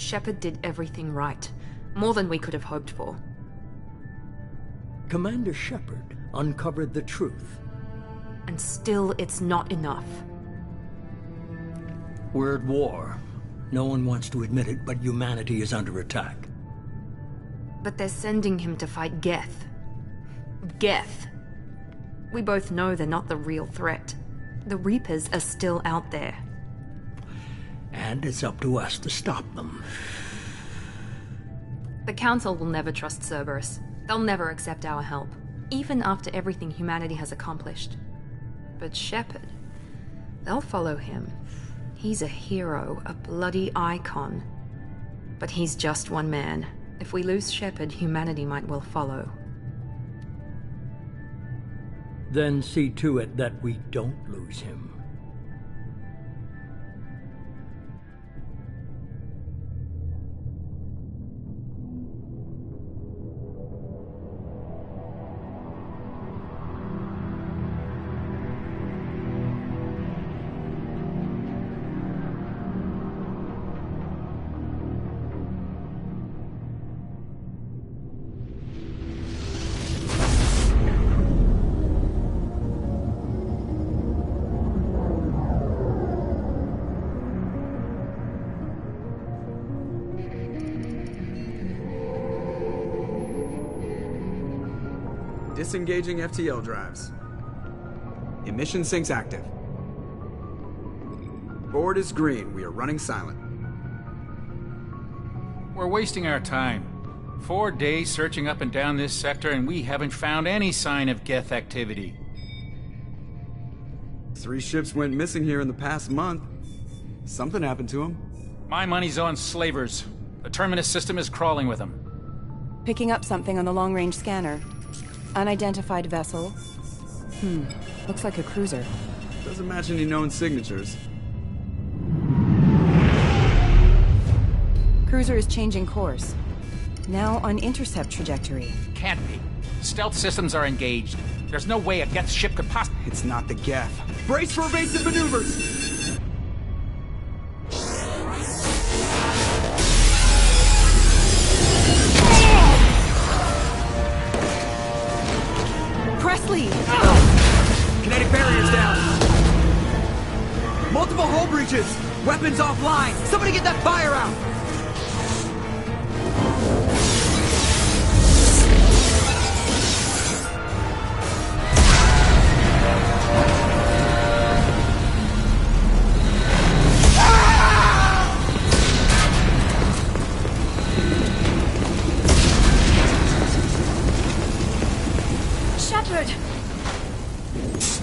Shepard did everything right. More than we could have hoped for. Commander Shepard uncovered the truth. And still, it's not enough. We're at war. No one wants to admit it, but humanity is under attack. But they're sending him to fight Geth. Geth. We both know they're not the real threat. The Reapers are still out there. And it's up to us to stop them. The Council will never trust Cerberus. They'll never accept our help, even after everything humanity has accomplished. But Shepard, they'll follow him. He's a hero, a bloody icon. But he's just one man. If we lose Shepard, humanity might well follow. Then see to it that we don't lose him. Disengaging FTL drives. Emission sinks active. Board is green. We are running silent. We're wasting our time. 4 days searching up and down this sector, and we haven't found any sign of Geth activity. 3 ships went missing here in the past month. Something happened to them. My money's on slavers. The Terminus system is crawling with them. Picking up something on the long-range scanner. Unidentified vessel. Looks like a cruiser. Doesn't match any known signatures. Cruiser is changing course. Now on intercept trajectory. Can't be. Stealth systems are engaged. There's no way a Geth ship could possibly... It's not the Geth. Brace for evasive maneuvers! Presley! Kinetic barriers down! Multiple hull breaches! Weapons offline! Somebody get that fire out!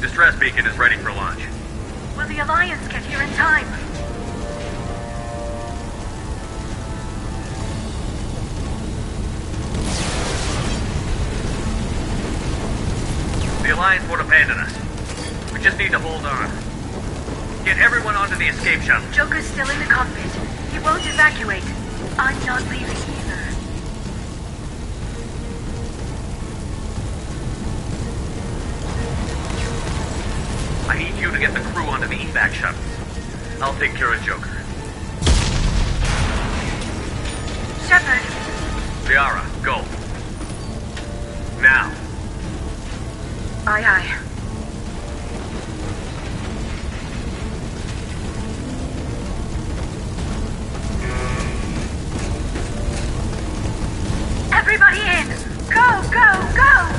Distress beacon is ready for launch. Will the Alliance get here in time? The Alliance won't abandon us. We just need to hold on. Get everyone onto the escape shuttle. Joker's still in the cockpit. He won't evacuate. I'm not leaving either. I need you to get the crew onto the evac shuttles. I'll take care of Joker. Shepard! Liara, go. Now. Aye, aye. Everybody in! Go, go, go!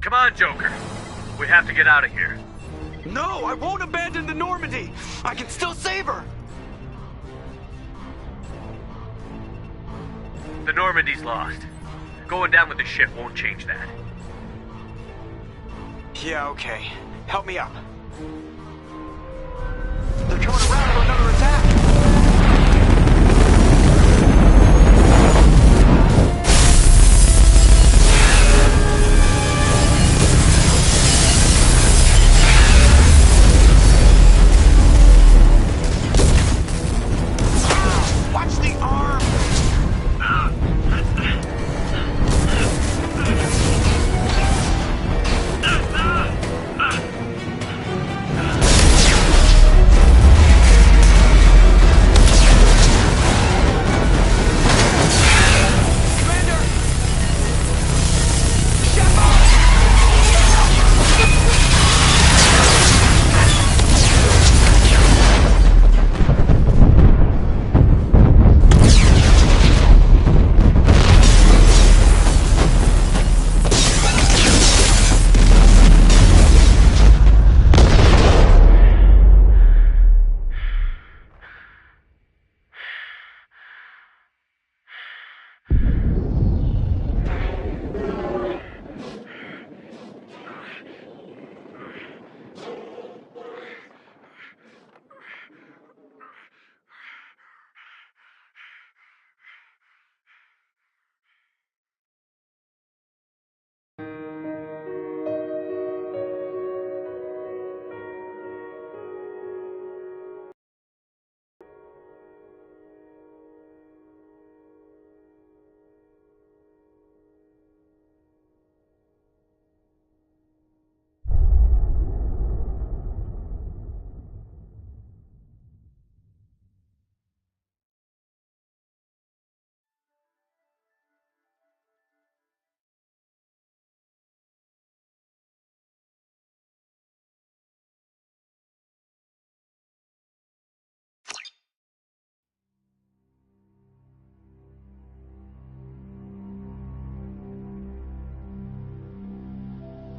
Come on, Joker. We have to get out of here. No, I won't abandon the Normandy. I can still save her. The Normandy's lost. Going down with the ship won't change that. Yeah, okay. Help me up. They're coming around for another attack. Watch the arm.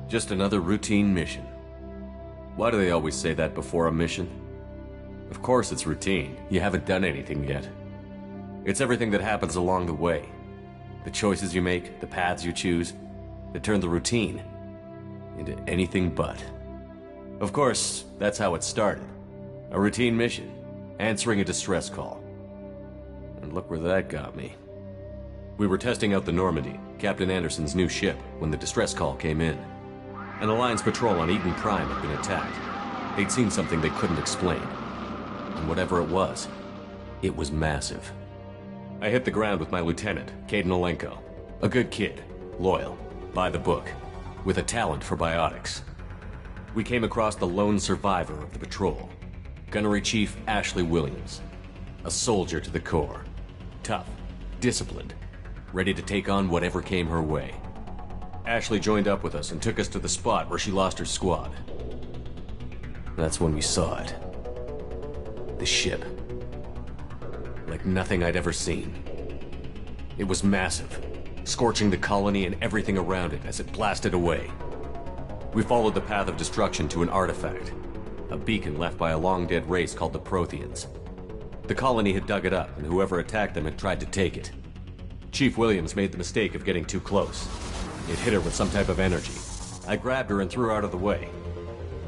Just another routine mission. Why do they always say that before a mission? Of course it's routine. You haven't done anything yet. It's everything that happens along the way. The choices you make, the paths you choose, that turn the routine into anything but. Of course, that's how it started. A routine mission, answering a distress call. And look where that got me. We were testing out the Normandy, Captain Anderson's new ship, when the distress call came in. An Alliance patrol on Eden Prime had been attacked. They'd seen something they couldn't explain. And whatever it was massive. I hit the ground with my lieutenant, Caden Olenko. A good kid, loyal, by the book, with a talent for biotics. We came across the lone survivor of the patrol, Gunnery Chief Ashley Williams. A soldier to the core. Tough, disciplined, ready to take on whatever came her way. Ashley joined up with us and took us to the spot where she lost her squad. That's when we saw it. The ship. Like nothing I'd ever seen. It was massive, scorching the colony and everything around it as it blasted away. We followed the path of destruction to an artifact, a beacon left by a long-dead race called the Protheans. The colony had dug it up, and whoever attacked them had tried to take it. Chief Williams made the mistake of getting too close. It hit her with some type of energy. I grabbed her and threw her out of the way.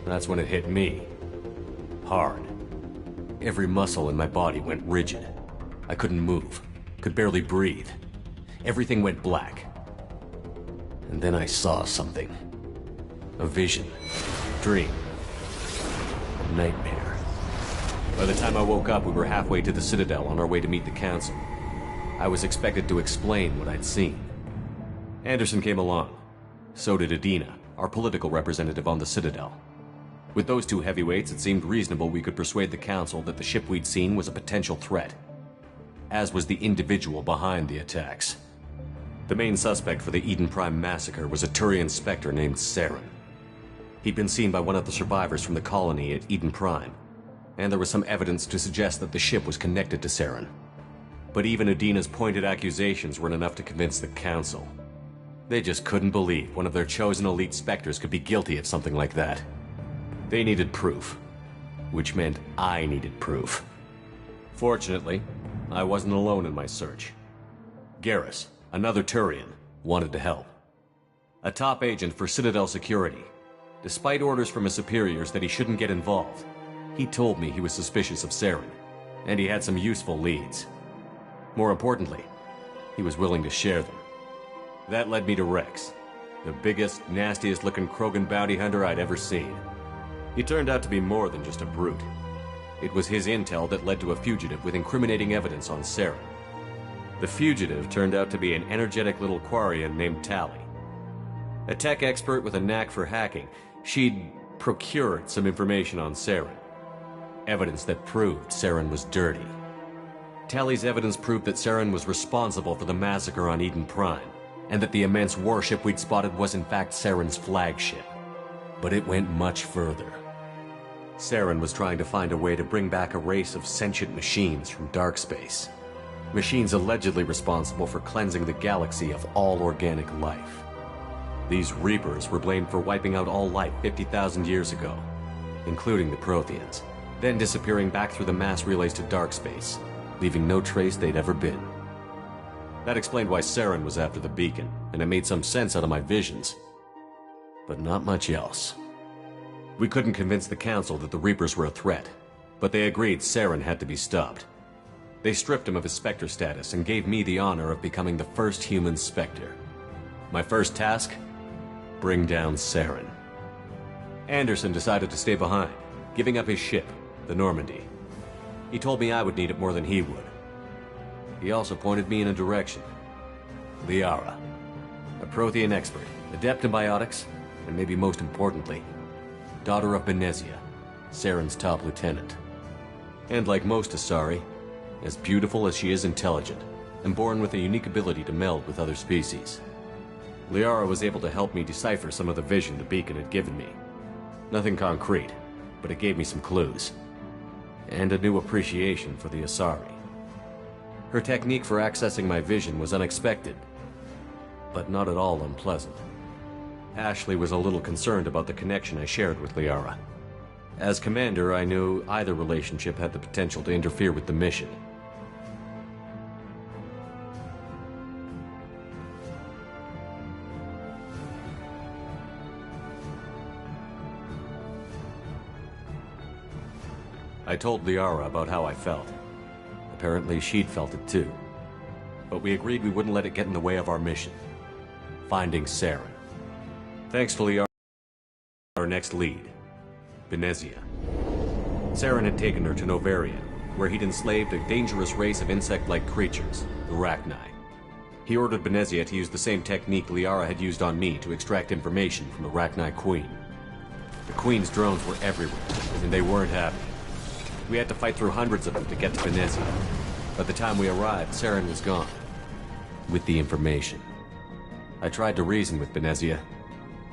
That's when it hit me. Hard. Every muscle in my body went rigid. I couldn't move, could barely breathe. Everything went black. And then I saw something. A vision. Dream. A nightmare. By the time I woke up, we were halfway to the Citadel on our way to meet the Council. I was expected to explain what I'd seen. Anderson came along. So did Adina, our political representative on the Citadel. With those two heavyweights, it seemed reasonable we could persuade the Council that the ship we'd seen was a potential threat, as was the individual behind the attacks. The main suspect for the Eden Prime massacre was a Turian Spectre named Saren. He'd been seen by one of the survivors from the colony at Eden Prime, and there was some evidence to suggest that the ship was connected to Saren. But even Adina's pointed accusations weren't enough to convince the Council. They just couldn't believe one of their chosen elite Spectres could be guilty of something like that. They needed proof, which meant I needed proof. Fortunately, I wasn't alone in my search. Garrus, another Turian, wanted to help. A top agent for Citadel Security. Despite orders from his superiors that he shouldn't get involved, he told me he was suspicious of Saren, and he had some useful leads. More importantly, he was willing to share them. That led me to Rex, the biggest, nastiest-looking Krogan bounty hunter I'd ever seen. He turned out to be more than just a brute. It was his intel that led to a fugitive with incriminating evidence on Saren. The fugitive turned out to be an energetic little Quarian named Tali. A tech expert with a knack for hacking, she'd procured some information on Saren. Evidence that proved Saren was dirty. Tali's evidence proved that Saren was responsible for the massacre on Eden Prime, and that the immense warship we'd spotted was in fact Saren's flagship. But it went much further. Saren was trying to find a way to bring back a race of sentient machines from dark space. Machines allegedly responsible for cleansing the galaxy of all organic life. These Reapers were blamed for wiping out all life 50,000 years ago, including the Protheans, then disappearing back through the mass relays to dark space, leaving no trace they'd ever been. That explained why Saren was after the beacon, and it made some sense out of my visions. But not much else. We couldn't convince the Council that the Reapers were a threat, but they agreed Saren had to be stopped. They stripped him of his Spectre status and gave me the honor of becoming the first human Spectre. My first task? Bring down Saren. Anderson decided to stay behind, giving up his ship, the Normandy. He told me I would need it more than he would. He also pointed me in a direction. Liara, a Prothean expert, adept in biotics, and maybe most importantly, daughter of Benezia, Saren's top lieutenant. And like most Asari, as beautiful as she is intelligent, and born with a unique ability to meld with other species. Liara was able to help me decipher some of the vision the beacon had given me. Nothing concrete, but it gave me some clues. And a new appreciation for the Asari. Her technique for accessing my vision was unexpected, but not at all unpleasant. Ashley was a little concerned about the connection I shared with Liara. As commander, I knew either relationship had the potential to interfere with the mission. I told Liara about how I felt. Apparently, she'd felt it too. But we agreed we wouldn't let it get in the way of our mission. Finding Saren. Thanks to Liara, our next lead, Benezia. Saren had taken her to Novarian, where he'd enslaved a dangerous race of insect-like creatures, the Rachni. He ordered Benezia to use the same technique Liara had used on me to extract information from the Rachni Queen. The Queen's drones were everywhere, and they weren't happy. We had to fight through hundreds of them to get to Benezia. By the time we arrived, Saren was gone. With the information. I tried to reason with Benezia,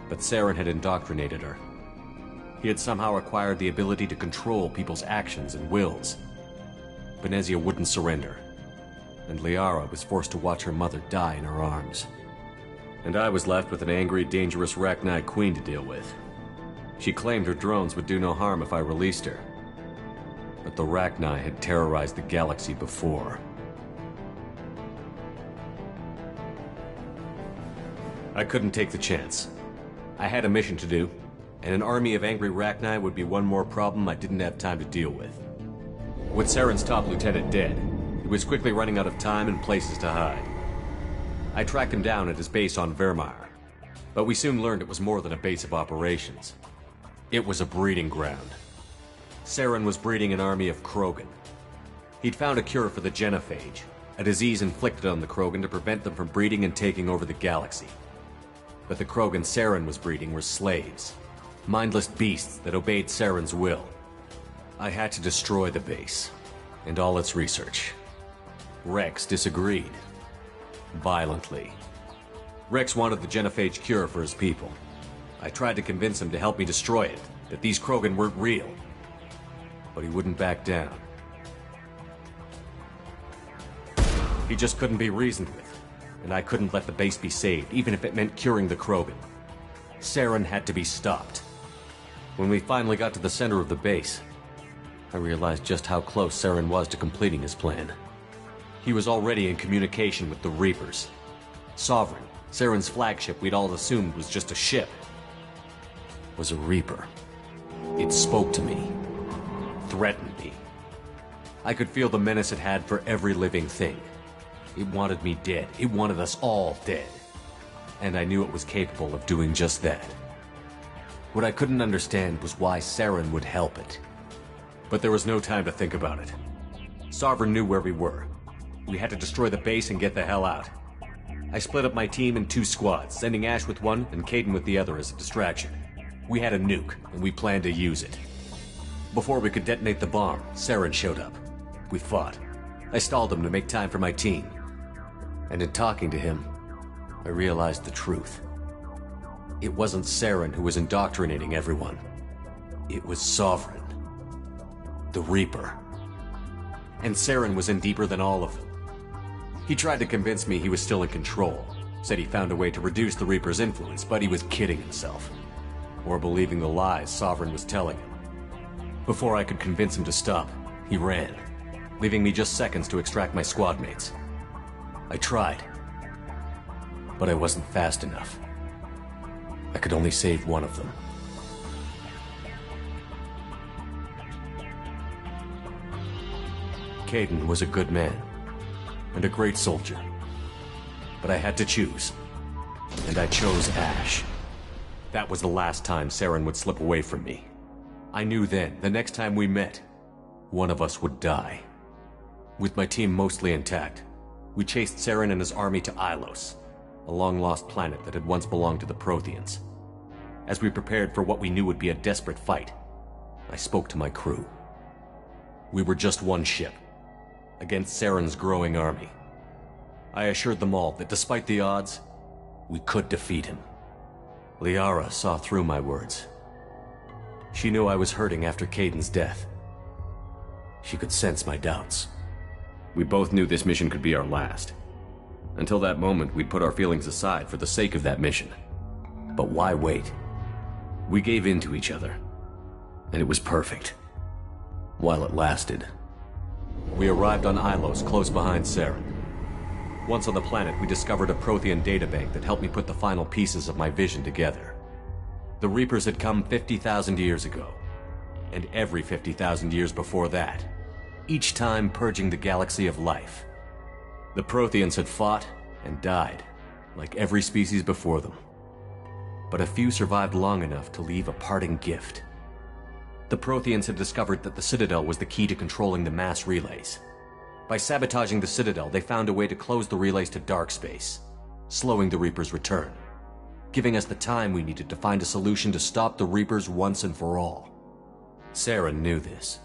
but Saren had indoctrinated her. He had somehow acquired the ability to control people's actions and wills. Benezia wouldn't surrender, and Liara was forced to watch her mother die in her arms. And I was left with an angry, dangerous Rachni Queen to deal with. She claimed her drones would do no harm if I released her. But the Rachni had terrorized the galaxy before. I couldn't take the chance. I had a mission to do, and an army of angry Rachni would be one more problem I didn't have time to deal with. With Saren's top lieutenant dead, he was quickly running out of time and places to hide. I tracked him down at his base on Vermeer, but we soon learned it was more than a base of operations. It was a breeding ground. Saren was breeding an army of Krogan. He'd found a cure for the genophage, a disease inflicted on the Krogan to prevent them from breeding and taking over the galaxy. But the Krogan Saren was breeding were slaves, mindless beasts that obeyed Saren's will. I had to destroy the base, and all its research. Rex disagreed. Violently. Rex wanted the genophage cure for his people. I tried to convince him to help me destroy it, that these Krogan weren't real. But he wouldn't back down. He just couldn't be reasoned with, and I couldn't let the base be saved, even if it meant curing the Krogan. Saren had to be stopped. When we finally got to the center of the base, I realized just how close Saren was to completing his plan. He was already in communication with the Reapers. Sovereign, Saren's flagship we'd all assumed was just a ship, was a Reaper. It spoke to me, threatened me. I could feel the menace it had for every living thing. It wanted me dead. It wanted us all dead. And I knew it was capable of doing just that. What I couldn't understand was why Saren would help it. But there was no time to think about it. Sovereign knew where we were. We had to destroy the base and get the hell out. I split up my team in 2 squads, sending Ash with one and Caden with the other as a distraction. We had a nuke, and we planned to use it. Before we could detonate the bomb, Saren showed up. We fought. I stalled him to make time for my team. And in talking to him, I realized the truth. It wasn't Saren who was indoctrinating everyone. It was Sovereign. The Reaper. And Saren was in deeper than all of them. He tried to convince me he was still in control. Said he found a way to reduce the Reaper's influence, but he was kidding himself. Or believing the lies Sovereign was telling him. Before I could convince him to stop, he ran, leaving me just seconds to extract my squad mates. I tried, but I wasn't fast enough. I could only save one of them. Caden was a good man, and a great soldier. But I had to choose, and I chose Ash. That was the last time Saren would slip away from me. I knew then, the next time we met, one of us would die. With my team mostly intact, we chased Saren and his army to Ilos, a long-lost planet that had once belonged to the Protheans. As we prepared for what we knew would be a desperate fight, I spoke to my crew. We were just one ship, against Saren's growing army. I assured them all that despite the odds, we could defeat him. Liara saw through my words. She knew I was hurting after Caden's death. She could sense my doubts. We both knew this mission could be our last. Until that moment, we'd put our feelings aside for the sake of that mission. But why wait? We gave in to each other, and it was perfect. While it lasted. We arrived on Ilos, close behind Saren. Once on the planet, we discovered a Prothean databank that helped me put the final pieces of my vision together. The Reapers had come 50,000 years ago, and every 50,000 years before that, each time purging the galaxy of life. The Protheans had fought and died, like every species before them. But a few survived long enough to leave a parting gift. The Protheans had discovered that the Citadel was the key to controlling the mass relays. By sabotaging the Citadel, they found a way to close the relays to dark space, slowing the Reapers' return, giving us the time we needed to find a solution to stop the Reapers once and for all. Saren knew this.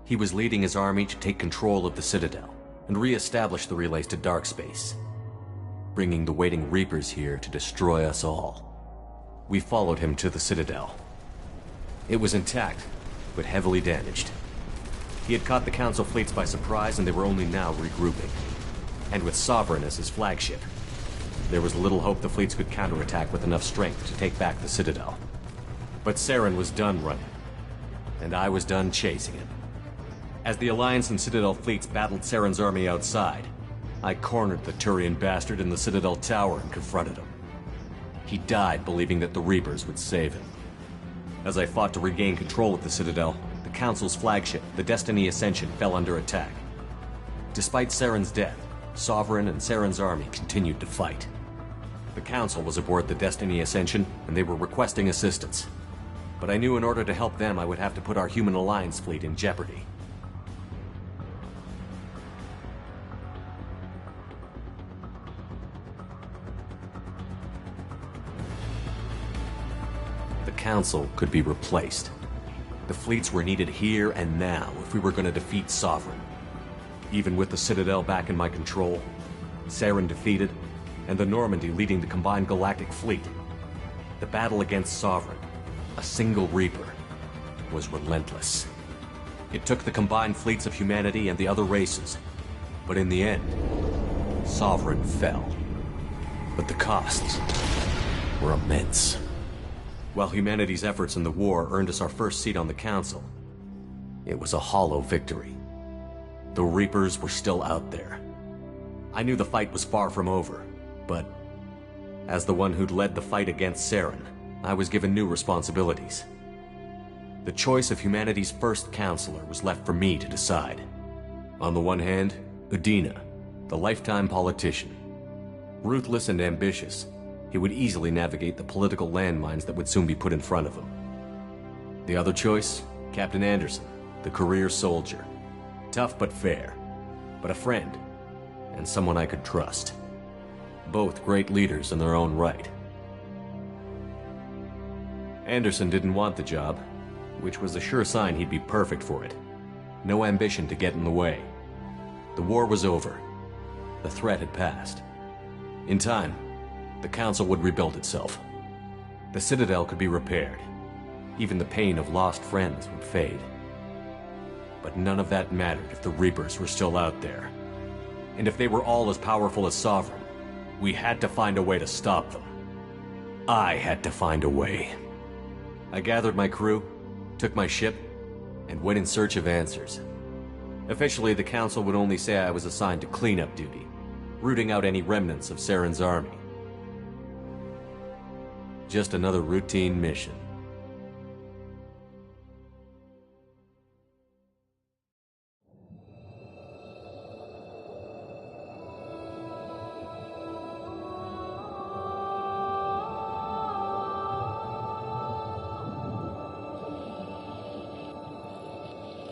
He was leading his army to take control of the Citadel and re-establish the relays to dark space, bringing the waiting Reapers here to destroy us all. We followed him to the Citadel. It was intact, but heavily damaged. He had caught the Council fleets by surprise, and they were only now regrouping. And with Sovereign as his flagship, there was little hope the fleets could counterattack with enough strength to take back the Citadel. But Saren was done running, and I was done chasing him. As the Alliance and Citadel fleets battled Saren's army outside, I cornered the Turian bastard in the Citadel tower and confronted him. He died believing that the Reapers would save him. As I fought to regain control of the Citadel, the Council's flagship, the Destiny Ascension, fell under attack. Despite Saren's death, Sovereign and Saren's army continued to fight. The Council was aboard the Destiny Ascension, and they were requesting assistance. But I knew in order to help them, I would have to put our human Alliance fleet in jeopardy. The Council could be replaced. The fleets were needed here and now if we were going to defeat Sovereign. Even with the Citadel back in my control, Saren defeated, and the Normandy leading the combined galactic fleet, the battle against Sovereign, a single Reaper, was relentless. It took the combined fleets of humanity and the other races, but in the end, Sovereign fell. But the costs were immense. While humanity's efforts in the war earned us our first seat on the Council, it was a hollow victory. The Reapers were still out there. I knew the fight was far from over, but as the one who'd led the fight against Saren, I was given new responsibilities. The choice of humanity's first counselor was left for me to decide. On the one hand, Udina, the lifetime politician. Ruthless and ambitious, he would easily navigate the political landmines that would soon be put in front of him. The other choice, Captain Anderson, the career soldier. Tough but fair, but a friend, and someone I could trust. Both great leaders in their own right. Anderson didn't want the job, which was a sure sign he'd be perfect for it. No ambition to get in the way. The war was over. The threat had passed. In time, the Council would rebuild itself. The Citadel could be repaired. Even the pain of lost friends would fade. But none of that mattered if the Reapers were still out there. And if they were all as powerful as Sovereign, we had to find a way to stop them. I had to find a way. I gathered my crew, took my ship, and went in search of answers. Officially, the Council would only say I was assigned to cleanup duty, rooting out any remnants of Saren's army. Just another routine mission.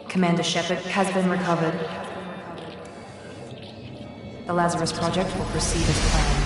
Commander Shepard has been recovered. The Lazarus Project will proceed as planned.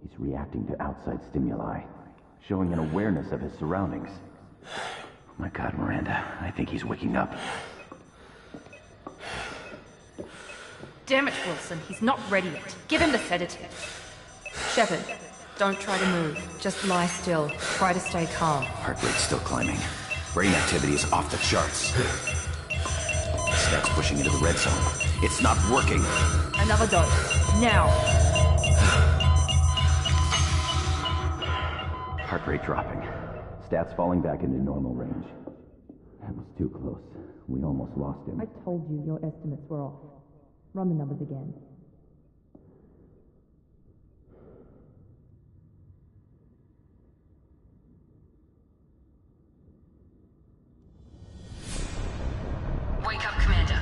He's reacting to outside stimuli, showing an awareness of his surroundings. Oh my God, Miranda, I think he's waking up. Damn it, Wilson, he's not ready yet. Give him the sedative. Shepard, don't try to move. Just lie still. Try to stay calm. Heart rate's still climbing. Brain activity is off the charts. Stats pushing into the red zone. It's not working. Another dose. Now. Heart rate dropping. Stats falling back into normal range. That was too close. We almost lost him. I told you your estimates were off. Run the numbers again. Wake up, Commander.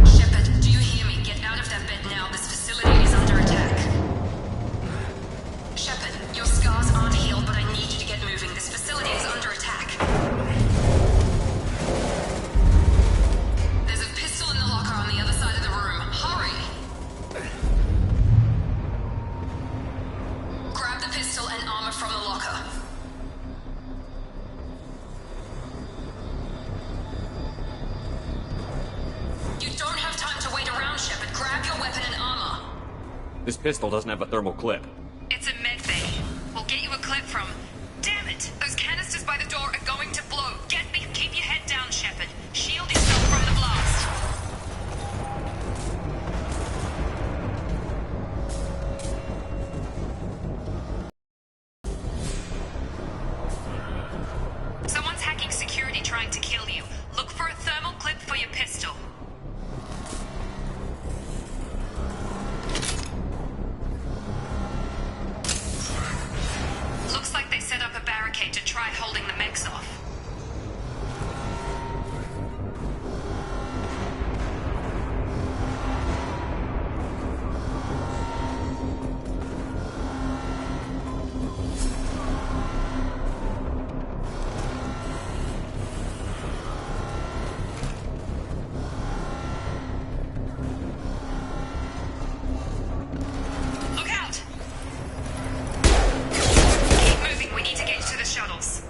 Shepard, do you hear me? Get out of that bed now. This facility is under attack. Shepard, your scars aren't healed, but I need you to get moving. This facility is under attack. This pistol doesn't have a thermal clip. It's a med bay. We'll get you a clip from... Damn it! Those canisters by the door are going to blow. Get me. Keep your head down, Shepard. Shield yourself from the blast. Someone's hacking security trying to kill you. Look for a thermal clip for your pistol. Looks like they set up a barricade to try holding the mechs off. Look out! Keep moving, we need to get to the shuttles.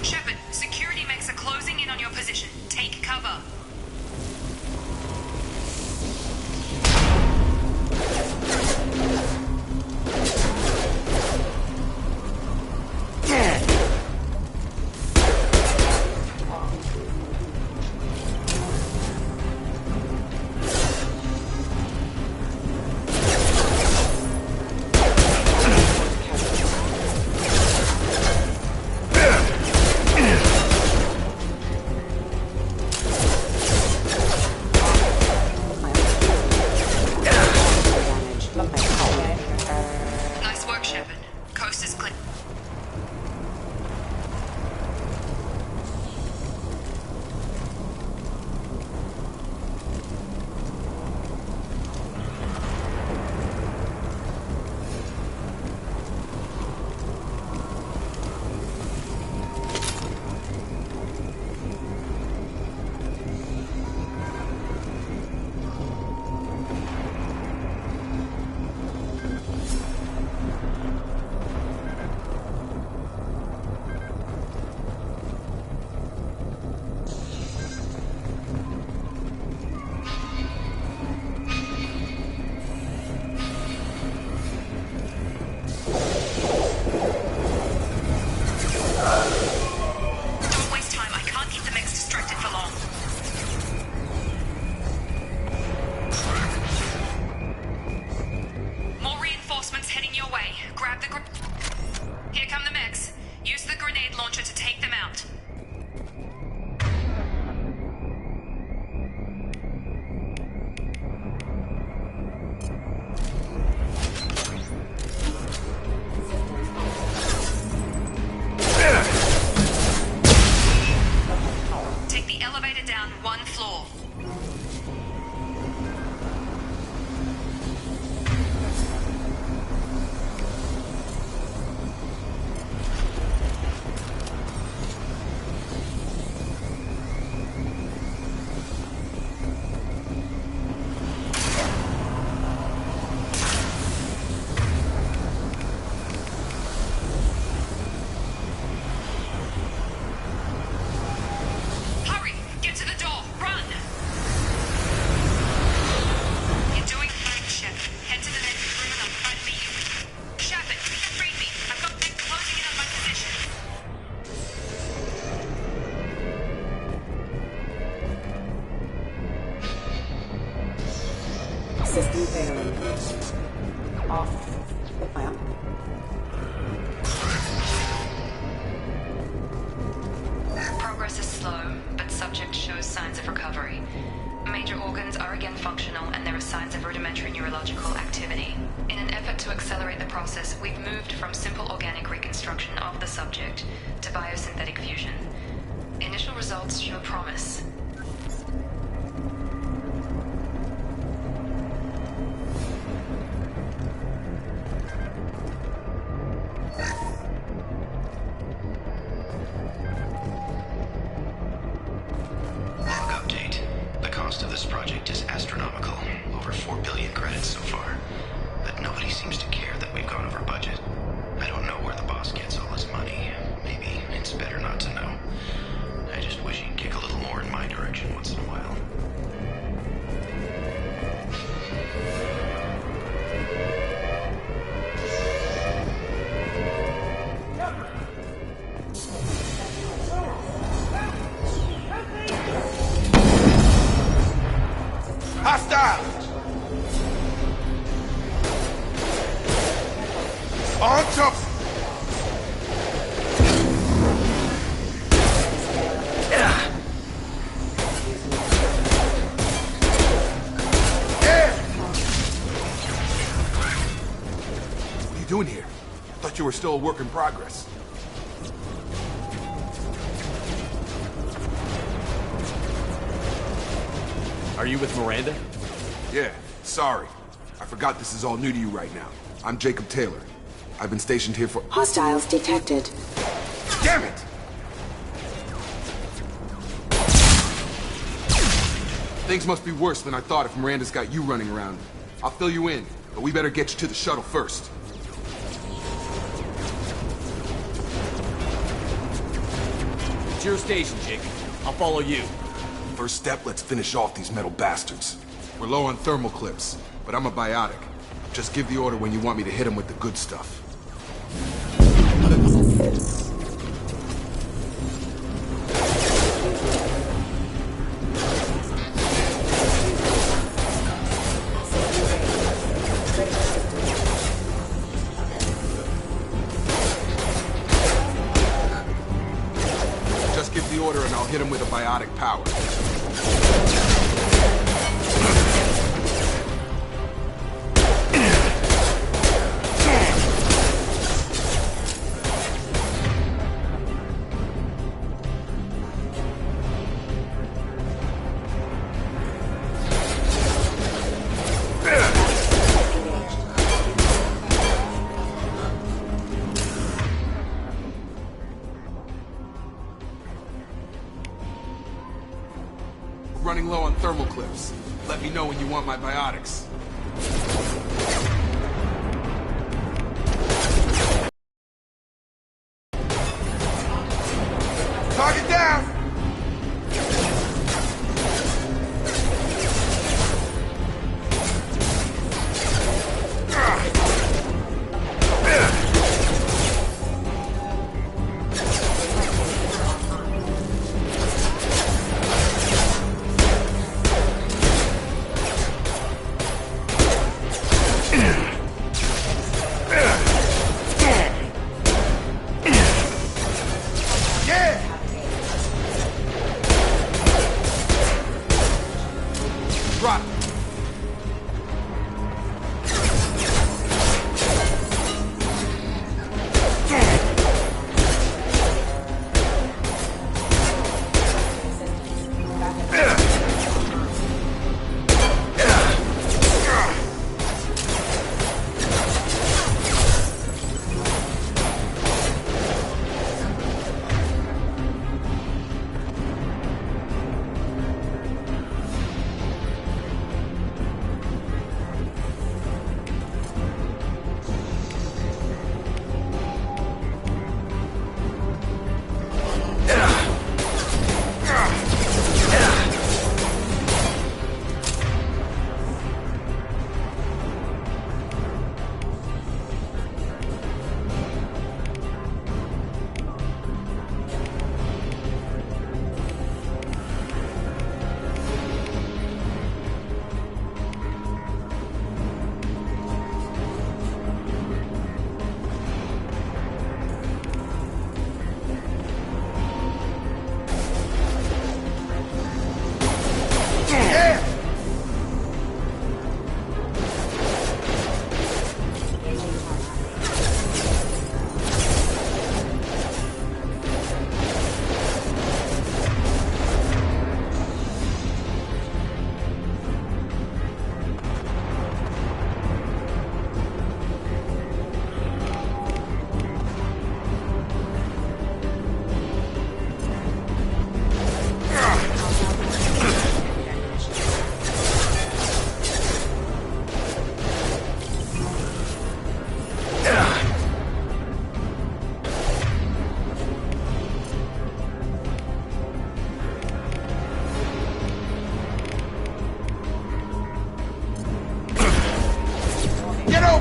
Shepard, security mechs are closing in on your position. Take cover. Nice work, Shepard. Coast is clear. Don't waste time. I can't keep the mechs distracted for long. More reinforcements heading your way. Grab the Here come the mechs. Use the grenade launcher to take them out. Take the elevator down one floor. Hurry! Get to the door! Run! You're doing fine, Shep. Head to the next room and I'll try to meet you. Shepard, read me. I've got mech closing in on my position. System failing. Off. Lamp. Progress is slow, but subject shows signs of recovery. Major organs are again functional and there are signs of rudimentary neurological activity. In an effort to accelerate the process, we've moved from simple organic reconstruction of the subject to biosynthetic fusion. Initial results show promise. plenty of credits so far, but nobody seems to care that we've gone over budget. I don't know where the boss gets all his money. Maybe it's better not to know. I just wish he'd kick a little more in my direction once in a while. Hostile! On top! What are you doing here? Thought you were still a work in progress. Are you with Miranda? Yeah, sorry. I forgot this is all new to you right now. I'm Jacob Taylor. I've been stationed here for— Hostiles detected. Damn it! Things must be worse than I thought if Miranda's got you running around. I'll fill you in, but we better get you to the shuttle first. It's your station, Jacob. I'll follow you. First step, let's finish off these metal bastards. We're low on thermal clips, but I'm a biotic. Just give the order when you want me to hit them with the good stuff. Just give the order and I'll hit him with a biotic power. Running low on thermal clips. Let me know when you want my biotics. Target down!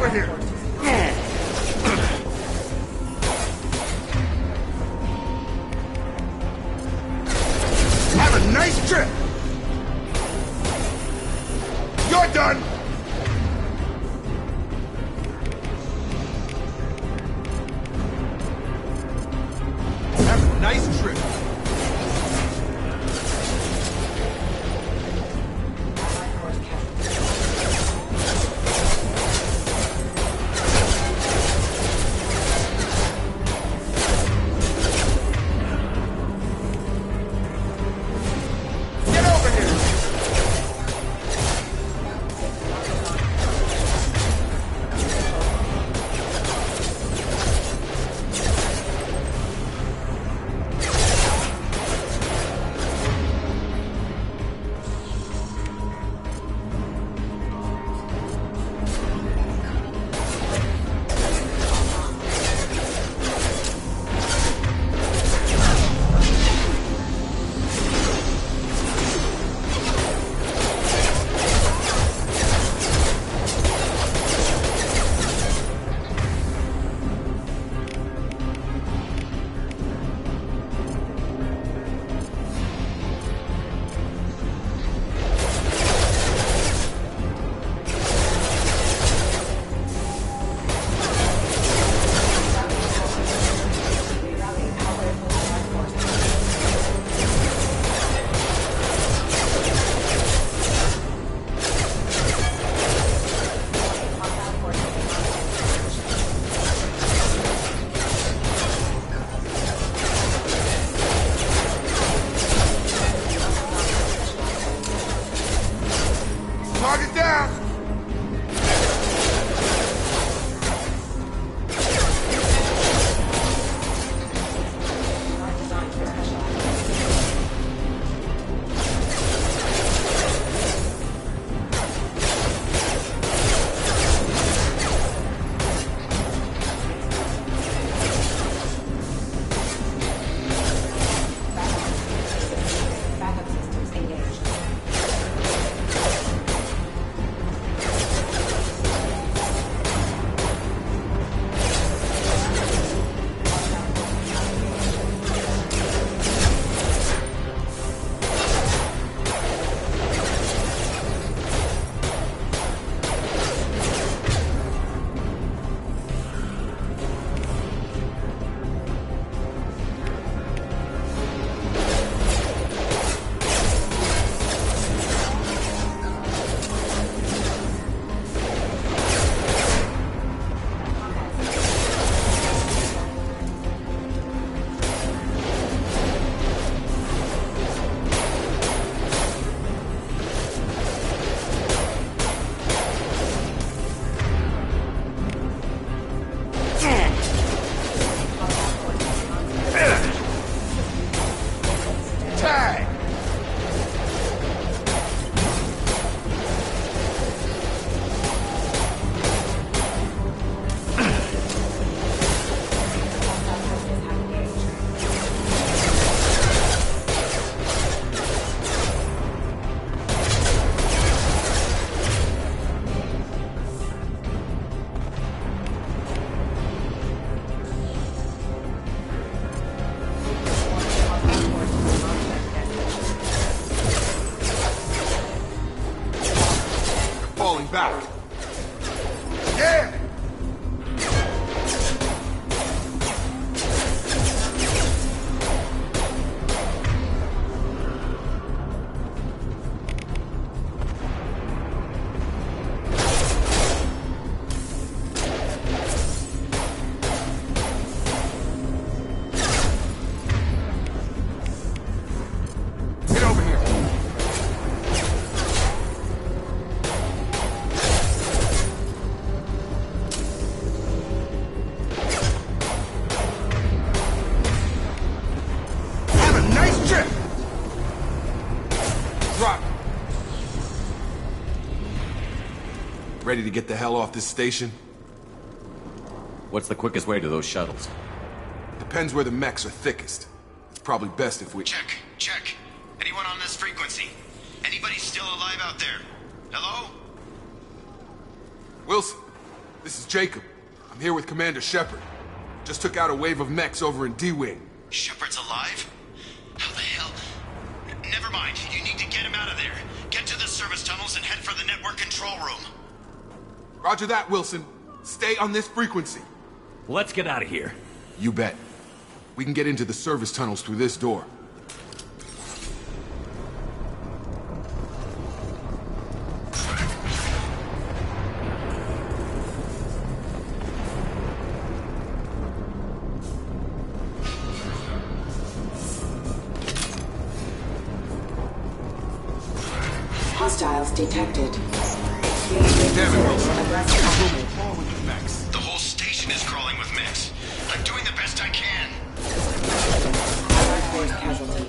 over here! Have a nice trip! You're done! Have a nice trip! Target down! Back. Yeah! Get over here. Ready to get the hell off this station? What's the quickest way to those shuttles? Depends where the mechs are thickest. It's probably best if we... Check. Anyone on this frequency? Anybody still alive out there? Hello? Wilson, This is Jacob. I'm here with Commander Shepard. Just took out a wave of mechs over in D-Wing. Shepard's alive? How the hell? Never mind. You need to get him out of there. Get to the service tunnels and head for the network control room. Roger that, Wilson. Stay on this frequency. Let's get out of here. You bet. We can get into the service tunnels through this door. Hostiles detected. Damn it, Wilson. The whole station is crawling with mechs. I'm doing the best I can. Allied force casualty.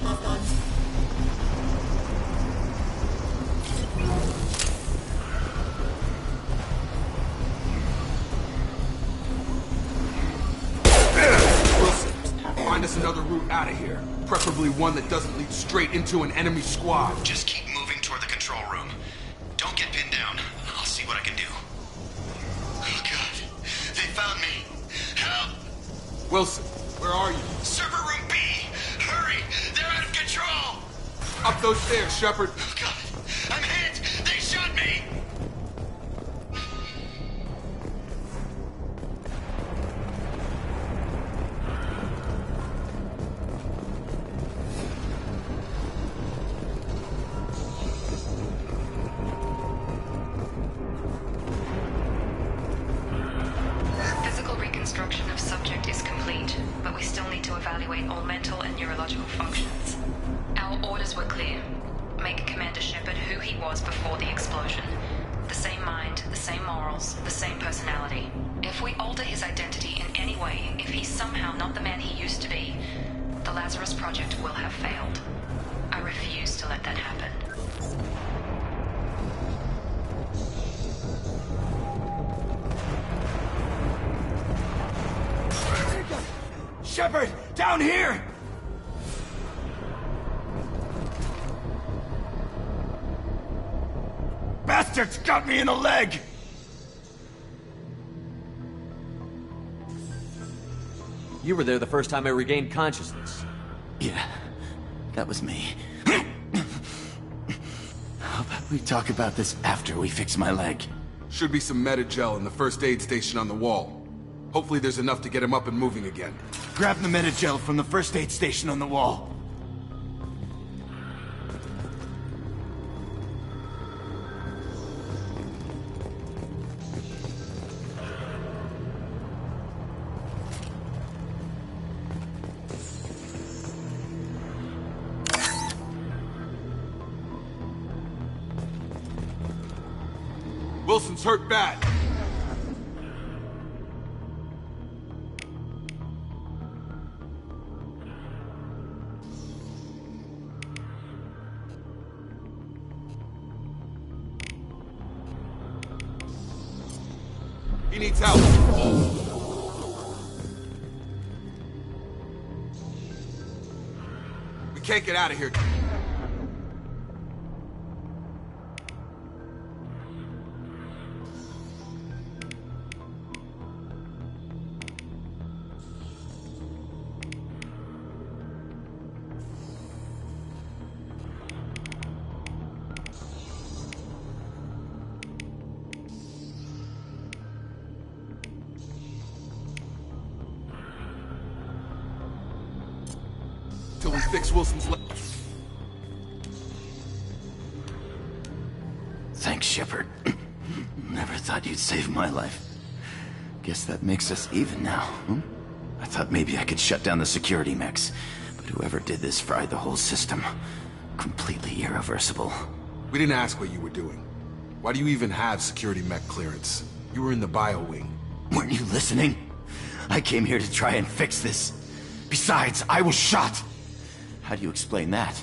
Wilson, find us another route out of here. Preferably one that doesn't lead straight into an enemy squad. Just keep moving toward the control room. Don't get pinned down. I'll see what I can do. Oh god, they found me. Help! Wilson, where are you? Server room B! Hurry! They're out of control! Up those stairs, Shepard. Oh god, I'm hit! They shot me! Physical reconstruction of subject is complete, but we still need to evaluate all mental and neurological functions. Our orders were clear. Make Commander Shepard who he was before the explosion. The same mind, the same morals, the same personality. If we alter his identity in any way, if he's somehow not the man he used to be, the Lazarus Project will have failed. I refuse to let that happen. Shepard, down here! Bastards got me in the leg! You were there the first time I regained consciousness. Yeah, that was me. How about we talk about this after we fix my leg? Should be some Medi-gel in the first aid station on the wall. Hopefully there's enough to get him up and moving again. Grab the Medi-gel from the first aid station on the wall. Wilson's hurt bad. He needs help. We can't get out of here. Till we fix Wilson's leg. Thanks, Shepard. Never thought you'd save my life. Guess that makes us even now, hmm? I thought maybe I could shut down the security mechs, but whoever did this fried the whole system. Completely irreversible. We didn't ask what you were doing. Why do you even have security mech clearance? You were in the bio wing. Weren't you listening? I came here to try and fix this. Besides, I was shot. How do you explain that?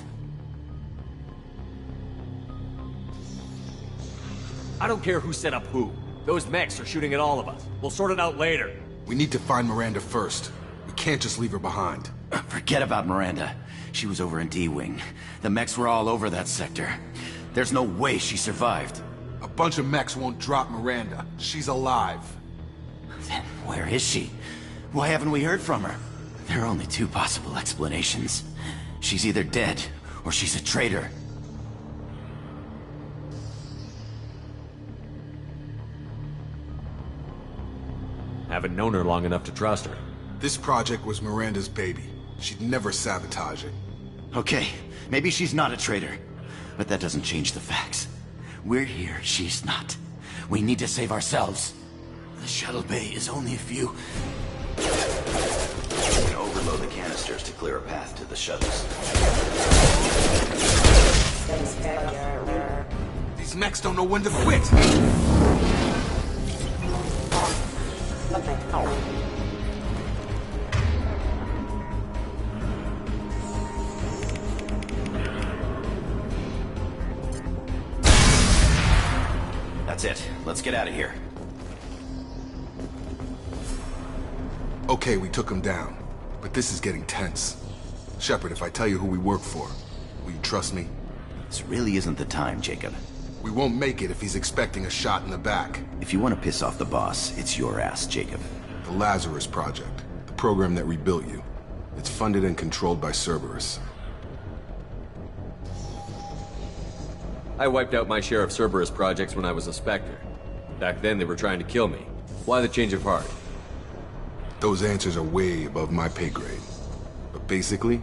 I don't care who set up who. Those mechs are shooting at all of us. We'll sort it out later. We need to find Miranda first. We can't just leave her behind. Forget about Miranda. She was over in D-Wing. The mechs were all over that sector. There's no way she survived. A bunch of mechs won't drop Miranda. She's alive. Then where is she? Why haven't we heard from her? There are only two possible explanations. She's either dead, or she's a traitor. Haven't known her long enough to trust her. This project was Miranda's baby. She'd never sabotage it. Okay, maybe she's not a traitor. But that doesn't change the facts. We're here, she's not. We need to save ourselves. The shuttle bay is only a few... We can overload the canisters to clear a path to the shuttles. These mechs don't know when to quit! That's it. Let's get out of here. Okay, we took him down. But this is getting tense. Shepard, if I tell you who we work for, will you trust me? This really isn't the time, Jacob. We won't make it if he's expecting a shot in the back. If you want to piss off the boss, it's your ass, Jacob. The Lazarus Project. The program that rebuilt you. It's funded and controlled by Cerberus. I wiped out my share of Cerberus projects when I was a Spectre. Back then they were trying to kill me. Why the change of heart? Those answers are way above my pay grade. But basically,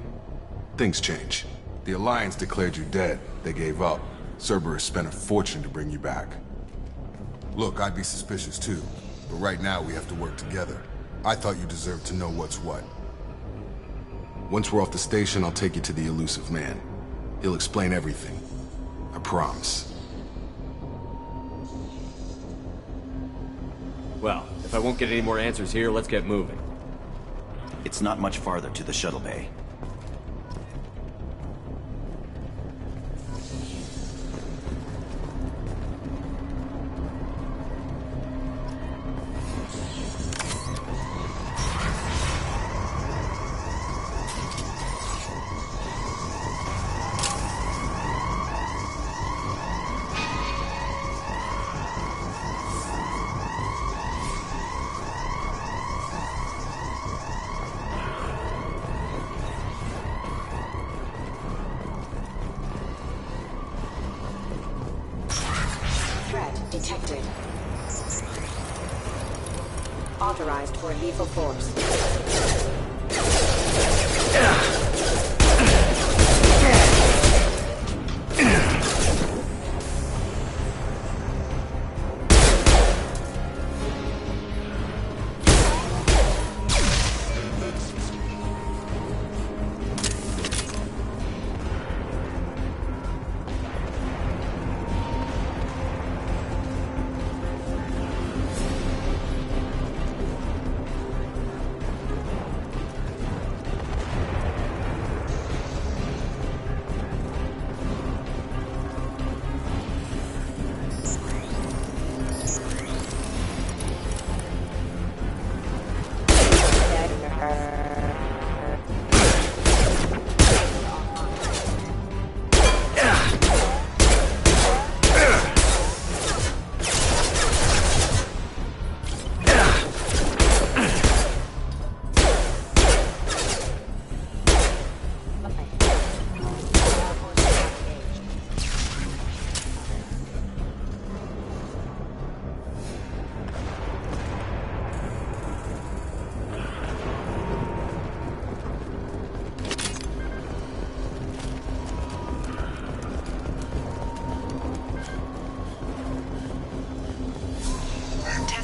things change. The Alliance declared you dead. They gave up. Cerberus spent a fortune to bring you back. Look, I'd be suspicious too. But right now we have to work together. I thought you deserved to know what's what. Once we're off the station, I'll take you to the elusive man. He'll explain everything. I promise. Well, if I won't get any more answers here, let's get moving. It's not much farther to the shuttle bay. Detected. Authorized for lethal force.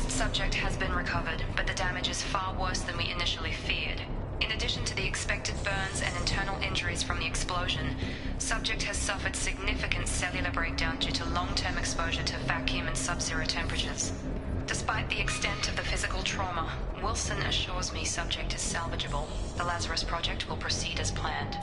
Subject has been recovered, but the damage is far worse than we initially feared. In addition to the expected burns and internal injuries from the explosion, subject has suffered significant cellular breakdown due to long-term exposure to vacuum and sub-zero temperatures. Despite the extent of the physical trauma, Wilson assures me subject is salvageable. The Lazarus Project will proceed as planned.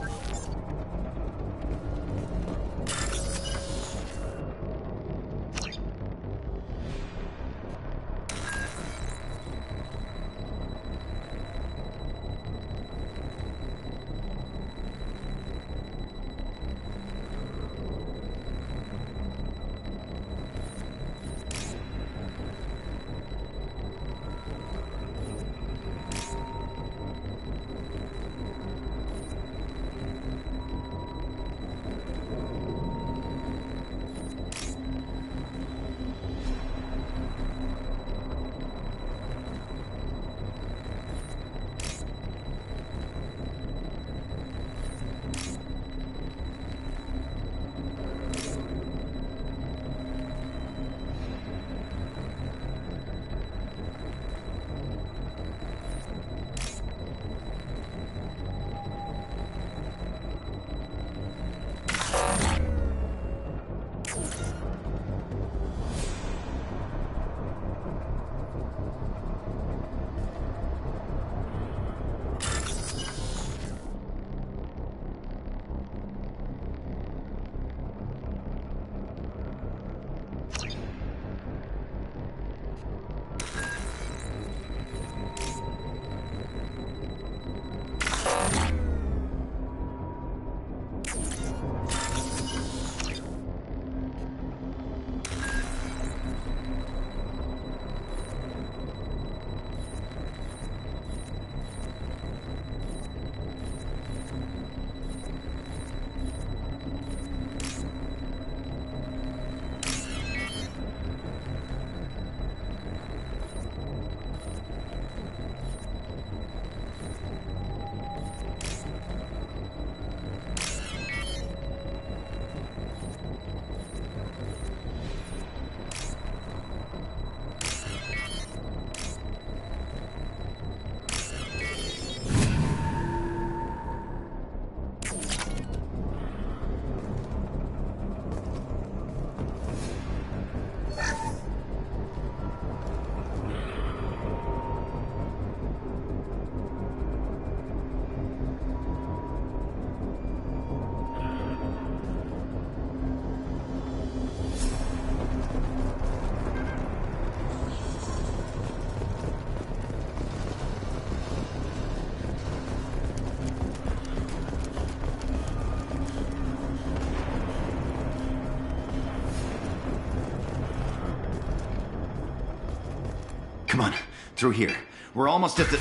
Come on, through here. We're almost at the...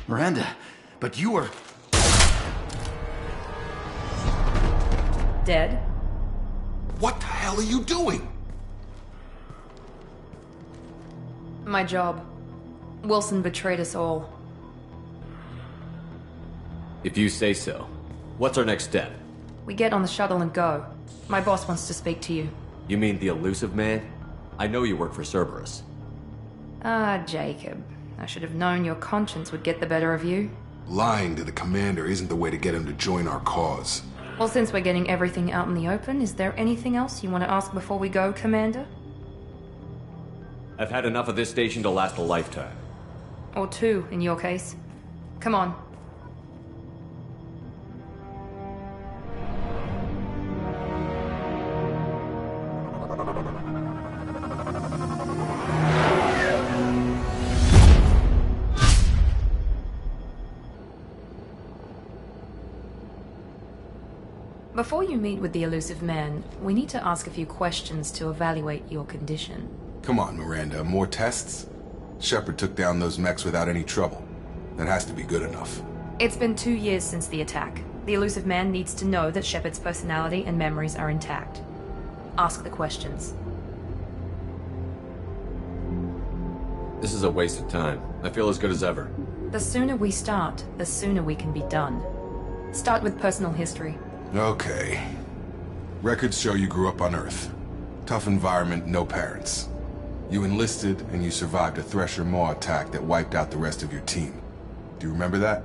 Miranda, but you were... Dead? What the hell are you doing? My job. Wilson betrayed us all. If you say so. What's our next step? We get on the shuttle and go. My boss wants to speak to you. You mean the elusive man? I know you work for Cerberus. Ah, Jacob. I should have known your conscience would get the better of you. Lying to the commander isn't the way to get him to join our cause. Well, since we're getting everything out in the open, is there anything else you want to ask before we go, Commander? I've had enough of this station to last a lifetime. Or two, in your case. Come on. Before you meet with the elusive man, we need to ask a few questions to evaluate your condition. Come on, Miranda, more tests? Shepard took down those mechs without any trouble. That has to be good enough. It's been 2 years since the attack. The elusive man needs to know that Shepard's personality and memories are intact. Ask the questions. This is a waste of time. I feel as good as ever. The sooner we start, the sooner we can be done. Start with personal history. Okay. Records show you grew up on Earth. Tough environment, no parents. You enlisted, and you survived a Thresher Maw attack that wiped out the rest of your team. Do you remember that?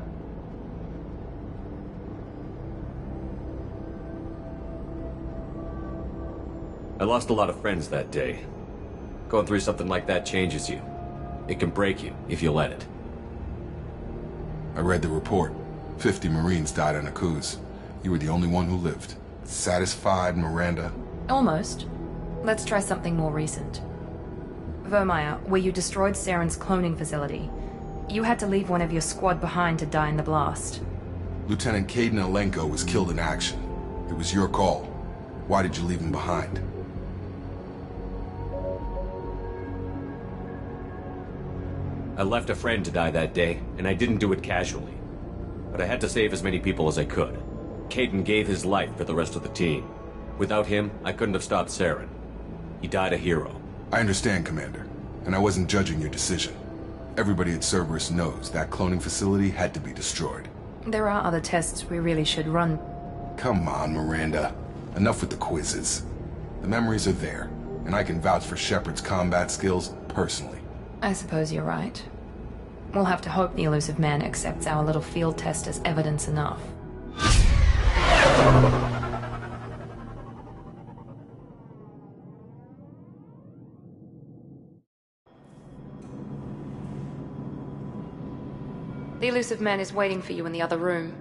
I lost a lot of friends that day. Going through something like that changes you. It can break you, if you let it. I read the report. 50 Marines died on Akuz. You were the only one who lived. Satisfied, Miranda? Almost. Let's try something more recent. Vermeer, where you destroyed Saren's cloning facility. You had to leave one of your squad behind to die in the blast. Lieutenant Caden Alenko was killed in action. It was your call. Why did you leave him behind? I left a friend to die that day, and I didn't do it casually. But I had to save as many people as I could. Caden gave his life for the rest of the team. Without him, I couldn't have stopped Saren. He died a hero. I understand, Commander, and I wasn't judging your decision. Everybody at Cerberus knows that cloning facility had to be destroyed. There are other tests we really should run. Come on, Miranda. Enough with the quizzes. The memories are there, and I can vouch for Shepard's combat skills personally. I suppose you're right. We'll have to hope the elusive man accepts our little field test as evidence enough. The elusive man is waiting for you in the other room.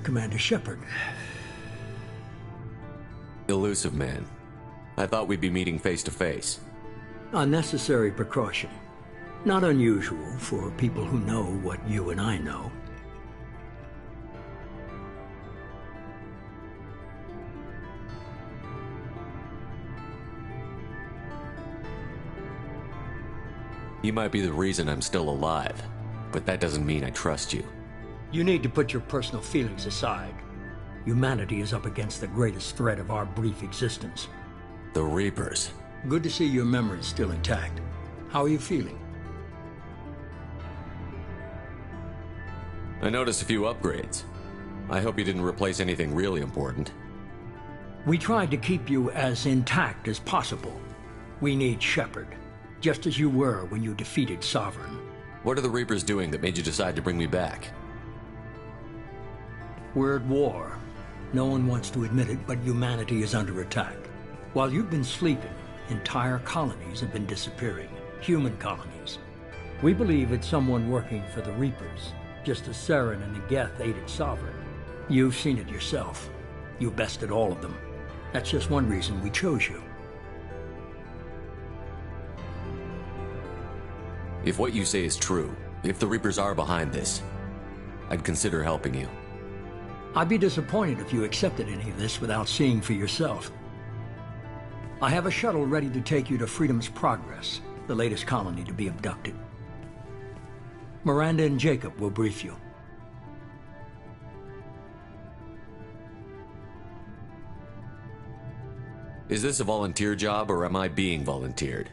Commander Shepard. Elusive man. I thought we'd be meeting face to face. A necessary precaution. Not unusual for people who know what you and I know. You might be the reason I'm still alive, but that doesn't mean I trust you. You need to put your personal feelings aside. Humanity is up against the greatest threat of our brief existence. The Reapers. Good to see your memory's still intact. How are you feeling? I noticed a few upgrades. I hope you didn't replace anything really important. We tried to keep you as intact as possible. We need Shepard, just as you were when you defeated Sovereign. What are the Reapers doing that made you decide to bring me back? We're at war. No one wants to admit it, but humanity is under attack. While you've been sleeping, entire colonies have been disappearing. Human colonies. We believe it's someone working for the Reapers, just as Saren and Geth aided Sovereign. You've seen it yourself. You bested all of them. That's just one reason we chose you. If what you say is true, if the Reapers are behind this, I'd consider helping you. I'd be disappointed if you accepted any of this without seeing for yourself. I have a shuttle ready to take you to Freedom's Progress, the latest colony to be abducted. Miranda and Jacob will brief you. Is this a volunteer job, or am I being volunteered?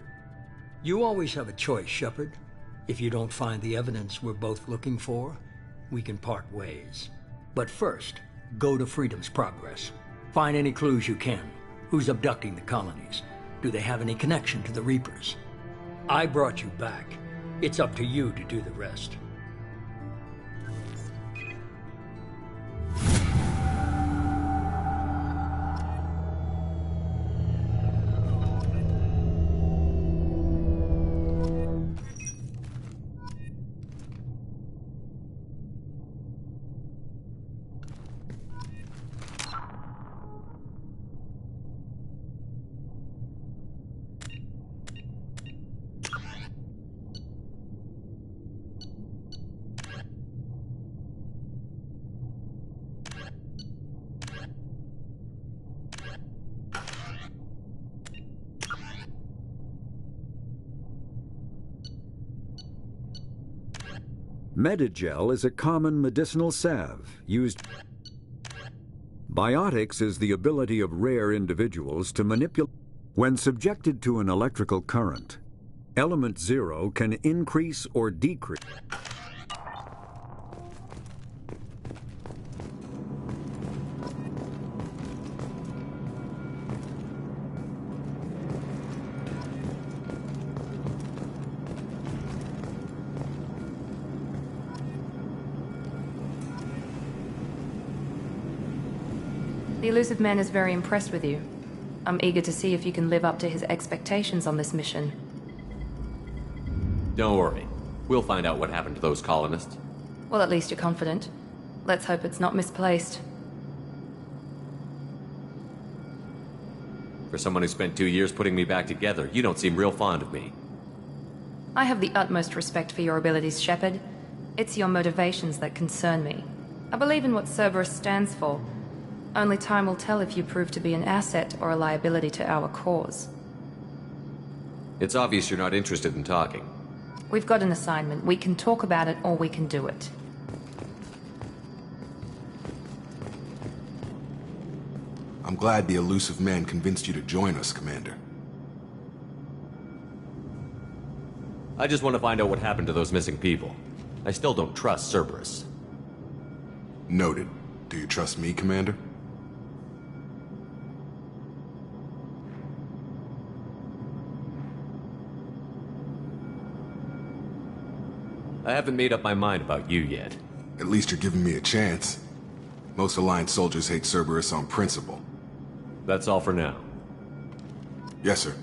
You always have a choice, Shepard. If you don't find the evidence we're both looking for, we can part ways. But first, go to Freedom's Progress. Find any clues you can. Who's abducting the colonies? Do they have any connection to the Reapers? I brought you back. It's up to you to do the rest. Medigel is a common medicinal salve used. Biotics is the ability of rare individuals to manipulate. When subjected to an electrical current, element 0 can increase or decrease. The elusive man is very impressed with you. I'm eager to see if you can live up to his expectations on this mission. Don't worry. We'll find out what happened to those colonists. Well, at least you're confident. Let's hope it's not misplaced. For someone who spent 2 years putting me back together, you don't seem real fond of me. I have the utmost respect for your abilities, Shepard. It's your motivations that concern me. I believe in what Cerberus stands for. Only time will tell if you prove to be an asset or a liability to our cause. It's obvious you're not interested in talking. We've got an assignment. We can talk about it or we can do it. I'm glad the elusive man convinced you to join us, Commander. I just want to find out what happened to those missing people. I still don't trust Cerberus. Noted. Do you trust me, Commander? I haven't made up my mind about you yet. At least you're giving me a chance. Most Alliance soldiers hate Cerberus on principle. That's all for now. Yes, sir.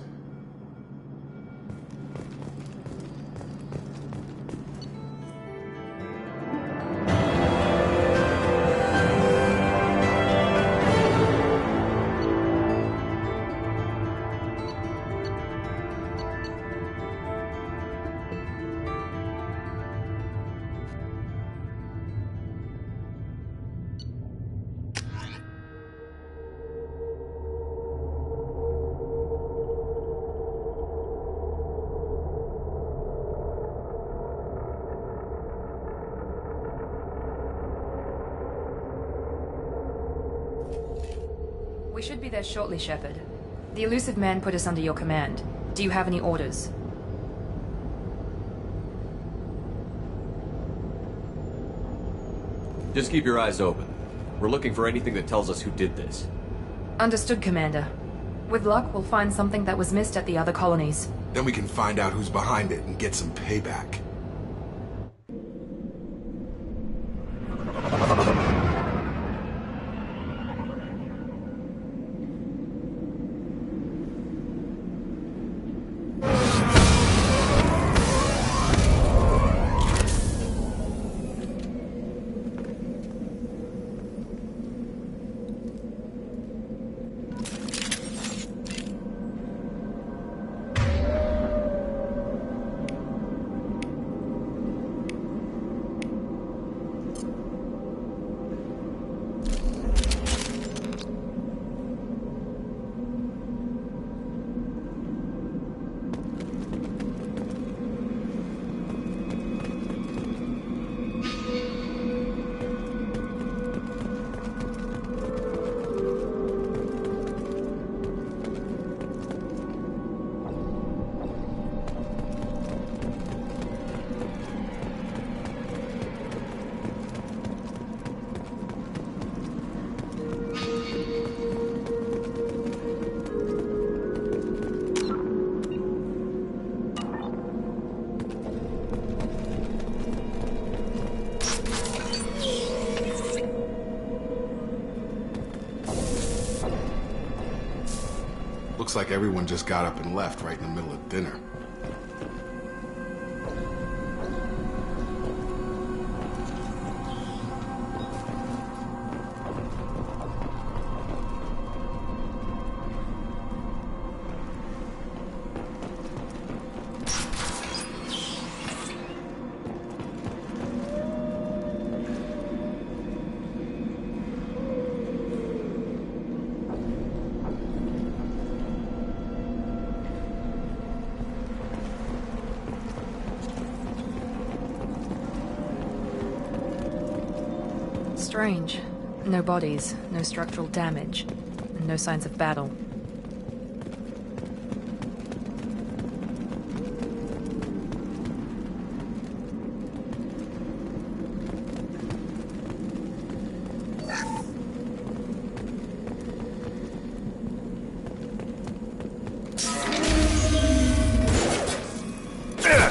We should be there shortly, Shepard. The elusive man put us under your command. Do you have any orders? Just keep your eyes open. We're looking for anything that tells us who did this. Understood, Commander. With luck, we'll find something that was missed at the other colonies. Then we can find out who's behind it and get some payback. Looks like everyone just got up and left right in the middle of dinner. Strange. No bodies, no structural damage, and no signs of battle.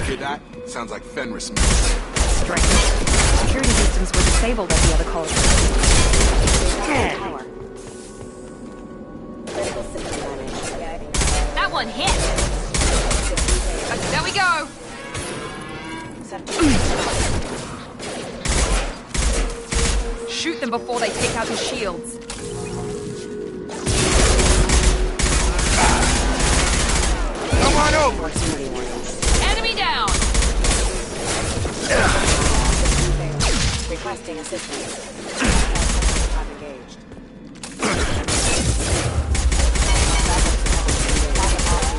Hear that? Sounds like Fenris. Strange. Security systems were disabled at the other colony. That one hit! There we go! Shoot them before they take out the shields. Come on over! Enemy down! Requesting assistance. I'm engaged.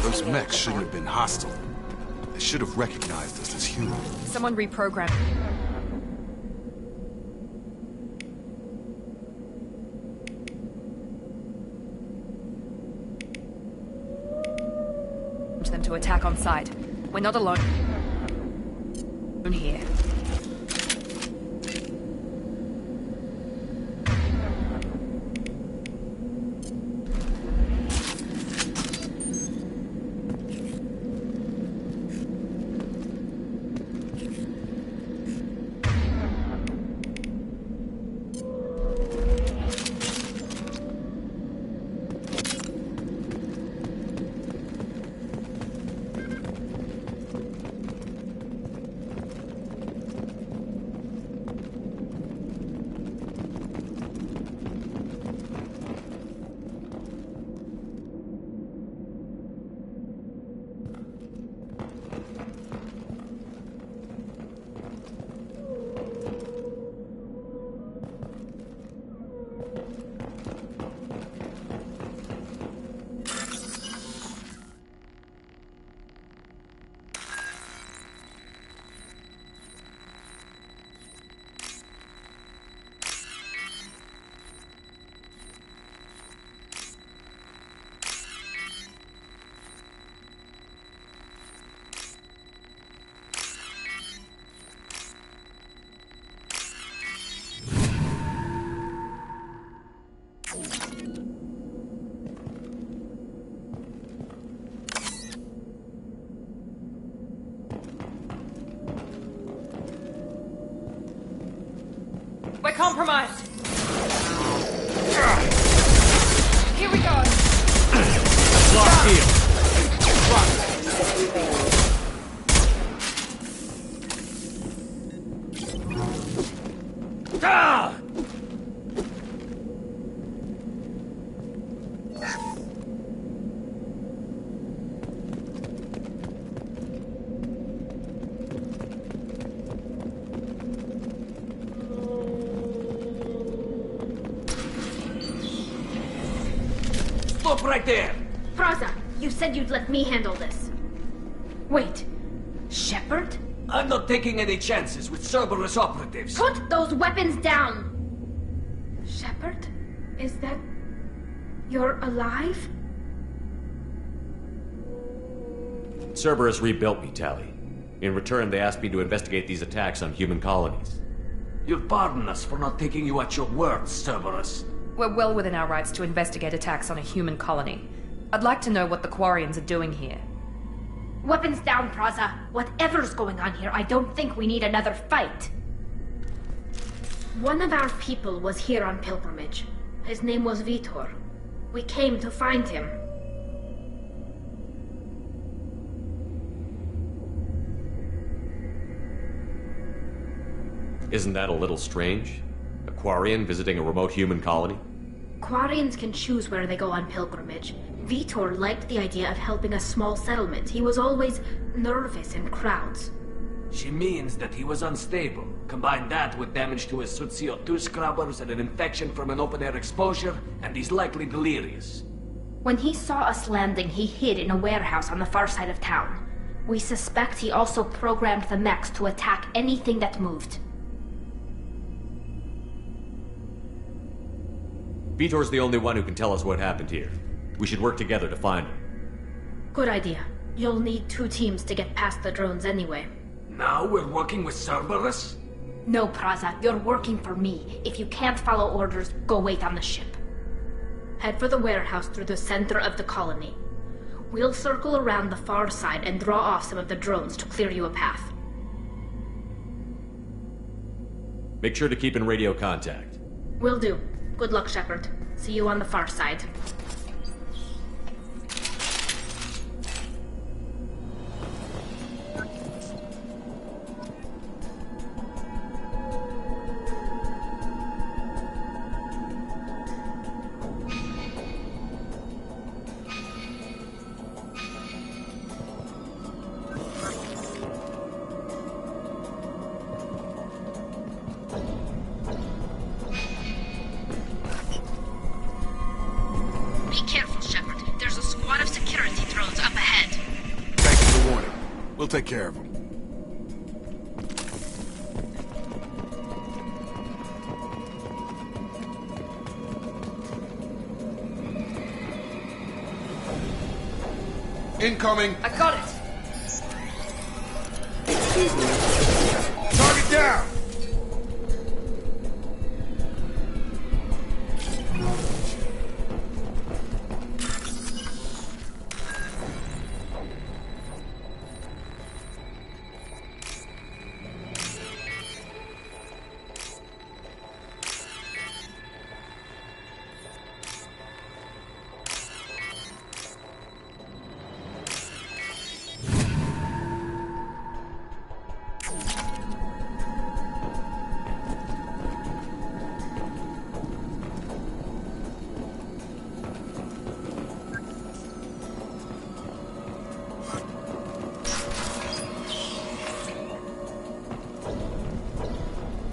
Those mechs shouldn't have been hostile. They should have recognized us as human. Someone reprogrammed. Them to attack on sight. We're not alone. Here. compromised. Here we go. Lost heel. Ah! Stop right there! Praza, you said you'd let me handle this. Wait, Shepard? I'm not taking any chances with Cerberus operatives. Put those weapons down! Shepard? Is that... you're alive? Cerberus rebuilt me, Tally. In return, they asked me to investigate these attacks on human colonies. You'll pardon us for not taking you at your word, Cerberus. We're well within our rights to investigate attacks on a human colony. I'd like to know what the Quarians are doing here. Weapons down, Praza. Whatever's going on here, I don't think we need another fight. One of our people was here on pilgrimage. His name was Vitor. We came to find him. Isn't that a little strange? A Quarian visiting a remote human colony? Quarians can choose where they go on pilgrimage. Vitor liked the idea of helping a small settlement. He was always nervous in crowds. She means that he was unstable. Combine that with damage to his suit CO2 scrubbers and an infection from an open-air exposure, and he's likely delirious. When he saw us landing, he hid in a warehouse on the far side of town. We suspect he also programmed the mechs to attack anything that moved. Vitor's the only one who can tell us what happened here. We should work together to find him. Good idea. You'll need 2 teams to get past the drones anyway. Now we're working with Cerberus? No, Praza, you're working for me. If you can't follow orders, go wait on the ship. Head for the warehouse through the center of the colony. We'll circle around the far side and draw off some of the drones to clear you a path. Make sure to keep in radio contact. Will do. Good luck, Shepard. See you on the far side. We'll take care of them. Incoming! I got it! Target down!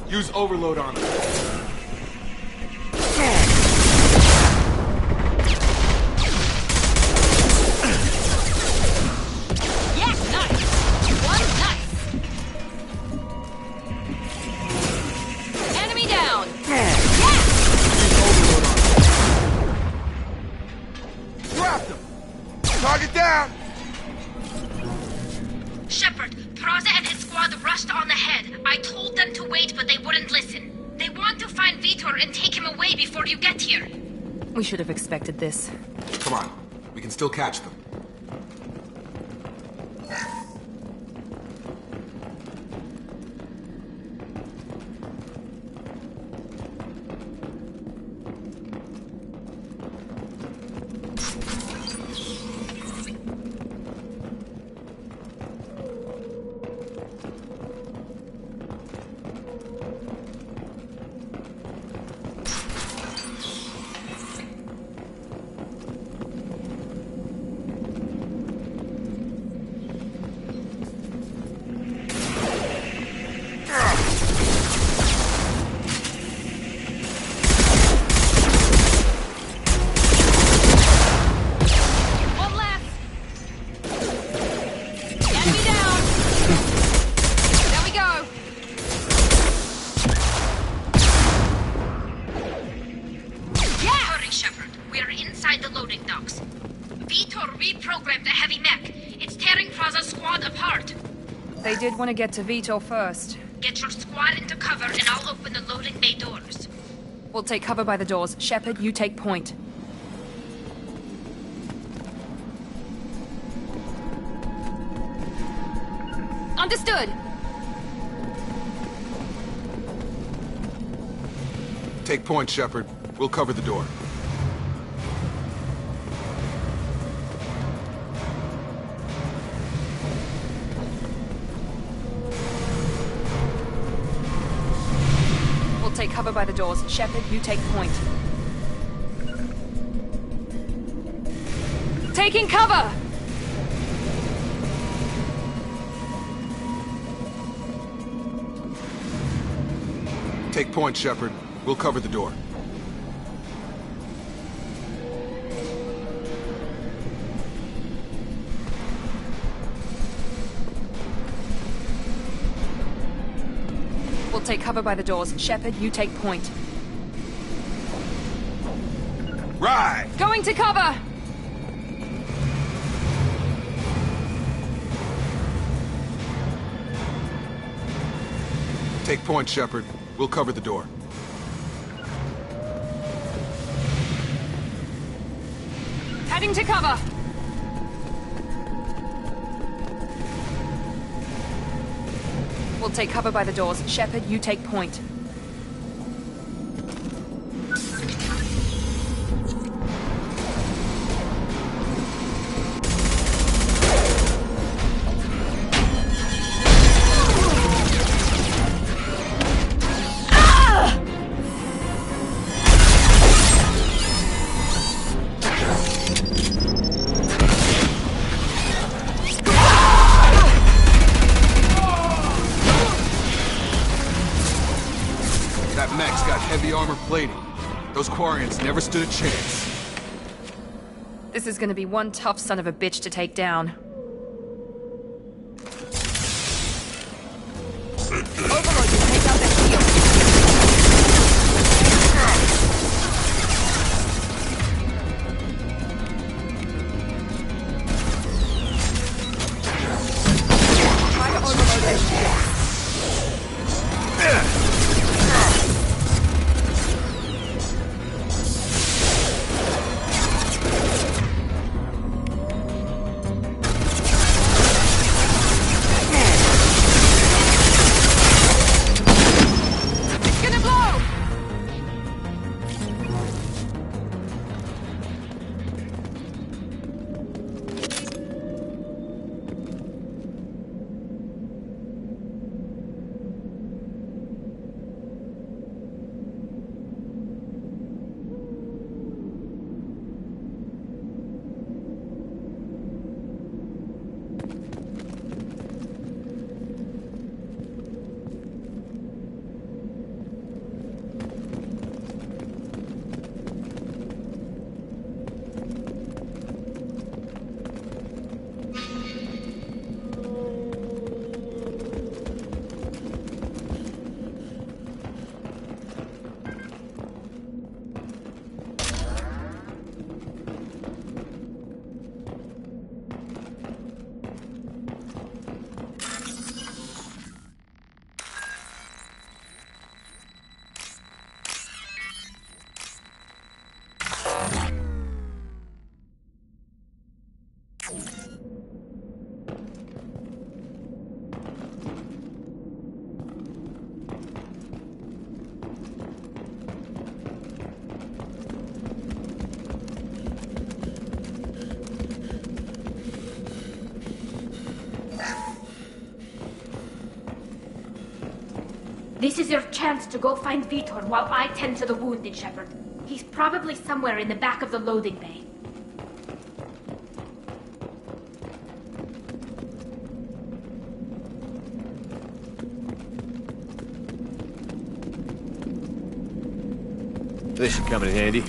Use overload on them. Yes, nice! One nice! Enemy down! Yes! Use overload on them. Dropped them! Target down! Shepard, Praza and his squad rushed on ahead. I told them to wait, but they wouldn't listen. They want to find Vitor and take him away before you get here. We should have expected this. Come on, we can still catch them. inside the loading docks. Vitor reprogrammed the heavy mech. It's tearing Praza's squad apart. They did want to get to Vitor first. Get your squad into cover and I'll open the loading bay doors. We'll take cover by the doors. Shepard, you take point. Understood! Take point, Shepard. We'll cover the door. We'll take cover by the doors. Shepard, you take point. Taking cover! Take point, Shepard. We'll cover the door. We'll take cover by the doors. Shepard, you take point. Right! Going to cover! Take point, Shepard. We'll cover the door. Heading to cover! We'll take cover by the doors. Shepard, you take point. Those Quarians never stood a chance. This is gonna be one tough son of a bitch to take down. Overlord, you take out the shield. Try to overload that shield. This is your chance to go find Vitor while I tend to the wounded, Shepard. He's probably somewhere in the back of the loading bay. This should come in handy.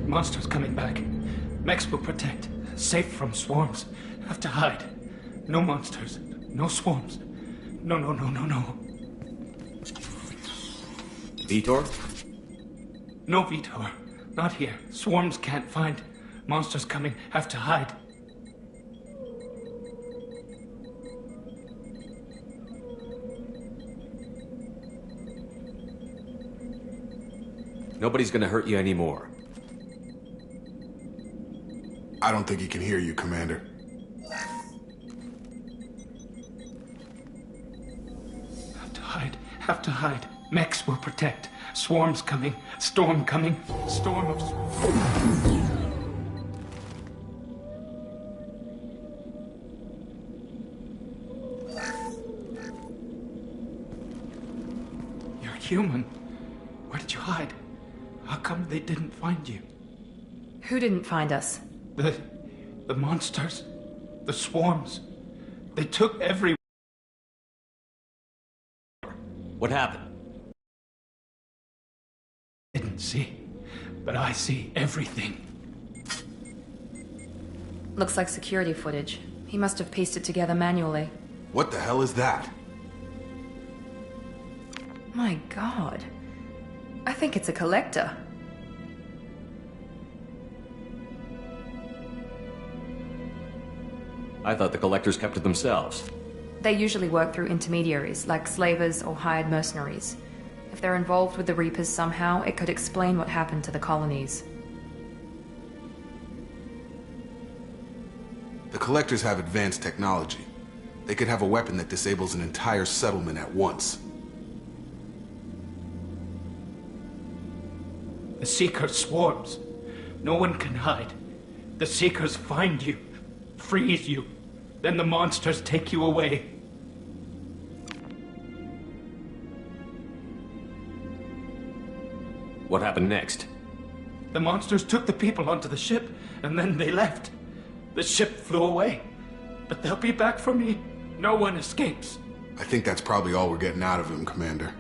Monster's coming back. Mechs will protect. Safe from swarms. Have to hide. No monsters. No swarms. No. Vitor? No Vitor. Not here. Swarms can't find. Monsters coming. Have to hide. Nobody's gonna hurt you anymore. I don't think he can hear you, Commander. Have to hide. Mechs will protect. Swarms coming. Storm coming. Storm of... You're human. Where did you hide? How come they didn't find you? Who didn't find us? The monsters. The swarms. They took every... What happened? Didn't see, but I see everything. Looks like security footage. He must have pieced it together manually. What the hell is that? My God. I think it's a collector. I thought the collectors kept to themselves. They usually work through intermediaries, like slavers or hired mercenaries. If they're involved with the Reapers somehow, it could explain what happened to the colonies. The collectors have advanced technology. They could have a weapon that disables an entire settlement at once. The Seekers swarms. No one can hide. The Seekers find you, freeze you. Then the monsters take you away. What happened next? The monsters took the people onto the ship, and then they left. The ship flew away. But they'll be back for me. No one escapes. I think that's probably all we're getting out of him, Commander.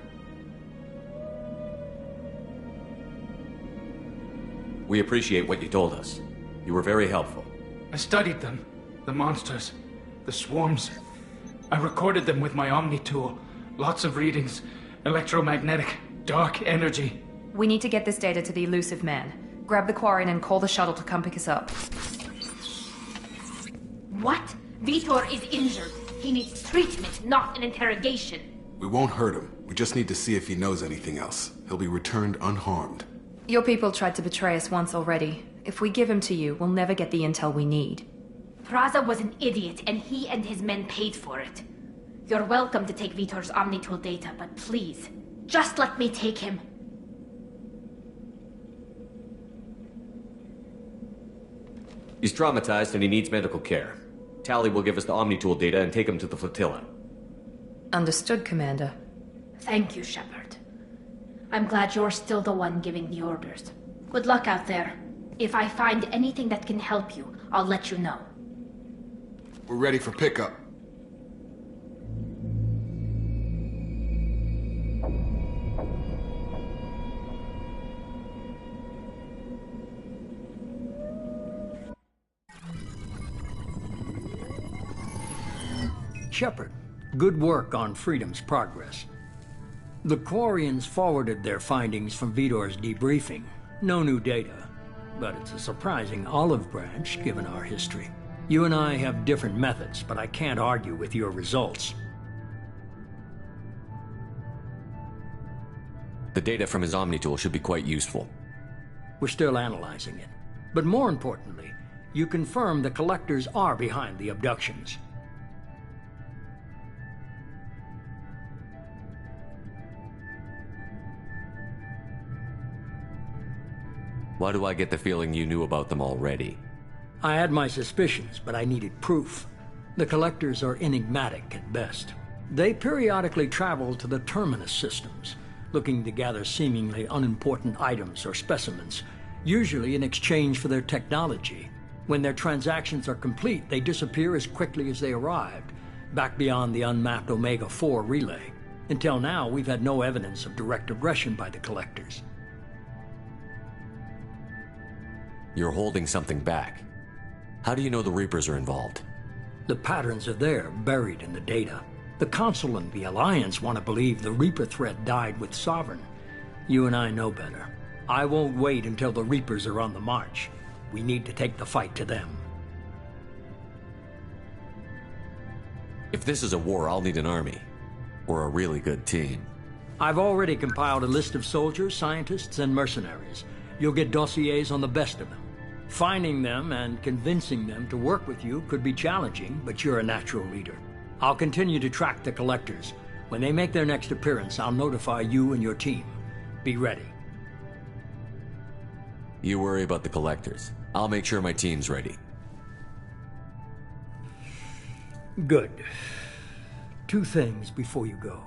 We appreciate what you told us. You were very helpful. I studied them. The monsters. The swarms. I recorded them with my Omni tool. Lots of readings. Electromagnetic. Dark energy. We need to get this data to the elusive man. Grab the Quarian and call the shuttle to come pick us up. What? Vitor is injured. He needs treatment, not an interrogation. We won't hurt him. We just need to see if he knows anything else. He'll be returned unharmed. Your people tried to betray us once already. If we give him to you, we'll never get the intel we need. Praza was an idiot, and he and his men paid for it. You're welcome to take Vitor's Omnitool data, but please, just let me take him. He's traumatized and he needs medical care. Tally will give us the Omnitool data and take him to the flotilla. Understood, Commander. Thank you, Shepard. I'm glad you're still the one giving the orders. Good luck out there. If I find anything that can help you, I'll let you know. We're ready for pickup. Shepard, good work on Freedom's progress. The Quarians forwarded their findings from Vitor's debriefing. No new data, but it's a surprising olive branch given our history. You and I have different methods, but I can't argue with your results. The data from his Omnitool should be quite useful. We're still analyzing it. But more importantly, you confirm the collectors are behind the abductions. Why do I get the feeling you knew about them already? I had my suspicions, but I needed proof. The collectors are enigmatic at best. They periodically travel to the terminus systems, looking to gather seemingly unimportant items or specimens, usually in exchange for their technology. When their transactions are complete, they disappear as quickly as they arrived, back beyond the unmapped Omega-4 relay. Until now, we've had no evidence of direct aggression by the collectors. You're holding something back. How do you know the Reapers are involved? The patterns are there, buried in the data. The Council and the Alliance want to believe the Reaper threat died with Sovereign. You and I know better. I won't wait until the Reapers are on the march. We need to take the fight to them. If this is a war, I'll need an army. Or a really good team. I've already compiled a list of soldiers, scientists, and mercenaries. You'll get dossiers on the best of them. Finding them and convincing them to work with you could be challenging, but you're a natural leader. I'll continue to track the collectors. When they make their next appearance, I'll notify you and your team. Be ready. You worry about the collectors. I'll make sure my team's ready. Good. 2 things before you go.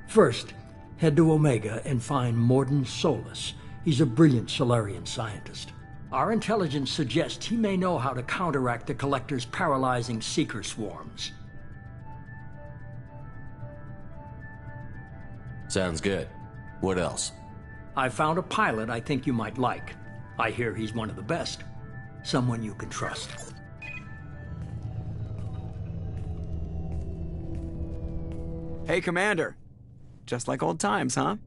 First, head to Omega and find Morden Solus. He's a brilliant Solarian scientist. Our intelligence suggests he may know how to counteract the Collector's paralyzing Seeker swarms. Sounds good. What else? I found a pilot I think you might like. I hear he's one of the best. Someone you can trust. Hey, Commander. Just like old times, huh?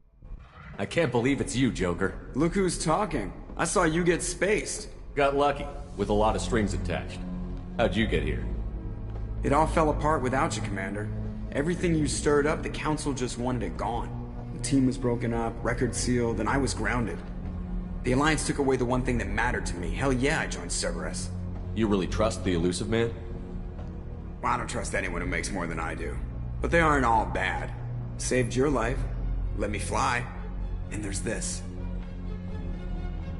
I can't believe it's you, Joker. Look who's talking. I saw you get spaced. Got lucky, with a lot of strings attached. How'd you get here? It all fell apart without you, Commander. Everything you stirred up, the Council just wanted it gone. The team was broken up, record sealed, and I was grounded. The Alliance took away the one thing that mattered to me. Hell yeah, I joined Cerberus. You really trust the Elusive Man? Well, I don't trust anyone who makes more than I do. But they aren't all bad. Saved your life, let me fly, and there's this.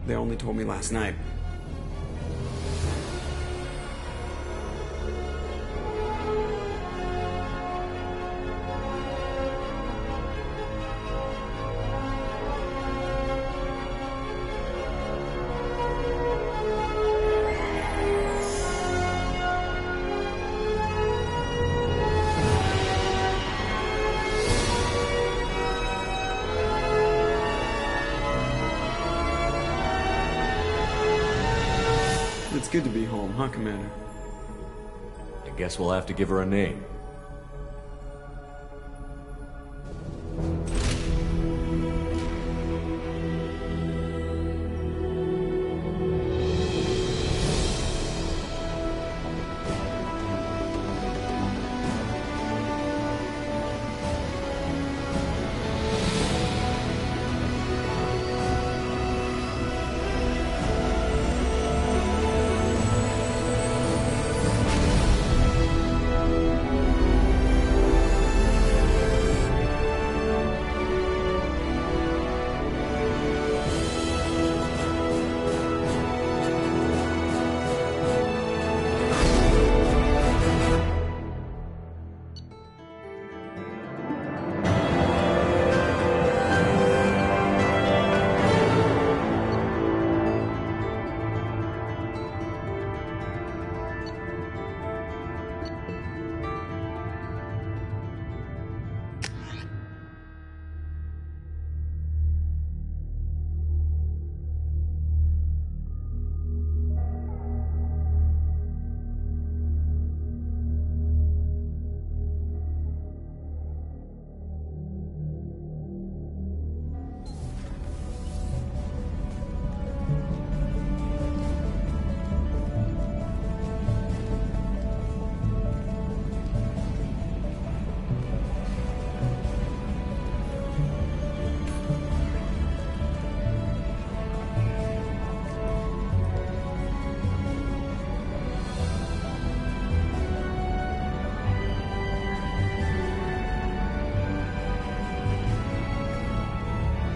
They only told me last night. It's good to be home, huh, Commander? I guess we'll have to give her a name.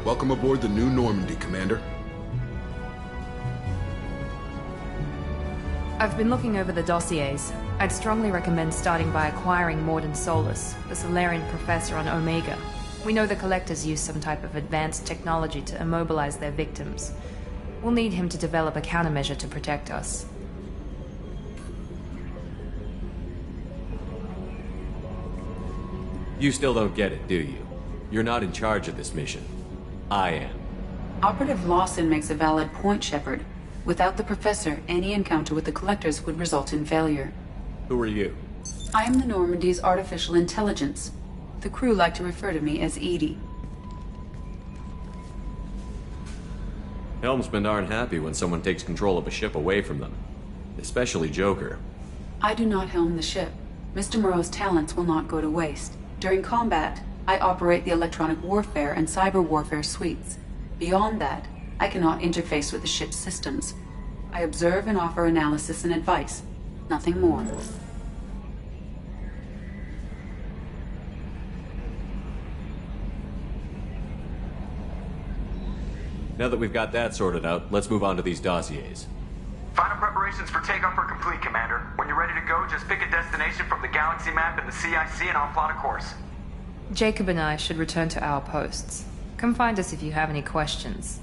Welcome aboard the New Normandy, Commander. I've been looking over the dossiers. I'd strongly recommend starting by acquiring Morden Solus, the Solarian professor on Omega. We know the Collectors use some type of advanced technology to immobilize their victims. We'll need him to develop a countermeasure to protect us. You still don't get it, do you? You're not in charge of this mission. I am. Operative Lawson makes a valid point, Shepard. Without the Professor, any encounter with the Collectors would result in failure. Who are you? I am the Normandy's artificial intelligence. The crew like to refer to me as Edie. Helmsmen aren't happy when someone takes control of a ship away from them. Especially Joker. I do not helm the ship. Mr. Moreau's talents will not go to waste. During combat, I operate the electronic warfare and cyber warfare suites. Beyond that, I cannot interface with the ship's systems. I observe and offer analysis and advice. Nothing more. Now that we've got that sorted out, let's move on to these dossiers. Final preparations for takeoff are complete, Commander. When you're ready to go, just pick a destination from the galaxy map and the CIC and I'll plot a course. Jacob and I should return to our posts. Come find us if you have any questions.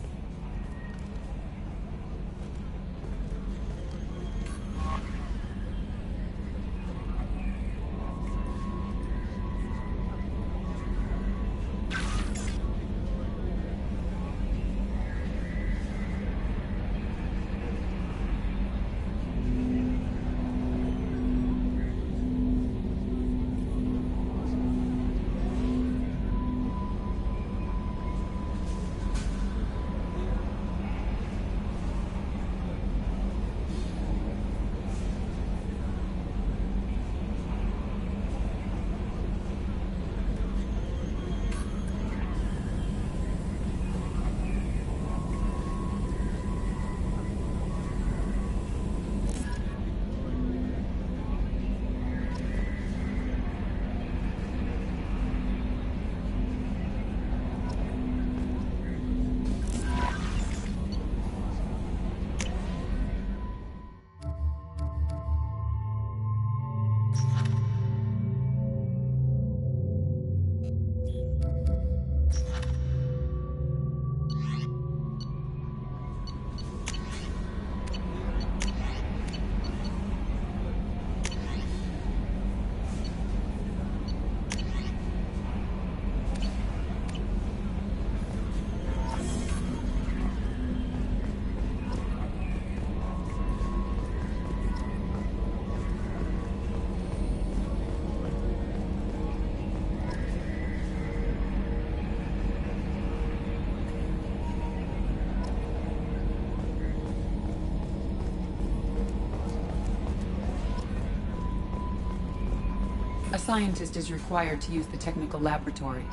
A scientist is required to use the technical laboratory.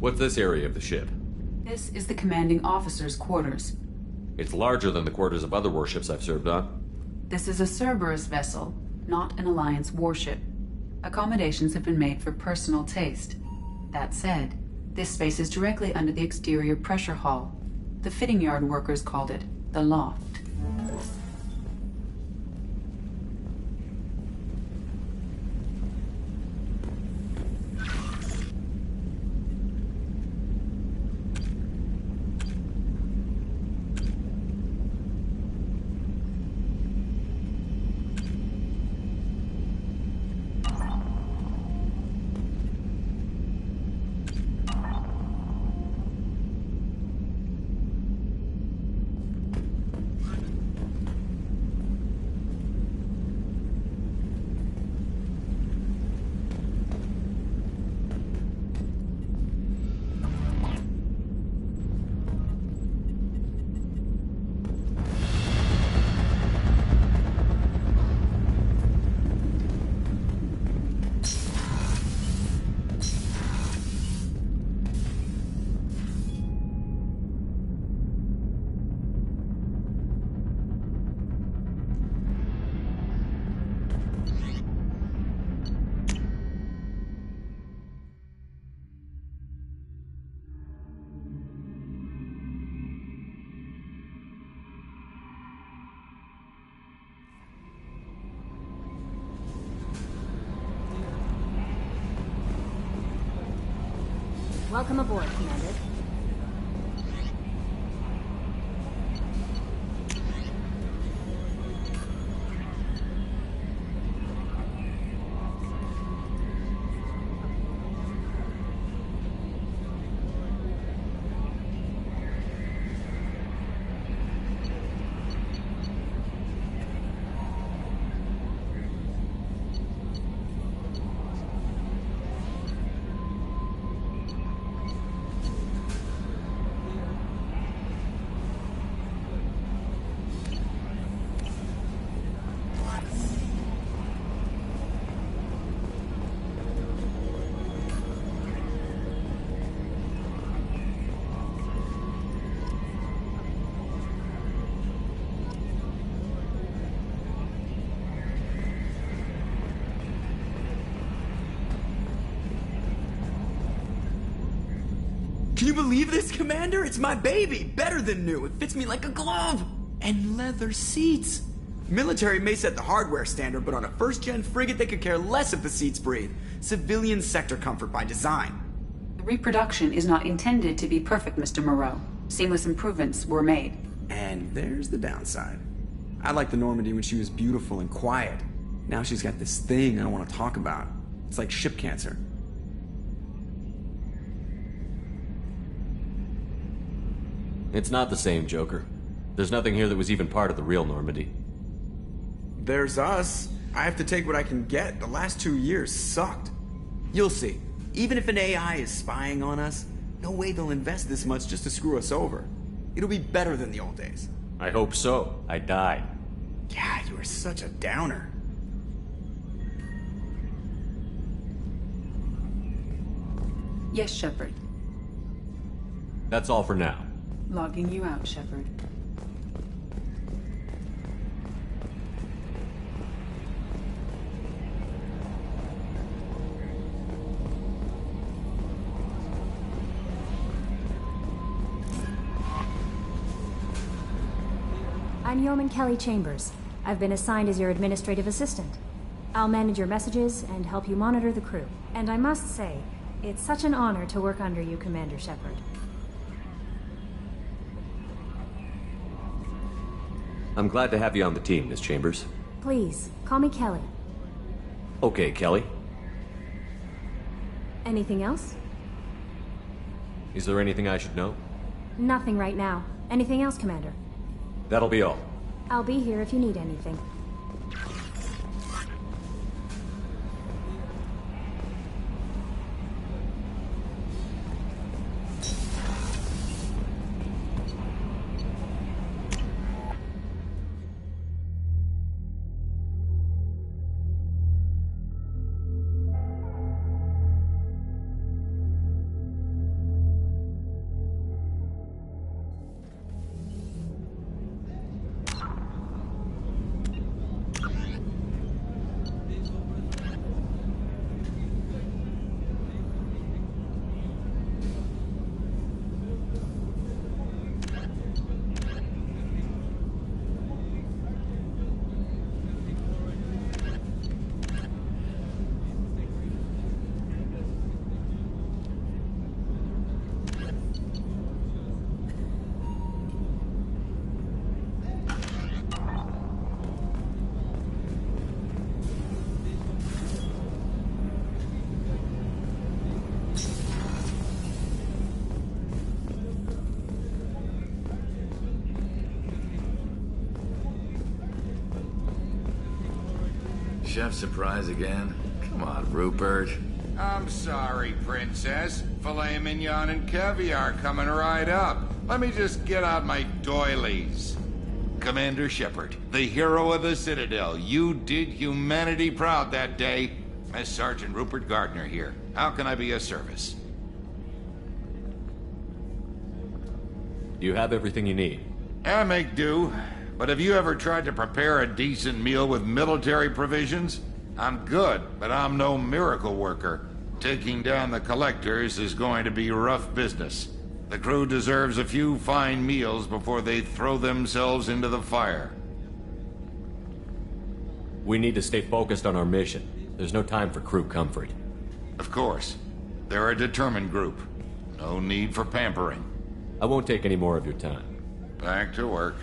What's this area of the ship? This is the commanding officer's quarters. It's larger than the quarters of other warships I've served on. This is a Cerberus vessel, not an Alliance warship. Accommodations have been made for personal taste. That said, this space is directly under the exterior pressure hull. The fitting yard workers called it the loft. Welcome aboard, Commander. Can you believe this, Commander? It's my baby! Better than new. It fits me like a glove! And leather seats! Military may set the hardware standard, but on a first-gen frigate they could care less if the seats breathe. Civilian sector comfort by design. The reproduction is not intended to be perfect, Mr. Moreau. Seamless improvements were made. And there's the downside. I liked the Normandy when she was beautiful and quiet. Now she's got this thing I don't want to talk about. It's like ship cancer. It's not the same, Joker. There's nothing here that was even part of the real Normandy. There's us. I have to take what I can get. The last 2 years sucked. You'll see. Even if an AI is spying on us, no way they'll invest this much just to screw us over. It'll be better than the old days. I hope so. I died. God, you are such a downer. Yes, Shepard. That's all for now. Logging you out, Shepard. I'm Yeoman Kelly Chambers. I've been assigned as your administrative assistant. I'll manage your messages and help you monitor the crew. And I must say, it's such an honor to work under you, Commander Shepard. I'm glad to have you on the team, Miss Chambers. Please, call me Kelly. Okay, Kelly. Anything else? Is there anything I should know? Nothing right now. Anything else, Commander? That'll be all. I'll be here if you need anything. Chef surprise again? Come on, Rupert. I'm sorry, Princess. Filet mignon and caviar coming right up. Let me just get out my doilies. Commander Shepard, the hero of the Citadel. You did humanity proud that day. As Sergeant Rupert Gardner here. How can I be of service? Do you have everything you need? I make do. But have you ever tried to prepare a decent meal with military provisions? I'm good, but I'm no miracle worker. Taking down the collectors is going to be rough business. The crew deserves a few fine meals before they throw themselves into the fire. We need to stay focused on our mission. There's no time for crew comfort. Of course. They're a determined group. No need for pampering. I won't take any more of your time. Back to work.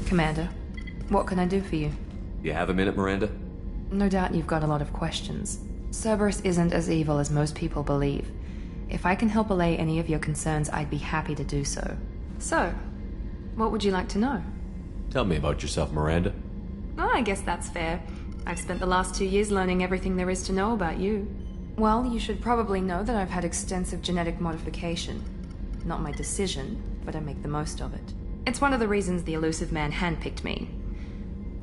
Commander, what can I do for you? You have a minute, Miranda? No doubt you've got a lot of questions. Cerberus isn't as evil as most people believe. If I can help allay any of your concerns, I'd be happy to do so. So, what would you like to know? Tell me about yourself, Miranda. Oh, I guess that's fair. I've spent the last 2 years learning everything there is to know about you. Well, you should probably know that I've had extensive genetic modification. Not my decision, but I make the most of it. It's one of the reasons the elusive man handpicked me.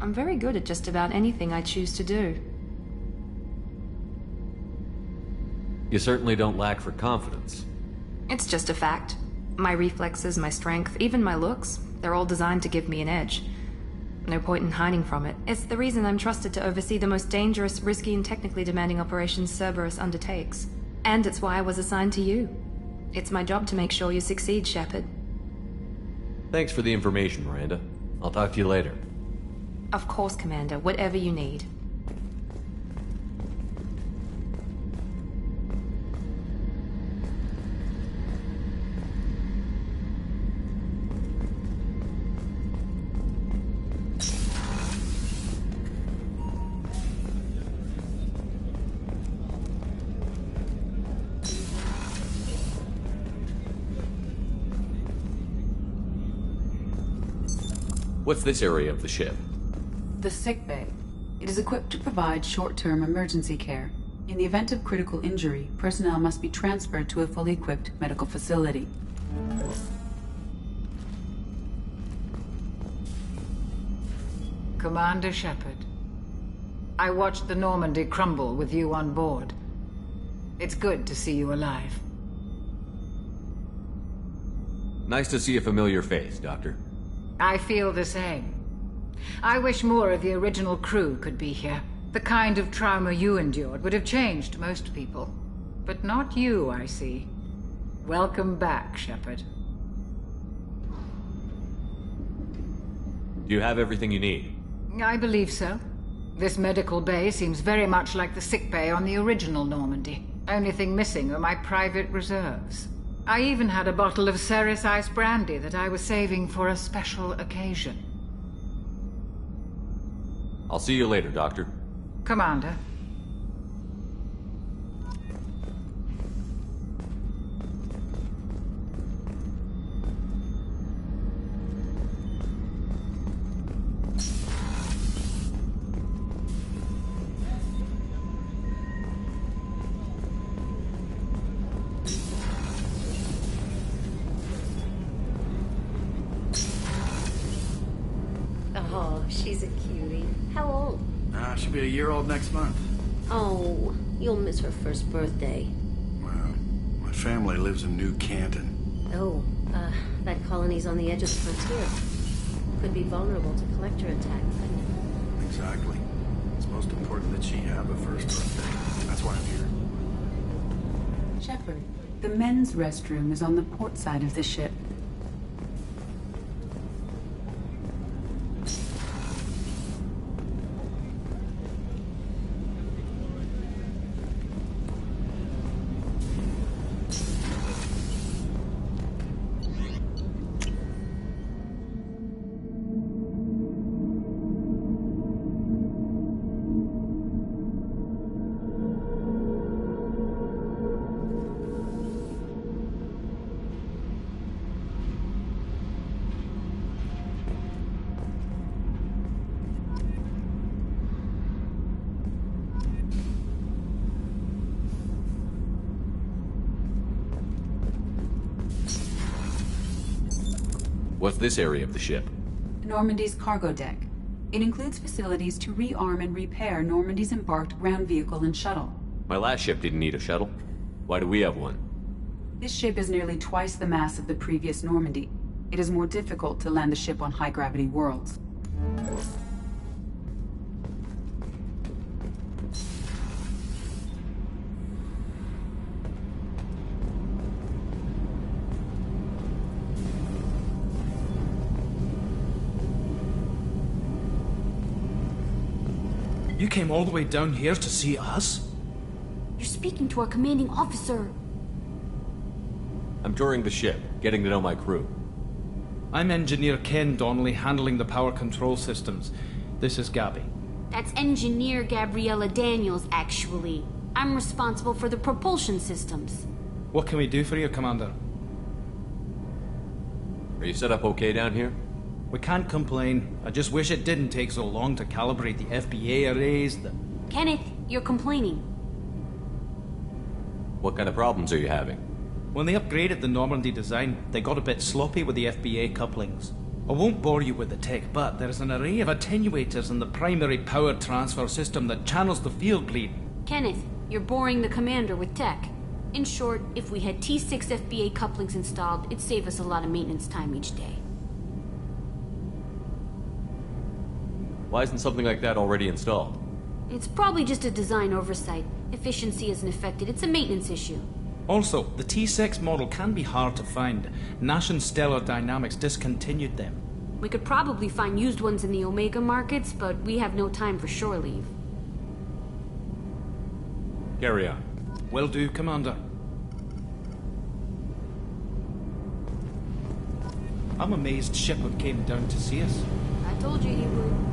I'm very good at just about anything I choose to do. You certainly don't lack for confidence. It's just a fact. My reflexes, my strength, even my looks, they're all designed to give me an edge. No point in hiding from it. It's the reason I'm trusted to oversee the most dangerous, risky, and technically demanding operations Cerberus undertakes. And it's why I was assigned to you. It's my job to make sure you succeed, Shepard. Thanks for the information, Miranda. I'll talk to you later. Of course, Commander. Whatever you need. What's this area of the ship? The sick bay. It is equipped to provide short-term emergency care. In the event of critical injury, personnel must be transferred to a fully equipped medical facility. Commander Shepard, I watched the Normandy crumble with you on board. It's good to see you alive. Nice to see a familiar face, Doctor. I feel the same. I wish more of the original crew could be here. The kind of trauma you endured would have changed most people. But not you, I see. Welcome back, Shepard. Do you have everything you need? I believe so. This medical bay seems very much like the sick bay on the original Normandy. Only thing missing are my private reserves. I even had a bottle of Ceres Ice brandy that I was saving for a special occasion. I'll see you later, Doctor. Commander. Oh, she's a cutie. How old? She'll be a year old next month. Oh, you'll miss her first birthday. Well, my family lives in New Canton. Oh, that colony's on the edge of the frontier. Could be vulnerable to collector attack, couldn't it? Exactly. It's most important that she have a first birthday. That's why I'm here. Shepard, the men's restroom is on the port side of the ship. What's this area of the ship? Normandy's cargo deck. It includes facilities to rearm and repair Normandy's embarked ground vehicle and shuttle. My last ship didn't need a shuttle. Why do we have one? This ship is nearly twice the mass of the previous Normandy. It is more difficult to land the ship on high-gravity worlds. You came all the way down here to see us? You're speaking to our commanding officer. I'm touring the ship, getting to know my crew. I'm Engineer Ken Donnelly, handling the power control systems. This is Gabby. That's Engineer Gabriella Daniels, actually. I'm responsible for the propulsion systems. What can we do for you, Commander? Are you set up okay down here? We can't complain. I just wish it didn't take so long to calibrate the FBA arrays, Kenneth, you're complaining. What kind of problems are you having? When they upgraded the Normandy design, they got a bit sloppy with the FBA couplings. I won't bore you with the tech, but there's an array of attenuators in the primary power transfer system that channels the field bleed. Kenneth, you're boring the commander with tech. In short, if we had T6 FBA couplings installed, it'd save us a lot of maintenance time each day. Why isn't something like that already installed? It's probably just a design oversight. Efficiency isn't affected. It's a maintenance issue. Also, the T6 model can be hard to find. Nash and Stellar Dynamics discontinued them. We could probably find used ones in the Omega markets, but we have no time for shore leave. Carry on. Will do, Commander. I'm amazed Shepard came down to see us. I told you he would.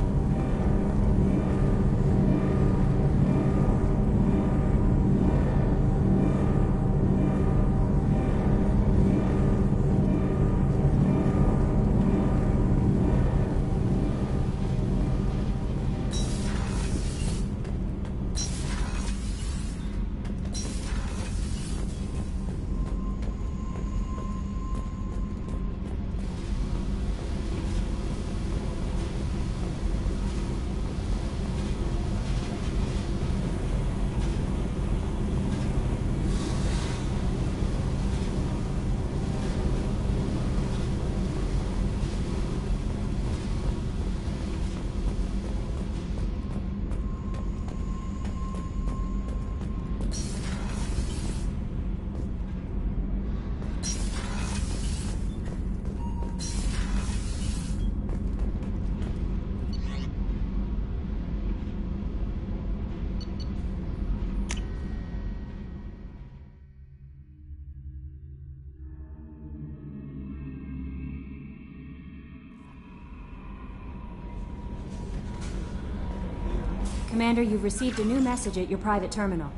Commander, you've received a new message at your private terminal.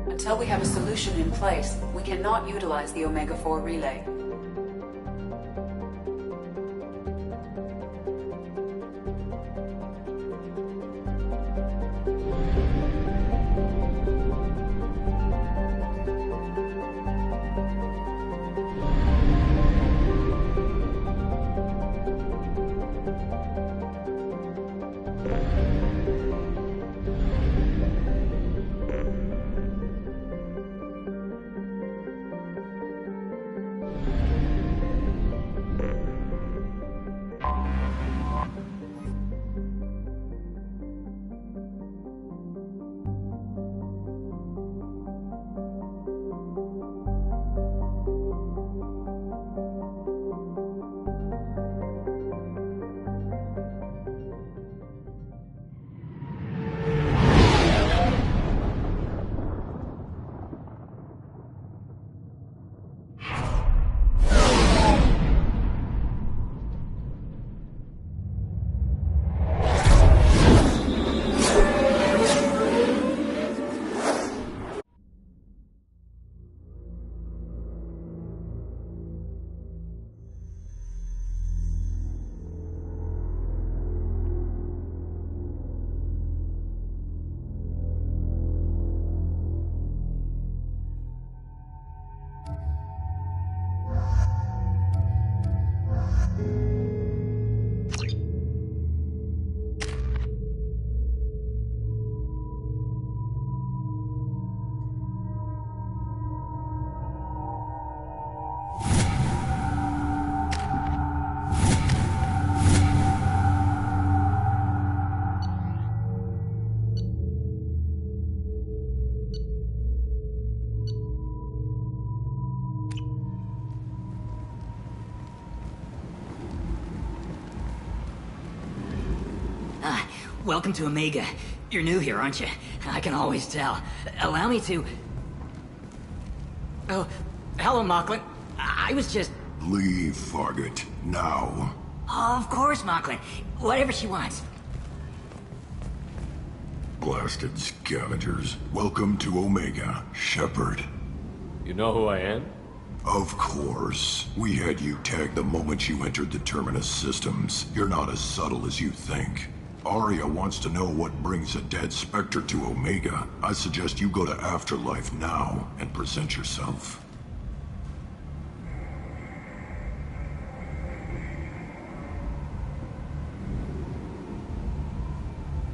Until we have a solution in place, we cannot utilize the Omega-4 relay. welcome to Omega. You're new here, aren't you? I can always tell. Allow me to... Oh, hello, Mocklin. I was just... Leave, Fargate. Now. Of course, Mocklin. Whatever she wants. Blasted scavengers. Welcome to Omega, Shepard. You know who I am? Of course. We had you tagged the moment you entered the Terminus systems. You're not as subtle as you think. Arya wants to know what brings a dead Spectre to Omega. I suggest you go to Afterlife now and present yourself.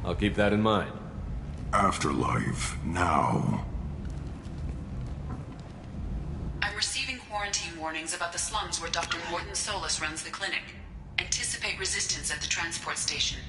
I'll keep that in mind. Afterlife now. I'm receiving quarantine warnings about the slums where Dr. Morton Solus runs the clinic. Anticipate resistance at the transport station.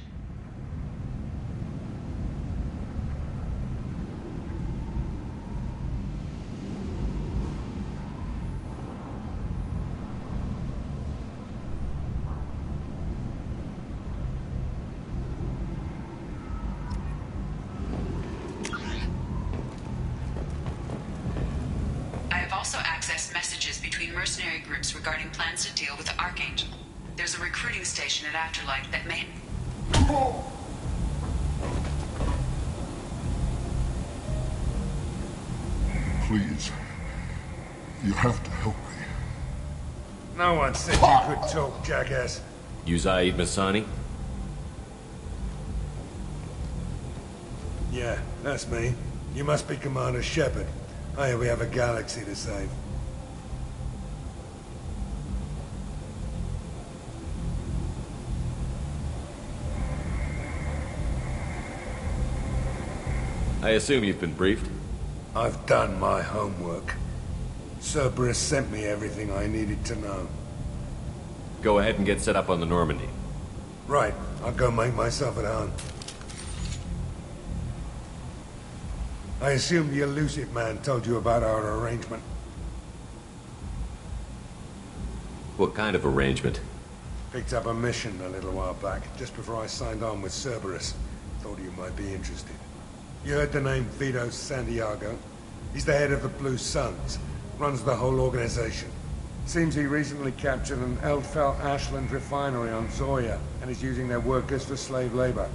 Mercenary groups regarding plans to deal with the Archangel. There's a recruiting station at Afterlife that may... Please. You have to help me. No one said you could talk, jackass. Uzaid Masani? Yeah, that's me. You must be Commander Shepard. Oh yeah, we have a galaxy to save. I assume you've been briefed? I've done my homework. Cerberus sent me everything I needed to know. Go ahead and get set up on the Normandy. Right, I'll go make myself at home. I assume the elusive man told you about our arrangement. What kind of arrangement? Picked up a mission a little while back, just before I signed on with Cerberus. Thought you might be interested. You heard the name Vito Santiago? He's the head of the Blue Suns, runs the whole organization. Seems he recently captured an Eldfell Ashland refinery on Zoya and is using their workers for slave labor.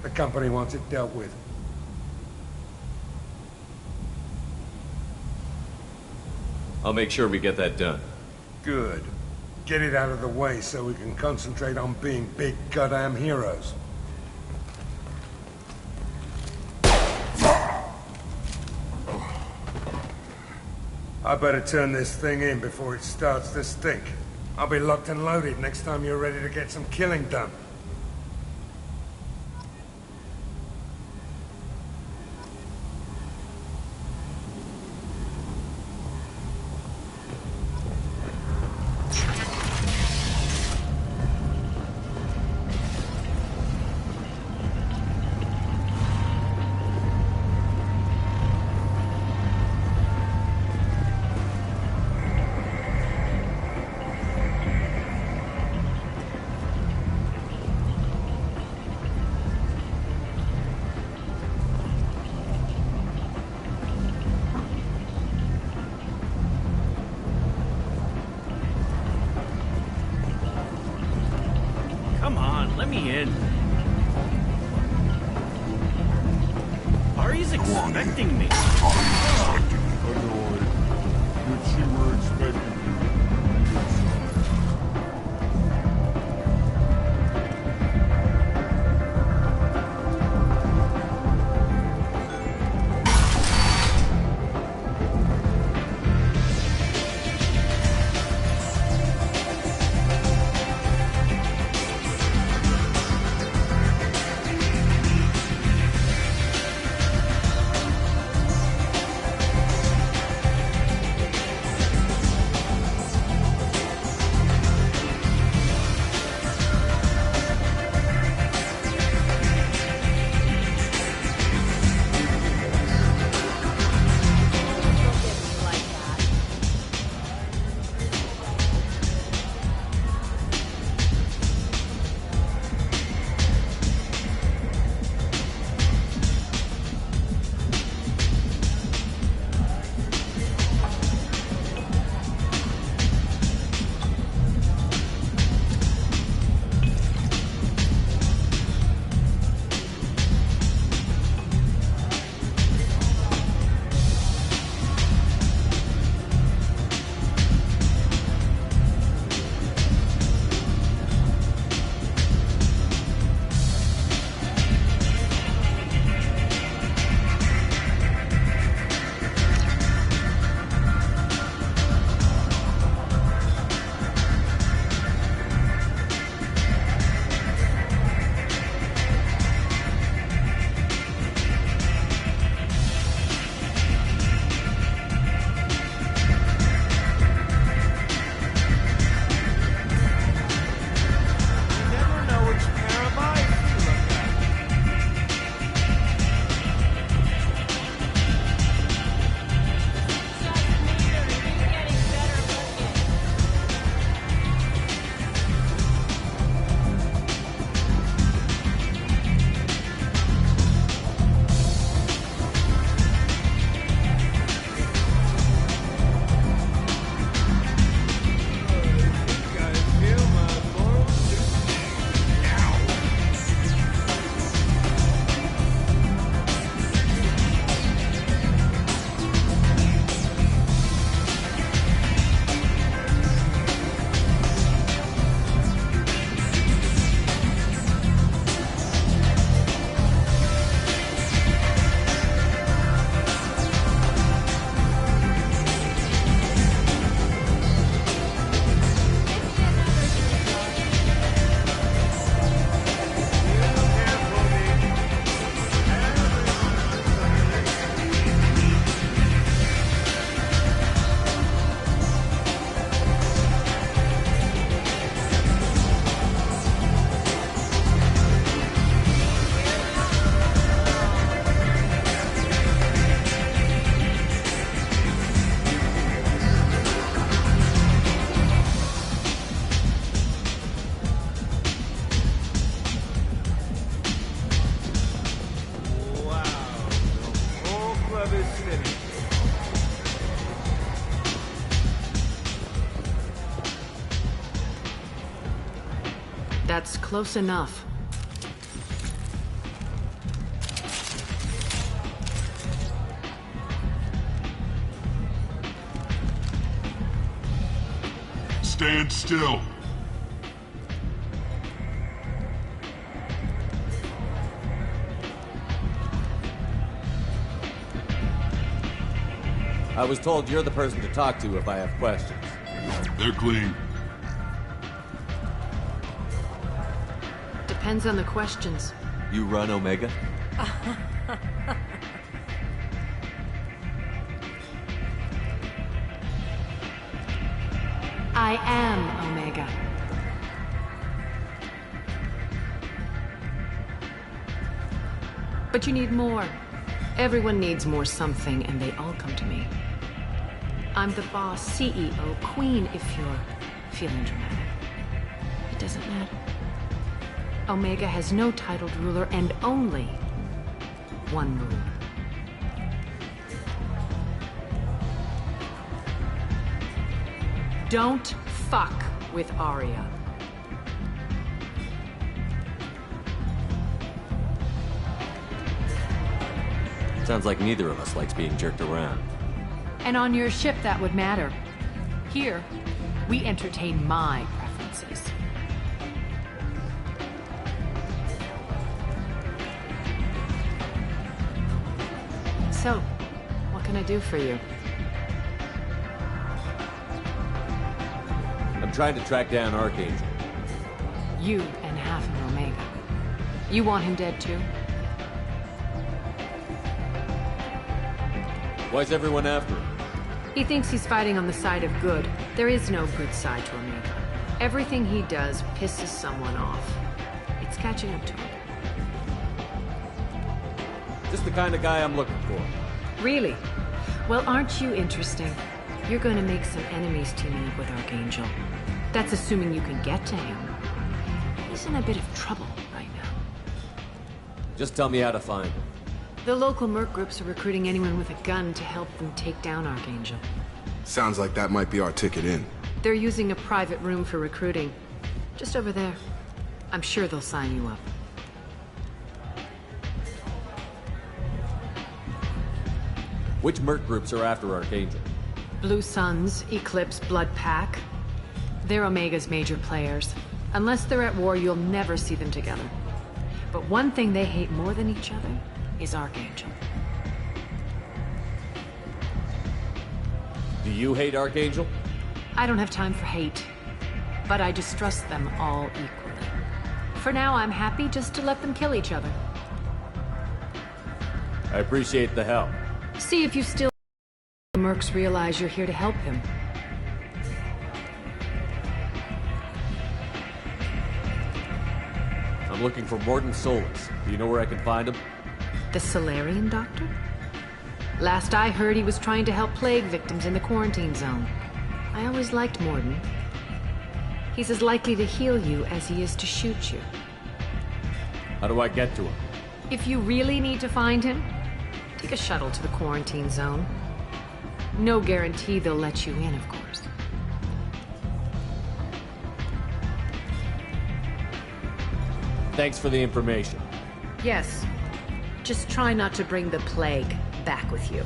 The company wants it dealt with. I'll make sure we get that done. Good. Get it out of the way so we can concentrate on being big goddamn heroes. I better turn this thing in before it starts to stink. I'll be locked and loaded next time you're ready to get some killing done. Let me in. Ari's expecting me. Which you were expecting. That's close enough. Stand still. I was told you're the person to talk to if I have questions. They're clean. Depends on the questions. You run Omega? I am Omega. But you need more. Everyone needs more something, and they all come to me. I'm the boss, CEO, queen, if you're feeling dramatic. It doesn't matter. Omega has no titled ruler and only one rule. Don't fuck with Arya. Sounds like neither of us likes being jerked around. And on your ship, that would matter. Here, we entertain my preferences. So, what can I do for you? I'm trying to track down Archangel. You and half of Omega. You want him dead too? Why's everyone after him? He thinks he's fighting on the side of good. There is no good side to Omega. Everything he does pisses someone off. It's catching up to him. Just the kind of guy I'm looking for. Really? Well, aren't you interesting? You're going to make some enemies teaming up with Archangel. That's assuming you can get to him. He's in a bit of trouble right now. Just tell me how to find him. The local merc groups are recruiting anyone with a gun to help them take down Archangel. Sounds like that might be our ticket in. They're using a private room for recruiting. Just over there. I'm sure they'll sign you up. Which merc groups are after Archangel? Blue Suns, Eclipse, Blood Pack. They're Omega's major players. Unless they're at war, you'll never see them together. But one thing they hate more than each other is Archangel. Do you hate Archangel? I don't have time for hate, but I distrust them all equally. For now, I'm happy just to let them kill each other. I appreciate the help. See if you still mercs realize you're here to help him. I'm looking for Morton Solus. Do you know where I can find him? The Solarian doctor? Last I heard, he was trying to help plague victims in the quarantine zone. I always liked Morton. He's as likely to heal you as he is to shoot you. How do I get to him? If you really need to find him, take a shuttle to the quarantine zone. No guarantee they'll let you in, of course. Thanks for the information. Yes. Just try not to bring the plague back with you.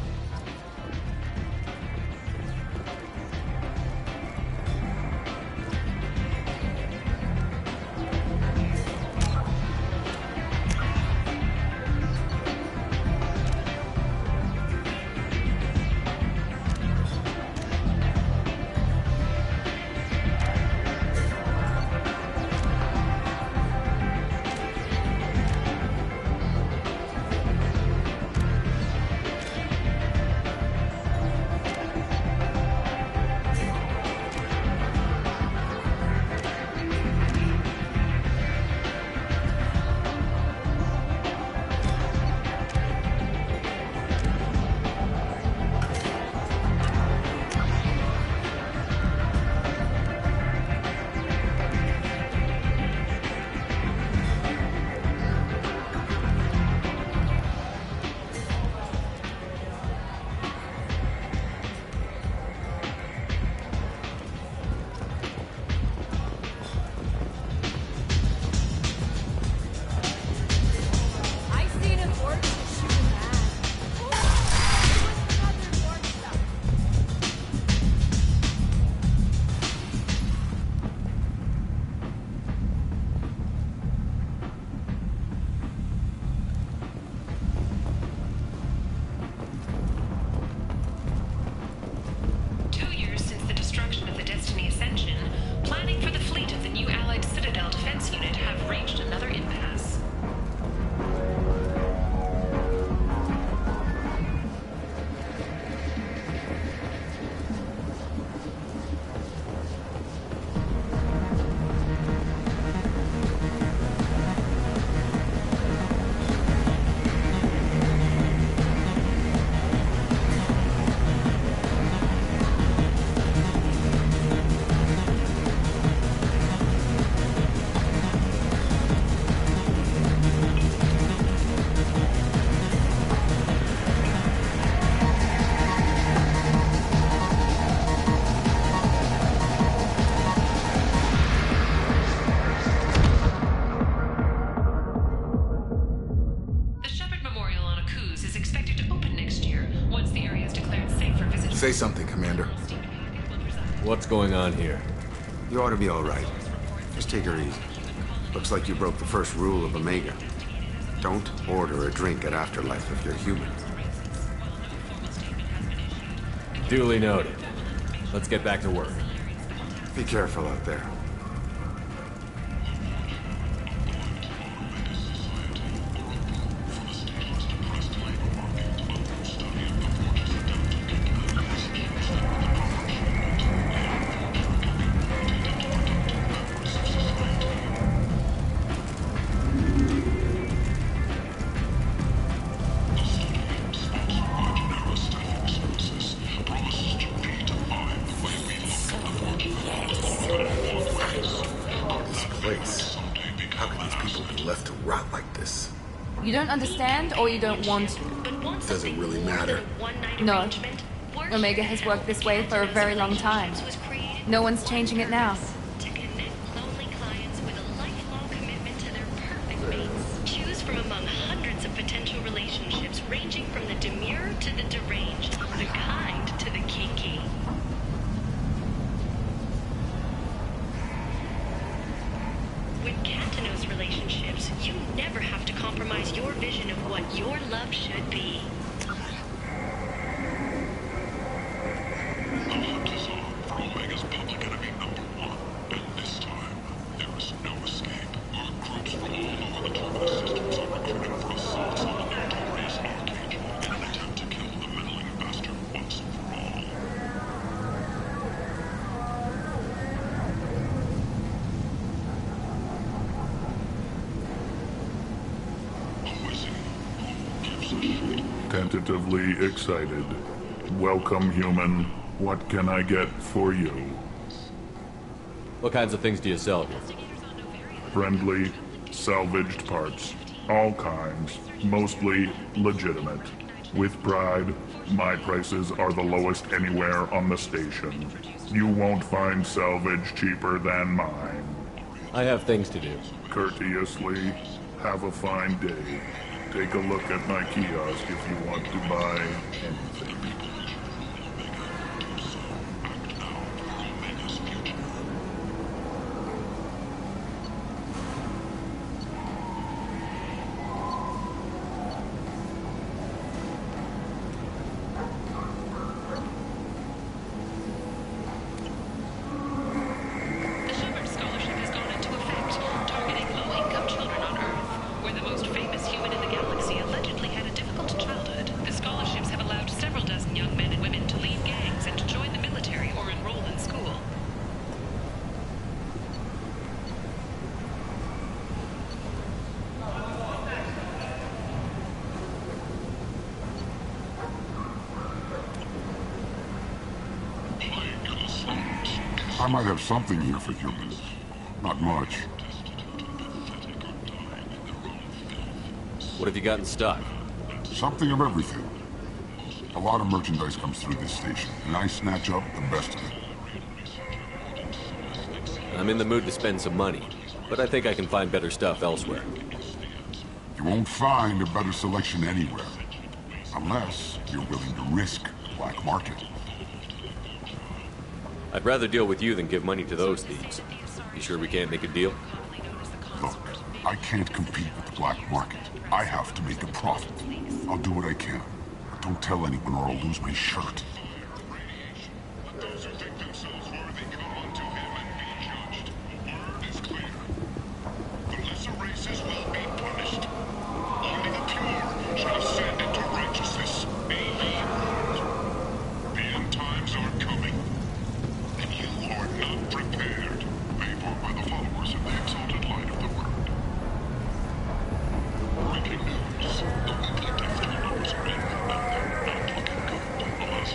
Say something, Commander. What's going on here? You ought to be all right. Just take her easy. Looks like you broke the first rule of Omega. Don't order a drink at Afterlife if you're human. Duly noted. Let's get back to work. Be careful out there. You don't understand, or you don't want to? Doesn't really matter. No. Omega has worked this way for a very long time. No one's changing it now. Choose from among hundreds of potential relationships, ranging from the demure to the deranged, the kind to the kinky. With Catanos relationships, you never have to compromise your vision of what your love should be. The hunt is on for Omega's public enemy #1, and this time, there is no escape. Recruits from all over the Terminus systems are recruiting for assaults on the notorious Archangel in an attempt to kill the meddling bastard once and for all. Tentatively excited. Welcome, human. What can I get for you? What kinds of things do you sell here? Friendly, salvaged parts. All kinds. Mostly legitimate. With pride, my prices are the lowest anywhere on the station. You won't find salvage cheaper than mine. I have things to do. Courteously, have a fine day. Take a look at my kiosk if you want to buy anything. I might have something here for humans. Not much. What have you got in stock? Something of everything. A lot of merchandise comes through this station, and I snatch up the best of it. I'm in the mood to spend some money, but I think I can find better stuff elsewhere. You won't find a better selection anywhere. Unless you're willing to risk the black market. I'd rather deal with you than give money to those thieves. You sure we can't make a deal? Look, I can't compete with the black market. I have to make a profit. I'll do what I can. Don't tell anyone or I'll lose my shirt. Breaking news. The weekly death toll numbers are in, and they're not looking good. The last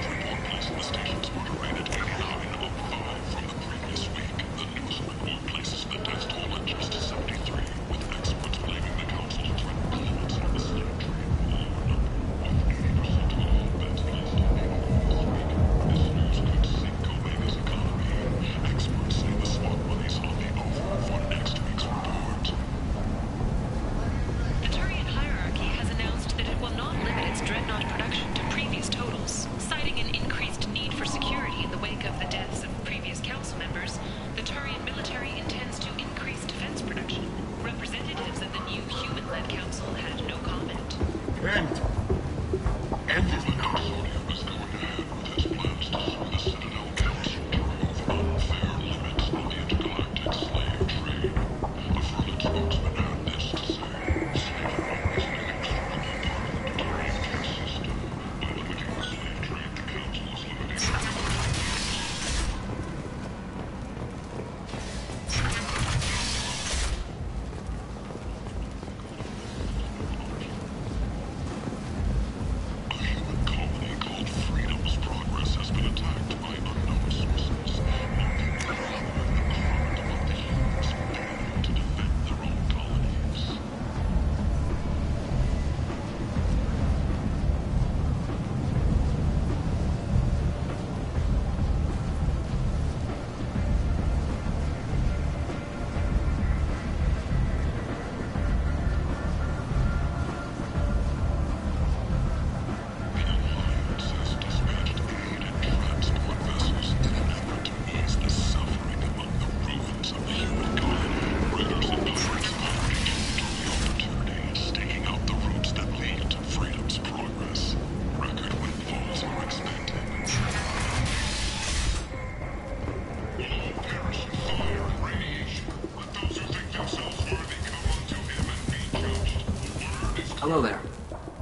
Hello there.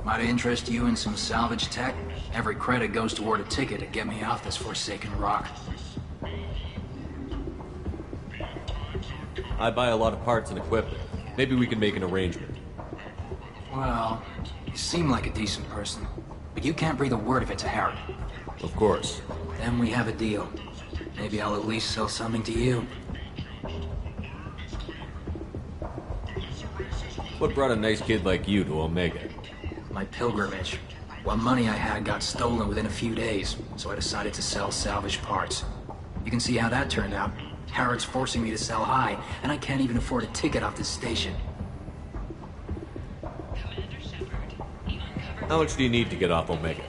Might I interest you in some salvage tech? Every credit goes toward a ticket to get me off this forsaken rock. I buy a lot of parts and equipment. Maybe we can make an arrangement. Well, you seem like a decent person, but you can't breathe a word of it to Harrod. Of course. Then we have a deal. Maybe I'll at least sell something to you. What brought a nice kid like you to Omega? My pilgrimage. What money I had got stolen within a few days, so I decided to sell salvage parts. You can see how that turned out. Harrod's forcing me to sell high, and I can't even afford a ticket off this station. How much do you need to get off Omega?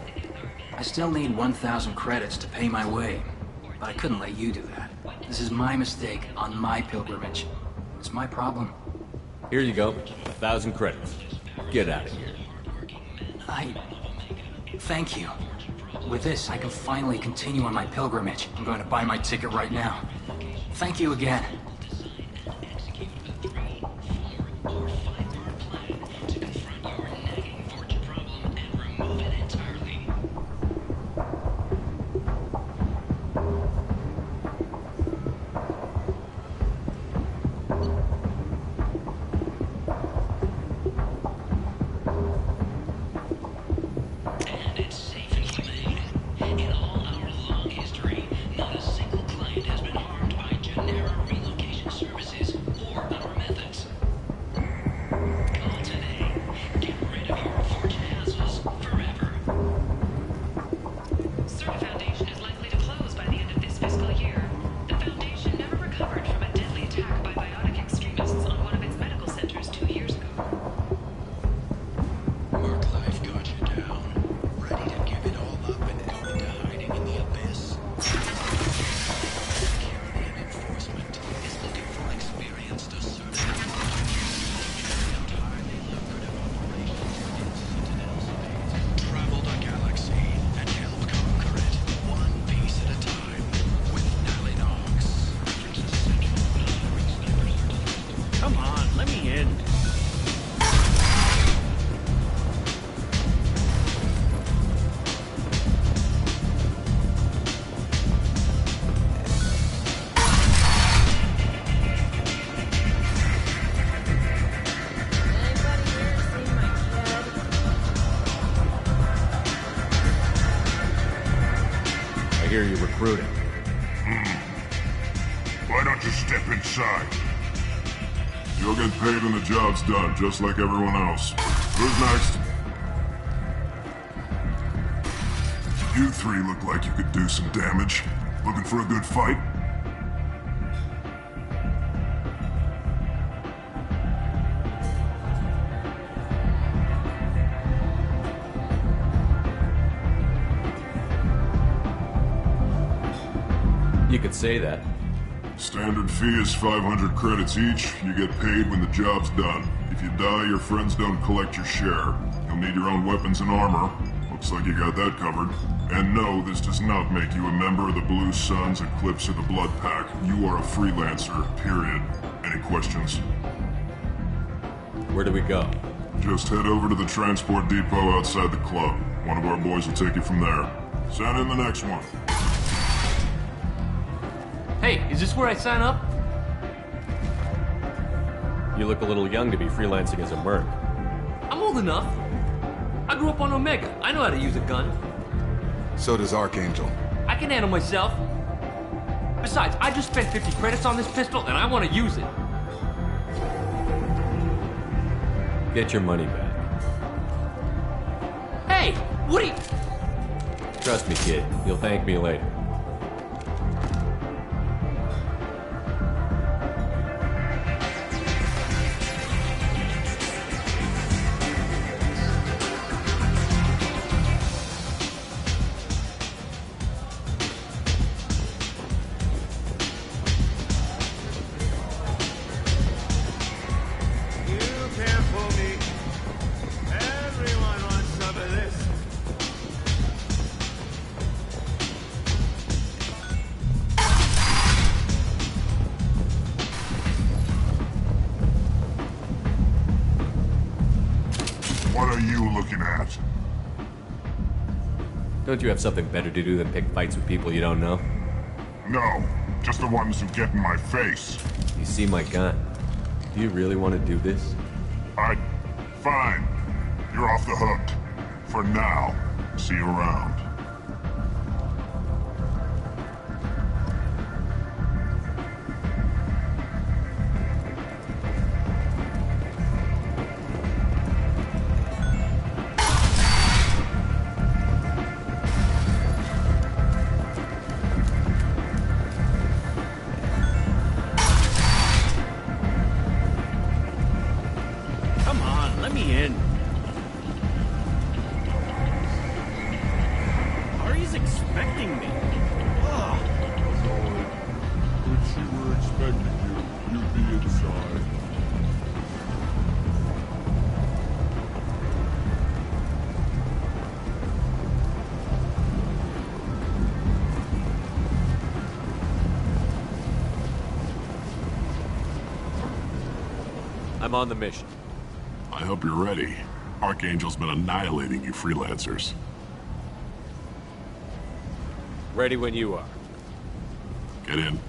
I still need 1,000 credits to pay my way, but I couldn't let you do that. This is my mistake on my pilgrimage. It's my problem. Here you go. 1,000 credits. Get out of here. Thank you. With this, I can finally continue on my pilgrimage. I'm going to buy my ticket right now. Thank you again. You're recruiting. Why don't you step inside? You'll get paid when the job's done, just like everyone else. Who's next? You three look like you could do some damage. Looking for a good fight? You could say that. Standard fee is 500 credits each. You get paid when the job's done. If you die, your friends don't collect your share. You'll need your own weapons and armor. Looks like you got that covered. And no, this does not make you a member of the Blue Suns, Eclipse, or the Blood Pack. You are a freelancer, period. Any questions? Where do we go? Just head over to the transport depot outside the club. One of our boys will take you from there. Send in the next one. Hey, is this where I sign up? You look a little young to be freelancing as a merc. I'm old enough. I grew up on Omega. I know how to use a gun. So does Archangel. I can handle myself. Besides, I just spent 50 credits on this pistol and I want to use it. Get your money back. Hey, what are you... Trust me, kid. You'll thank me later. looking at? Don't you have something better to do than pick fights with people you don't know? No, just the ones who get in my face. You see my gun. Do you really want to do this? Fine. You're off the hook. For now. See you around. Come on, let me in. Ari's expecting me. Ugh. If she were expecting you, you'd be inside. I'm on the mission. I hope you're ready. Archangel's been annihilating you freelancers. Ready when you are. Get in.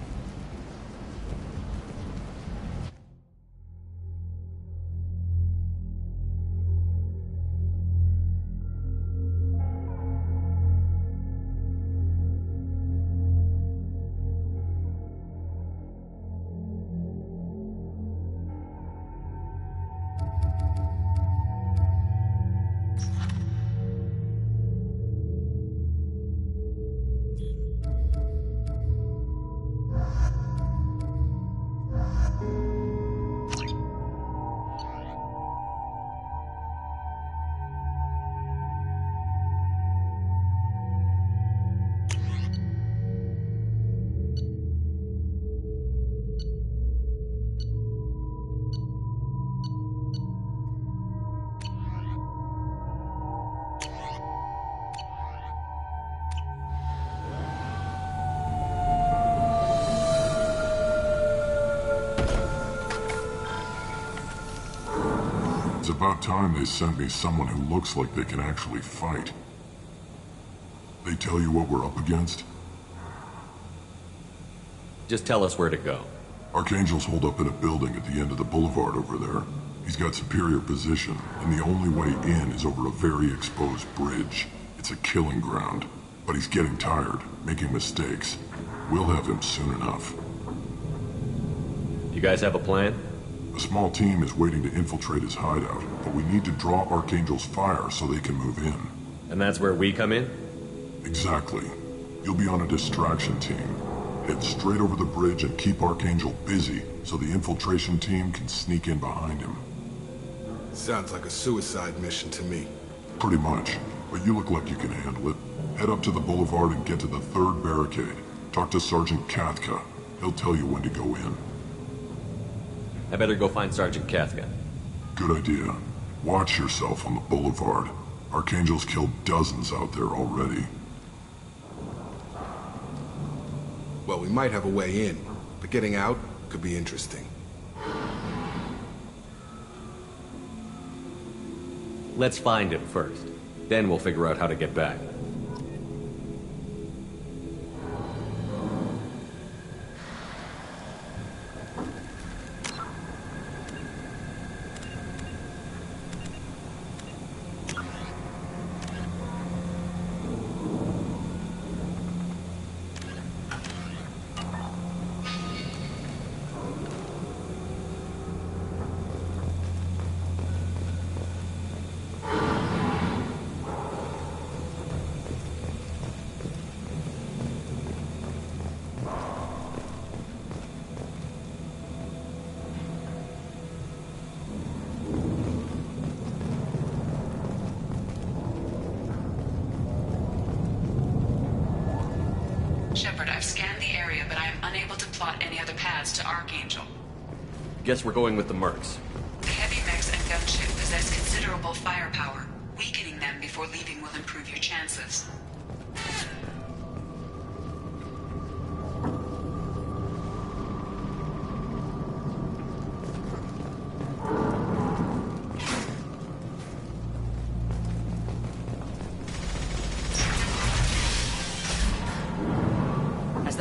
It's about time they sent me someone who looks like they can actually fight. They tell you what we're up against? Just tell us where to go. Archangel's holed up in a building at the end of the boulevard over there. He's got superior position, and the only way in is over a very exposed bridge. It's a killing ground. But he's getting tired, making mistakes. We'll have him soon enough. You guys have a plan? A small team is waiting to infiltrate his hideout, but we need to draw Archangel's fire so they can move in. And that's where we come in? Exactly. You'll be on a distraction team. Head straight over the bridge and keep Archangel busy so the infiltration team can sneak in behind him. Sounds like a suicide mission to me. Pretty much, but you look like you can handle it. Head up to the boulevard and get to the third barricade. Talk to Sergeant Kathka. He'll tell you when to go in. I better go find Sergeant Kathka. Good idea. Watch yourself on the boulevard. Archangel's killed dozens out there already. Well, we might have a way in, but getting out could be interesting. Let's find him first. Then we'll figure out how to get back. Shepard, I've scanned the area, but I am unable to plot any other paths to Archangel. Guess we're going with the mercs. The heavy mechs and gunship possess considerable firepower. Weakening them before leaving will improve your chances.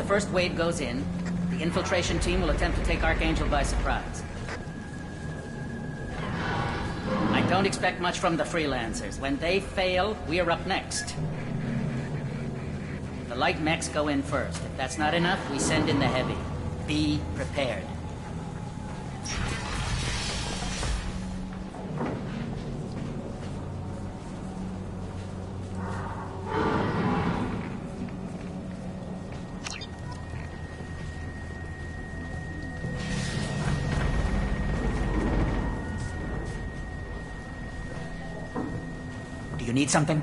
first wave goes in, the infiltration team will attempt to take Archangel by surprise. I don't expect much from the freelancers. When they fail, we're up next. The light mechs go in first. If that's not enough, we send in the heavy. Be prepared. Do you need something?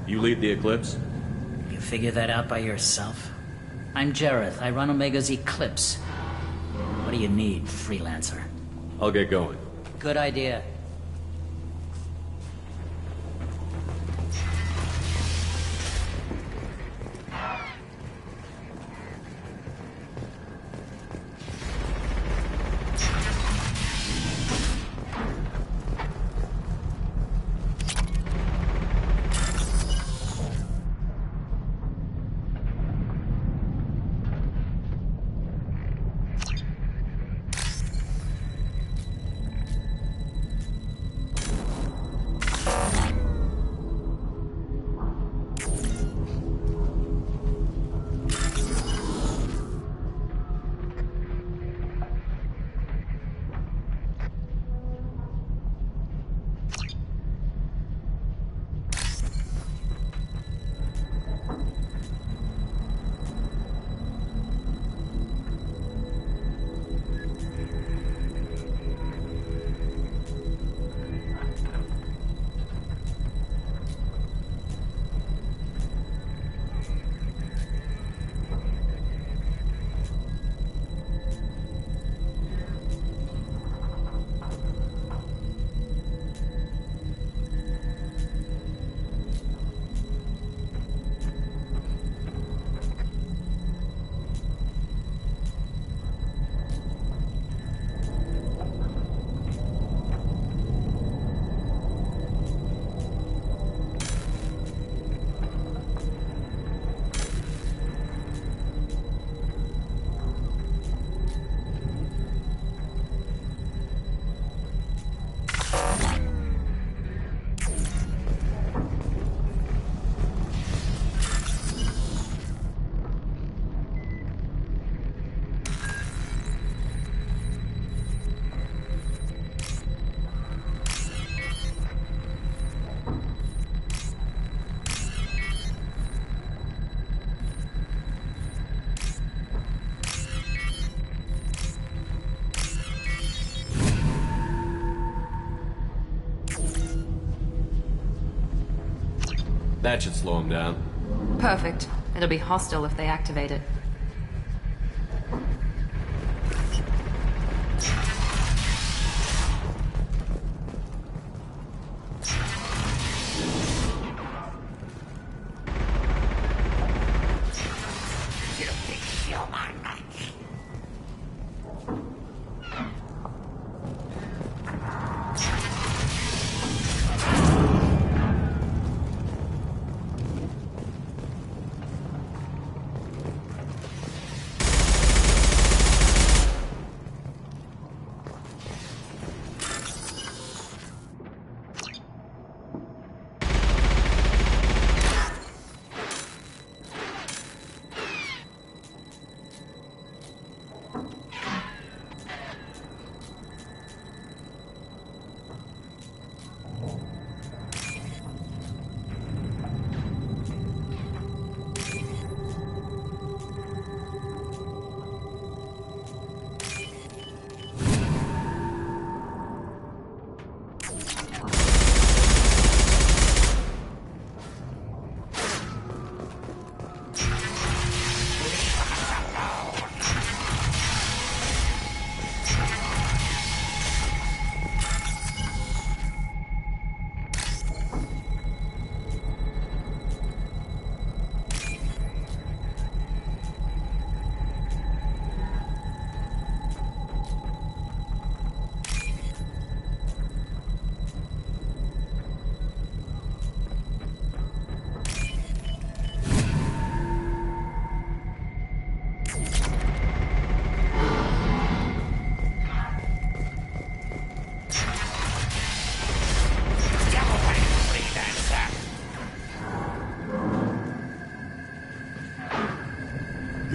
You lead the Eclipse? You figure that out by yourself? I'm Jareth. I run Omega's Eclipse. What do you need, freelancer? I'll get going. Good idea. That should slow him down. Perfect. It'll be hostile if they activate it.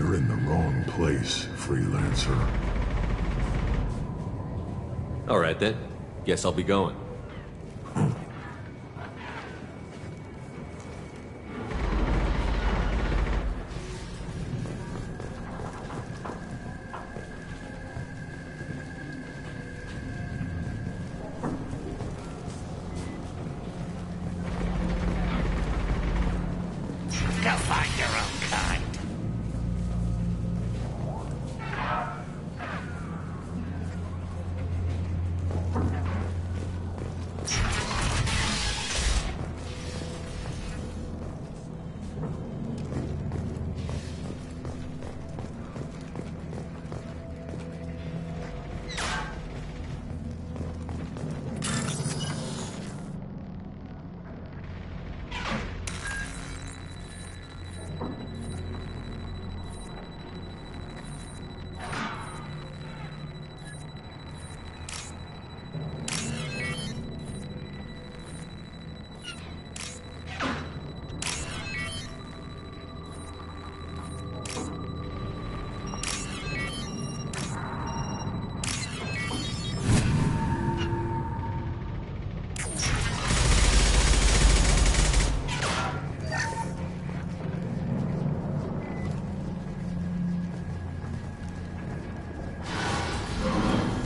You're in the wrong place, freelancer. All right then. Guess I'll be going. Go find your own kind.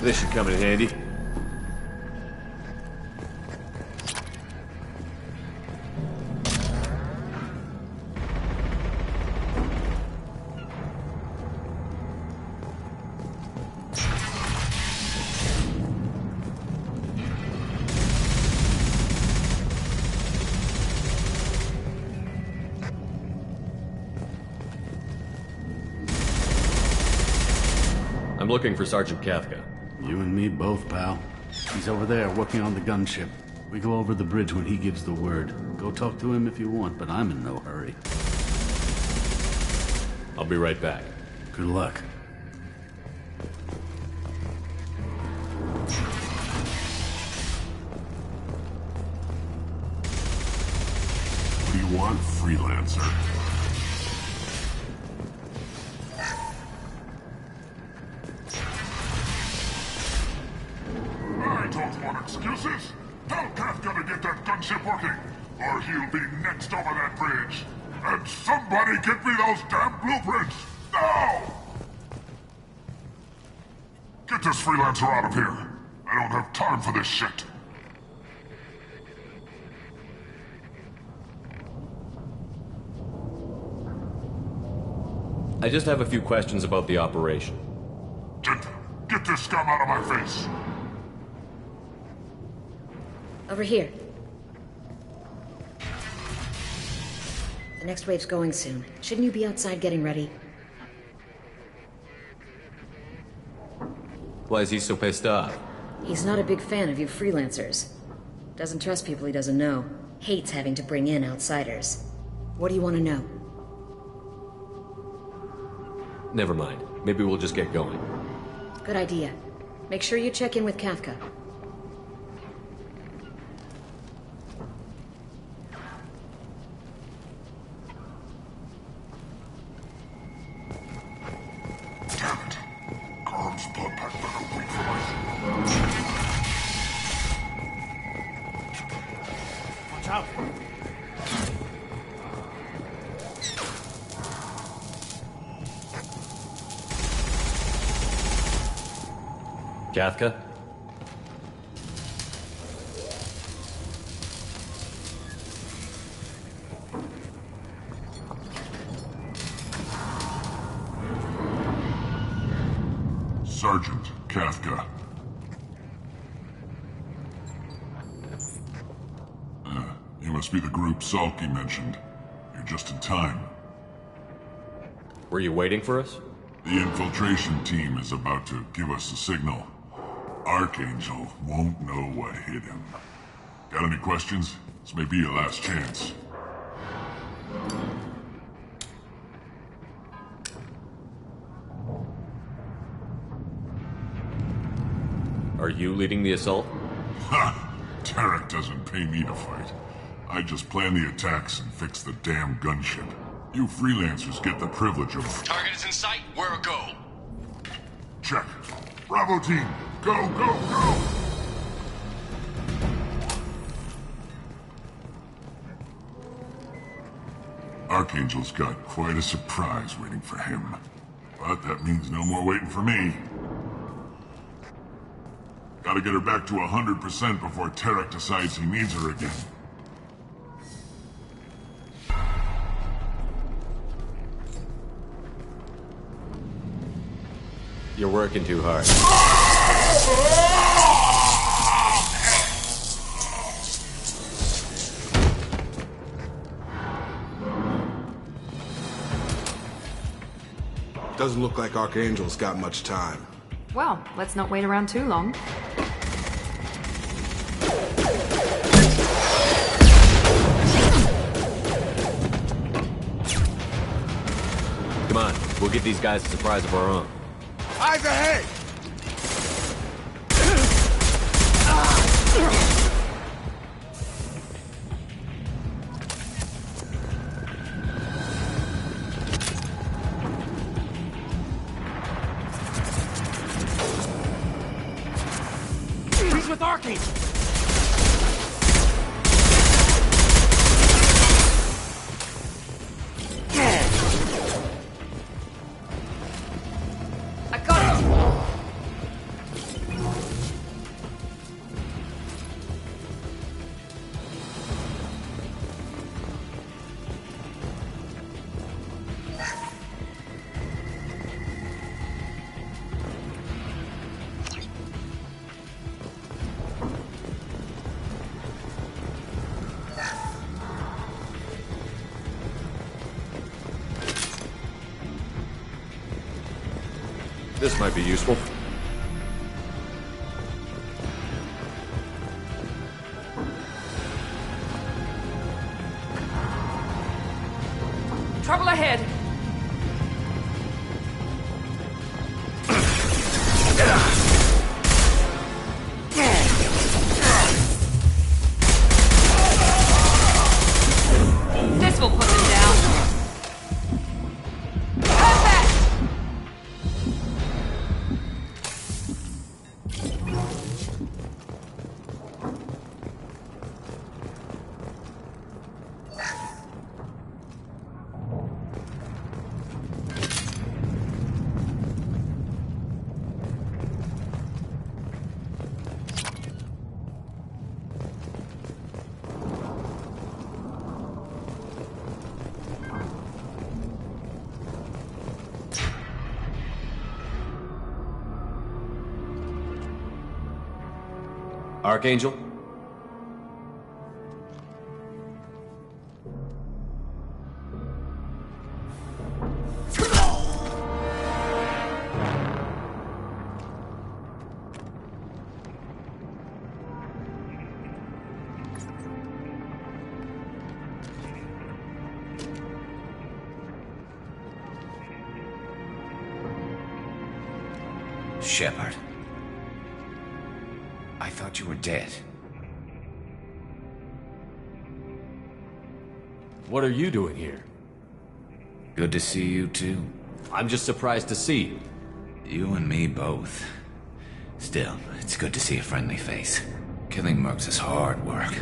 This should come in handy. I'm looking for Sergeant Kafka. You and me both, pal. He's over there working on the gunship. We go over the bridge when he gives the word. Go talk to him if you want, but I'm in no hurry. I'll be right back. Good luck. What do you want, freelancer? I don't want excuses. Tell Kafka to get that gunship working, or he'll be next over that bridge. And somebody get me those damn blueprints! Now! Get this freelancer out of here. I don't have time for this shit. I just have a few questions about the operation. Get this scum out of my face. Over here. The next wave's going soon. Shouldn't you be outside getting ready? Why is he so pissed off? He's not a big fan of you freelancers. Doesn't trust people he doesn't know. Hates having to bring in outsiders. What do you want to know? Never mind. Maybe we'll just get going. Good idea. Make sure you check in with Kafka. Damn it. Carm's blood pack better wait for my... Watch out! Kafka? Sergeant Kafka. You must be the group Salky mentioned. You're just in time. Were you waiting for us? The infiltration team is about to give us a signal. Archangel won't know what hit him. Got any questions? This may be your last chance. Are you leading the assault? Ha! Tarek doesn't pay me to fight. I just plan the attacks and fix the damn gunship. You freelancers get the privilege of... Target is in sight. Where a go? Check. Bravo team, go, go, go! Archangel's got quite a surprise waiting for him. But that means no more waiting for me. Gotta get her back to 100% before Tarek decides he needs her again. You're working too hard. Doesn't look like Archangel's got much time. Well, let's not wait around too long. Come on, we'll give these guys a surprise of our own. Eyes ahead! He's with Arcane! I got it! This might be useful. Trouble ahead! This will put them down. Perfect! Archangel? Shepard. I thought you were dead. What are you doing here? Good to see you too. I'm just surprised to see you. You and me both. Still, it's good to see a friendly face. Killing mercs is hard work,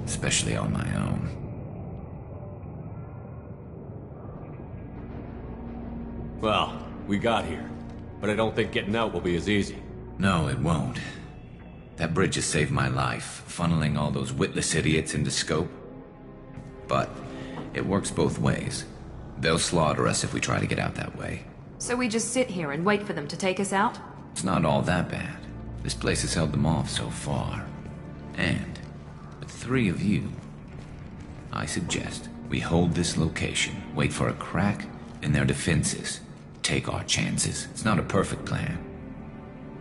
especially on my own. Well, we got here, but I don't think getting out will be as easy. No, it won't. That bridge has saved my life, funneling all those witless idiots into scope. But it works both ways. They'll slaughter us if we try to get out that way. So we just sit here and wait for them to take us out? It's not all that bad. This place has held them off so far. And with 3 of you, I suggest we hold this location, wait for a crack in their defenses, take our chances. It's not a perfect plan,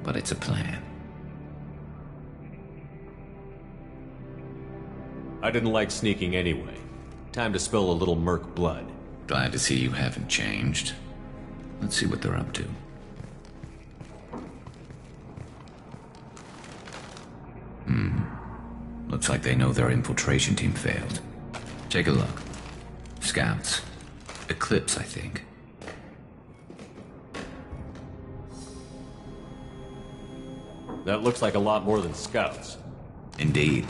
but it's a plan. I didn't like sneaking anyway. Time to spill a little merc blood. Glad to see you haven't changed. Let's see what they're up to. Looks like they know their infiltration team failed. Take a look. Scouts. Eclipse, I think. That looks like a lot more than scouts. Indeed.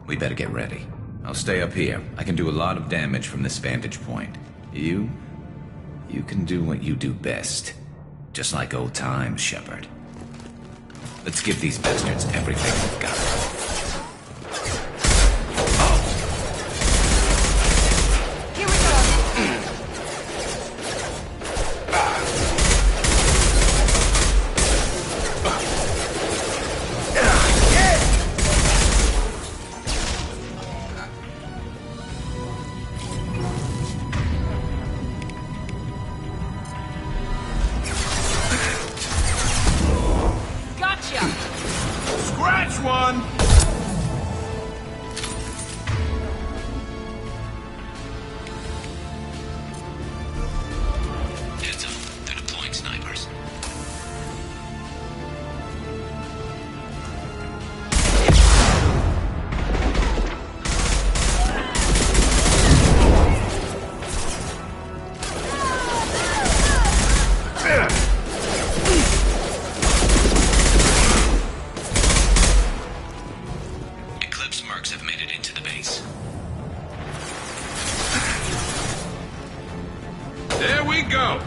We better get ready. I'll stay up here. I can do a lot of damage from this vantage point. You can do what you do best. Just like old times, Shepard. Let's give these bastards everything we've got. Here we go! Gotcha! Scratch one! Heads up, they're deploying snipers. Eclipse mercs have made it into the base. There we go!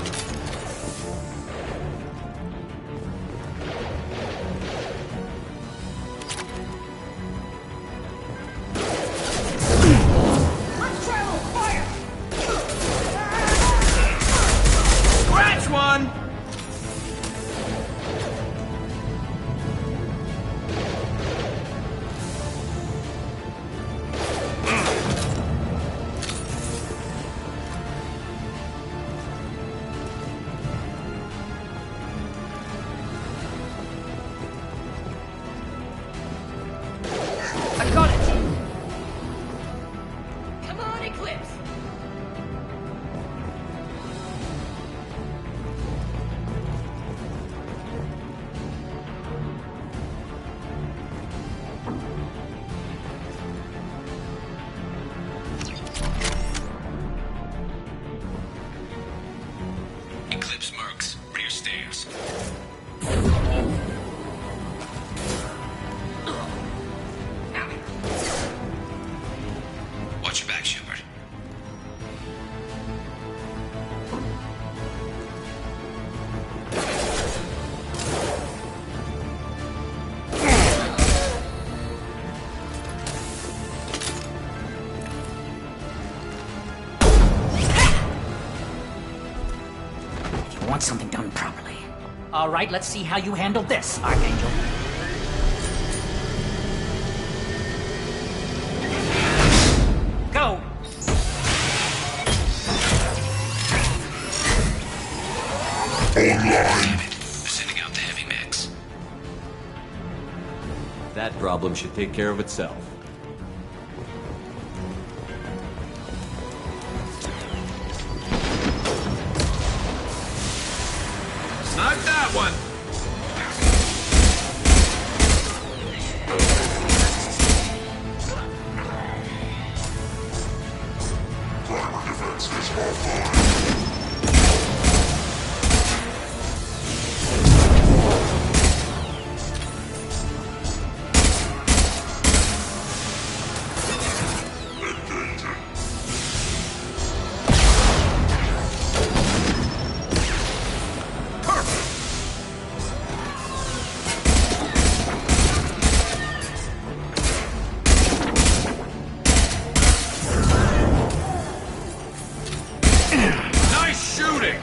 Let's try a little fire! Scratch one! I got it! Come on, Eclipse! Eclipse mercs, rear stairs. Watch your back, Shepard. You want something done properly. All right, let's see how you handle this, Archangel. Go! They're sending out the heavy mix. That problem should take care of itself. Snipe that one! Nice shooting!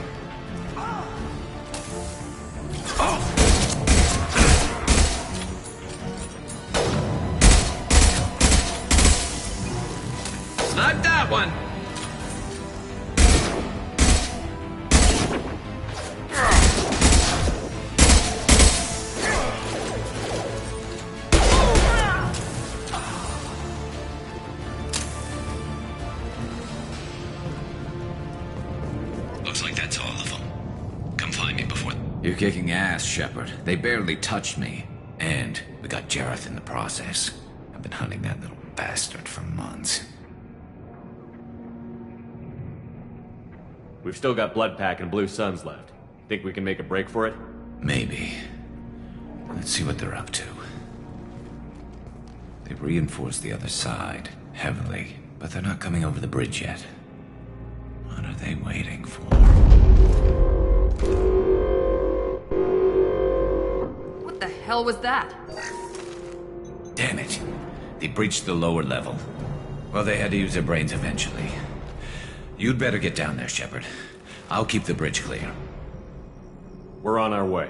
Snipe that one! Looks like that's all of them. Come find me before... You're kicking ass, Shepard. They barely touched me. And we got Jareth in the process. I've been hunting that little bastard for months. We've still got Blood Pack and Blue Suns left. Think we can make a break for it? Maybe. Let's see what they're up to. They've reinforced the other side, heavily, but they're not coming over the bridge yet. What are they waiting for? What the hell was that? Damn it. They breached the lower level. Well, they had to use their brains eventually. You'd better get down there, Shepard. I'll keep the bridge clear. We're on our way.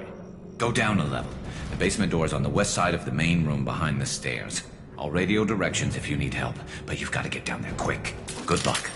Go down a level. The basement door's on the west side of the main room behind the stairs. I'll radio directions if you need help, but you've got to get down there quick. Good luck.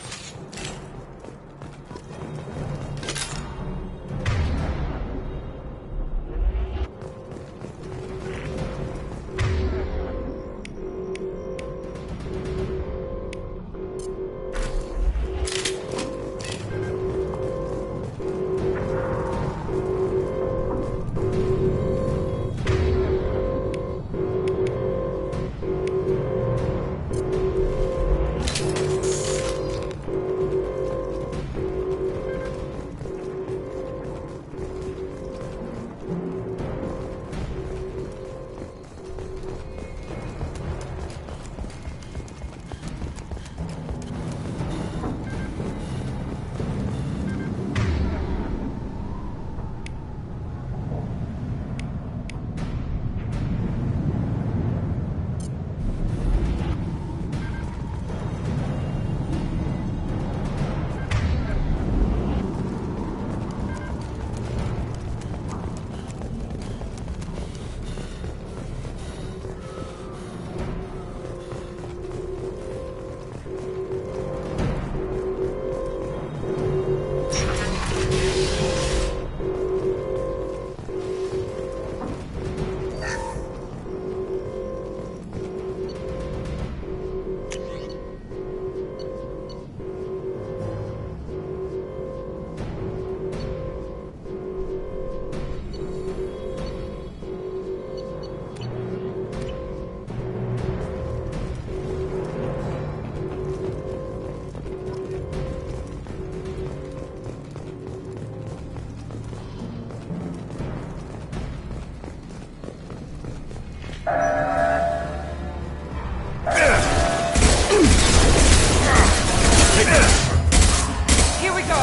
Here we go.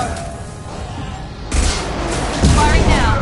Firing now.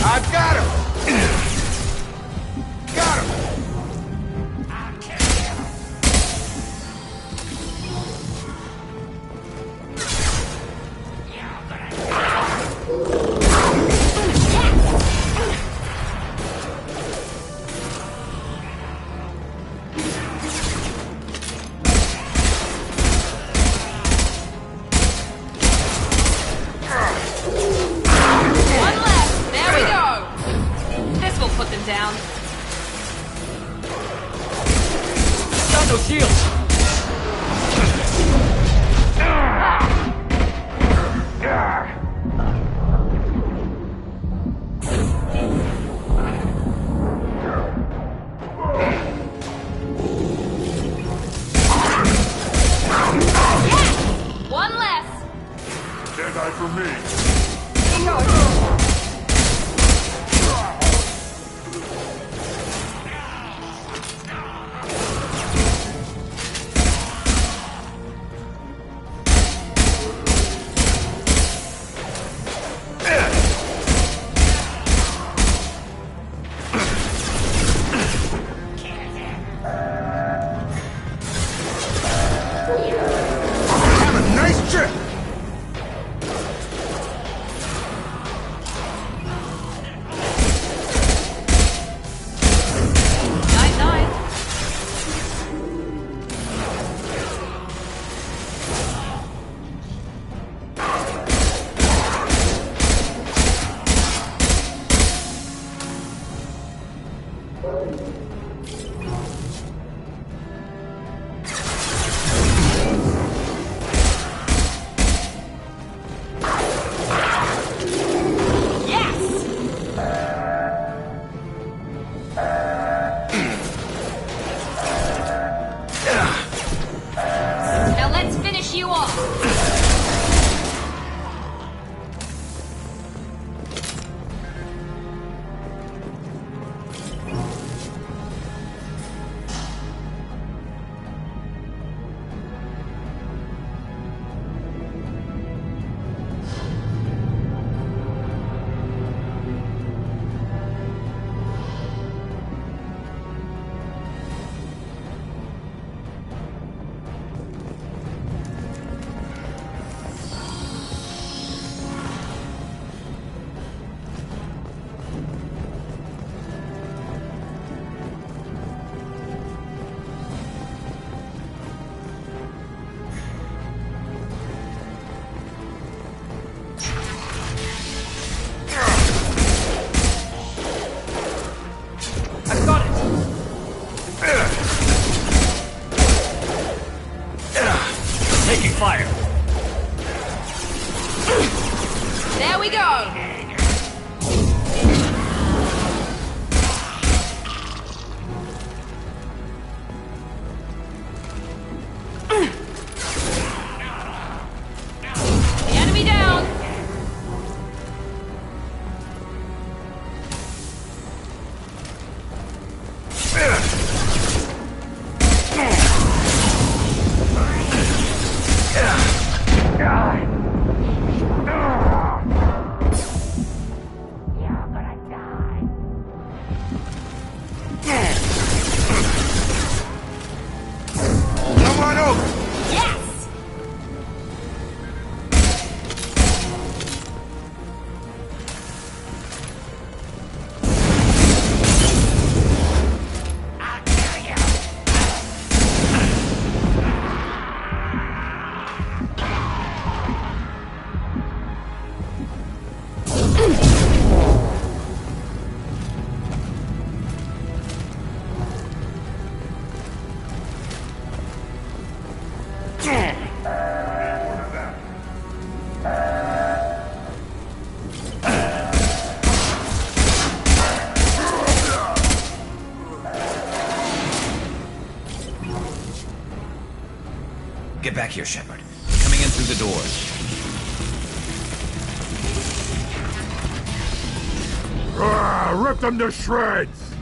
I've got him! Got him! Down. Got no shields. One less. Deadeye for me. Get back here, Shepard. Coming in through the doors. Rip them to shreds!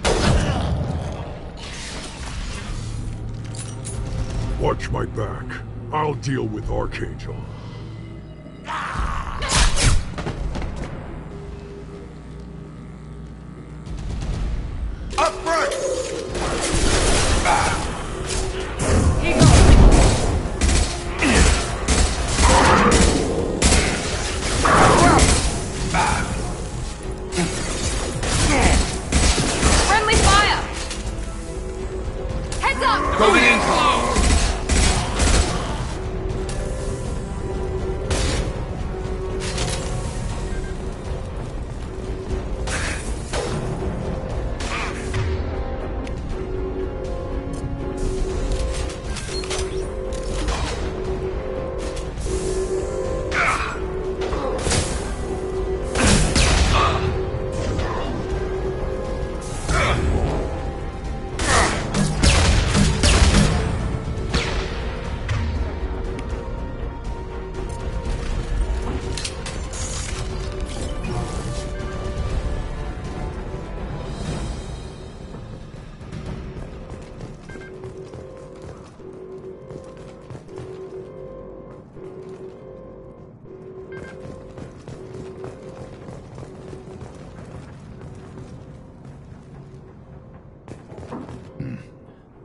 Watch my back. I'll deal with Archangel. Up front! Friendly fire! Heads up! Going in close!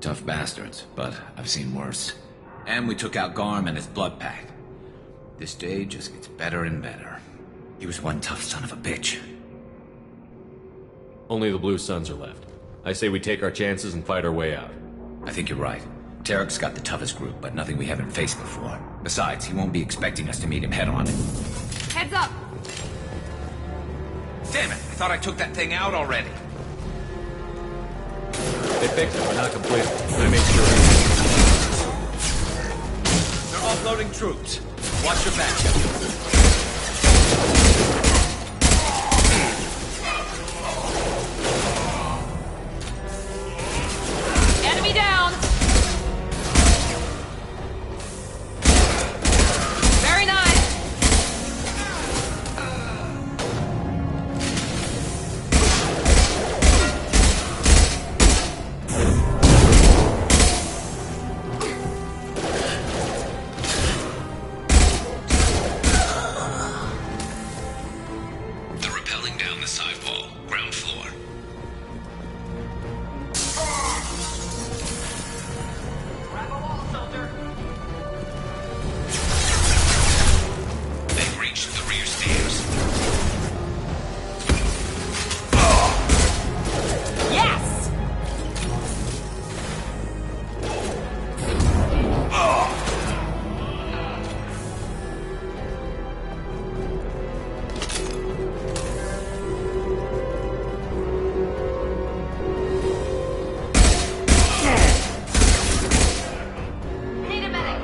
Tough bastards, but I've seen worse. And we took out Garm and his blood pack. This day just gets better and better. He was one tough son of a bitch. Only the Blue Suns are left. I say we take our chances and fight our way out. I think you're right. Tarek's got the toughest group, but nothing we haven't faced before. Besides, he won't be expecting us to meet him head-on. Heads up! Damn it! I thought I took that thing out already. They fixed it, but not completely. I made sure. They're offloading troops. Watch your back. Enemy down! Very nice! They're rappelling down the side wall, ground floor. They've reached the rear stairs. Yes! Need a medic!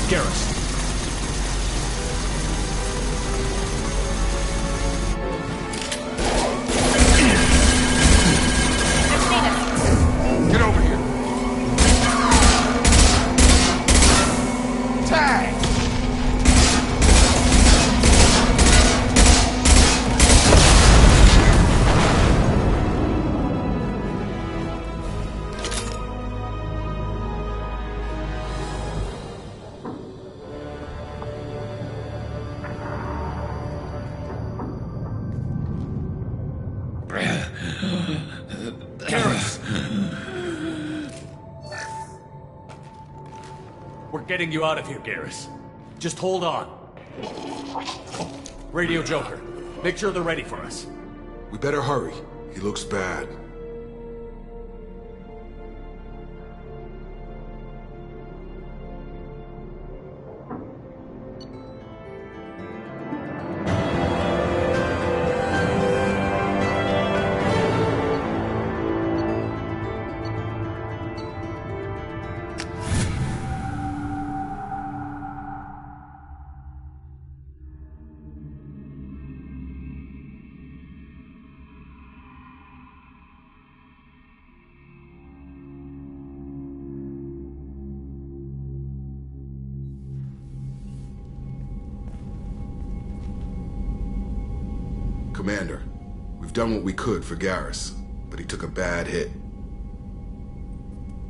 Garrus. Get over here. Tag! We're getting you out of here, Garrus. Just hold on. Radio Joker, make sure they're ready for us. We better hurry. He looks bad. Commander, we've done what we could for Garrus, but he took a bad hit.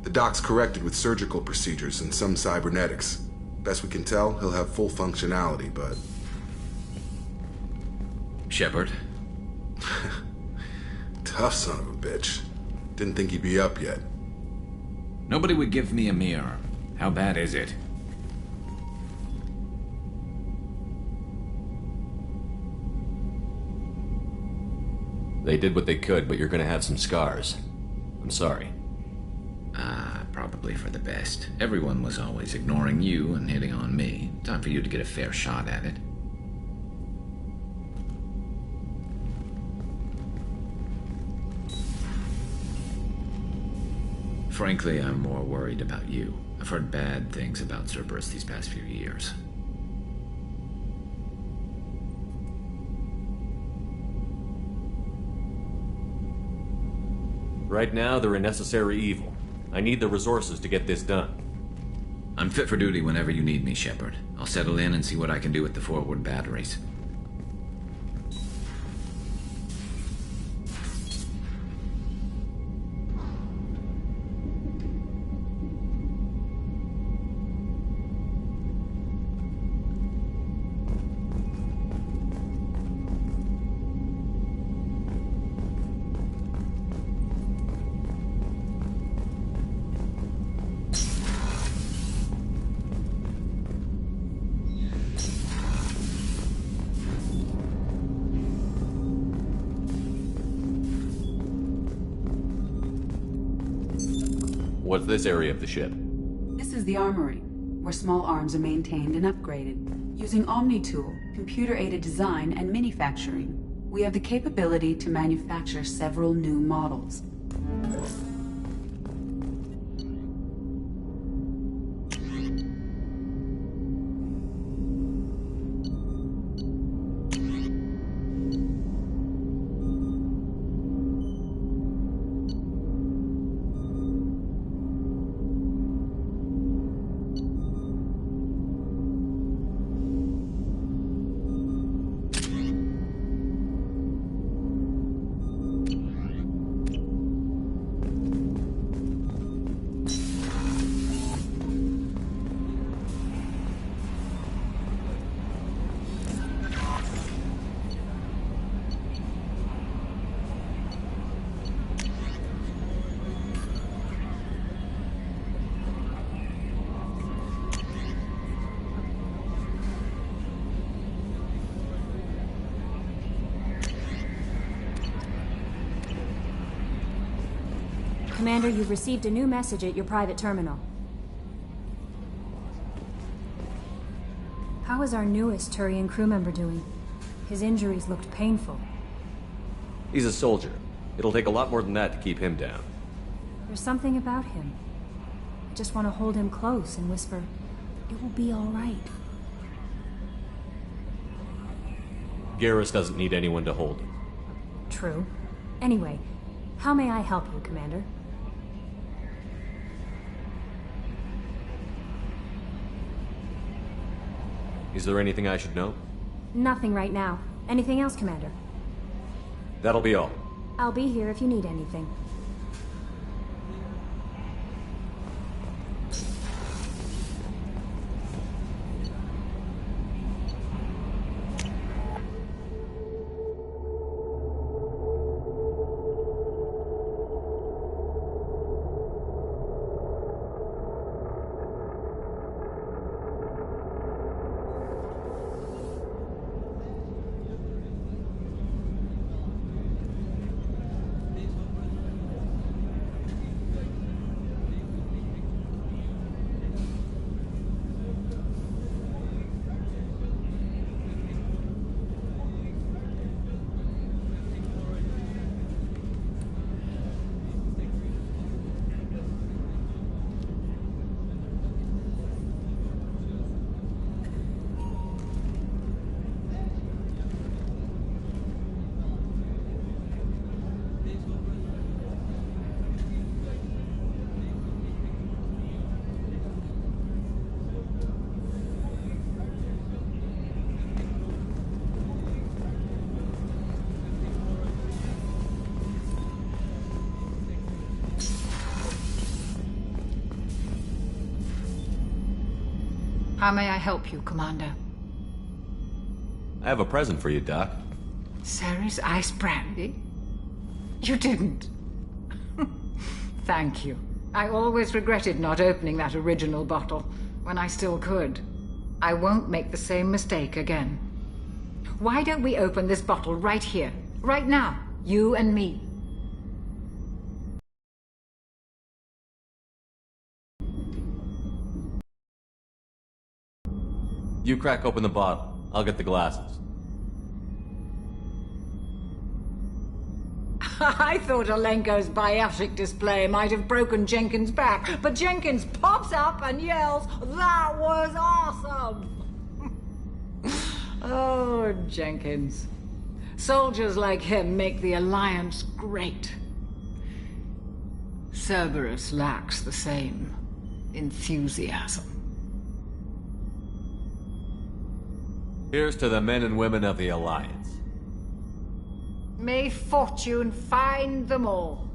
The doc's corrected with surgical procedures and some cybernetics. Best we can tell, he'll have full functionality, but... Shepard? Tough son of a bitch. Didn't think he'd be up yet. Nobody would give me a mirror. How bad is it? They did what they could, but you're gonna have some scars. I'm sorry. Probably for the best. Everyone was always ignoring you and hitting on me. Time for you to get a fair shot at it. Frankly, I'm more worried about you. I've heard bad things about Cerberus these past few years. Right now, they're a necessary evil. I need the resources to get this done. I'm fit for duty whenever you need me, Shepard. I'll settle in and see what I can do with the forward batteries. What's this area of the ship? This is the armory, where small arms are maintained and upgraded. Using Omni-Tool, computer-aided design, and manufacturing, we have the capability to manufacture several new models. Commander, you've received a new message at your private terminal. How is our newest Turian crew member doing? His injuries looked painful. He's a soldier. It'll take a lot more than that to keep him down. There's something about him. I just want to hold him close and whisper, "It will be all right." Garrus doesn't need anyone to hold him. True. Anyway, how may I help you, Commander? Is there anything I should know? Nothing right now. Anything else, Commander? That'll be all. I'll be here if you need anything. How may I help you, Commander? I have a present for you, Doc. Ceres ice brandy? You didn't. Thank you. I always regretted not opening that original bottle when I still could. I won't make the same mistake again. Why don't we open this bottle right here, right now, you and me? You crack open the bottle. I'll get the glasses. I thought Alenko's biotic display might have broken Jenkins' back, but Jenkins pops up and yells, "That was awesome!" Oh, Jenkins. Soldiers like him make the Alliance great. Cerberus lacks the same enthusiasm. Here's to the men and women of the Alliance. May fortune find them all.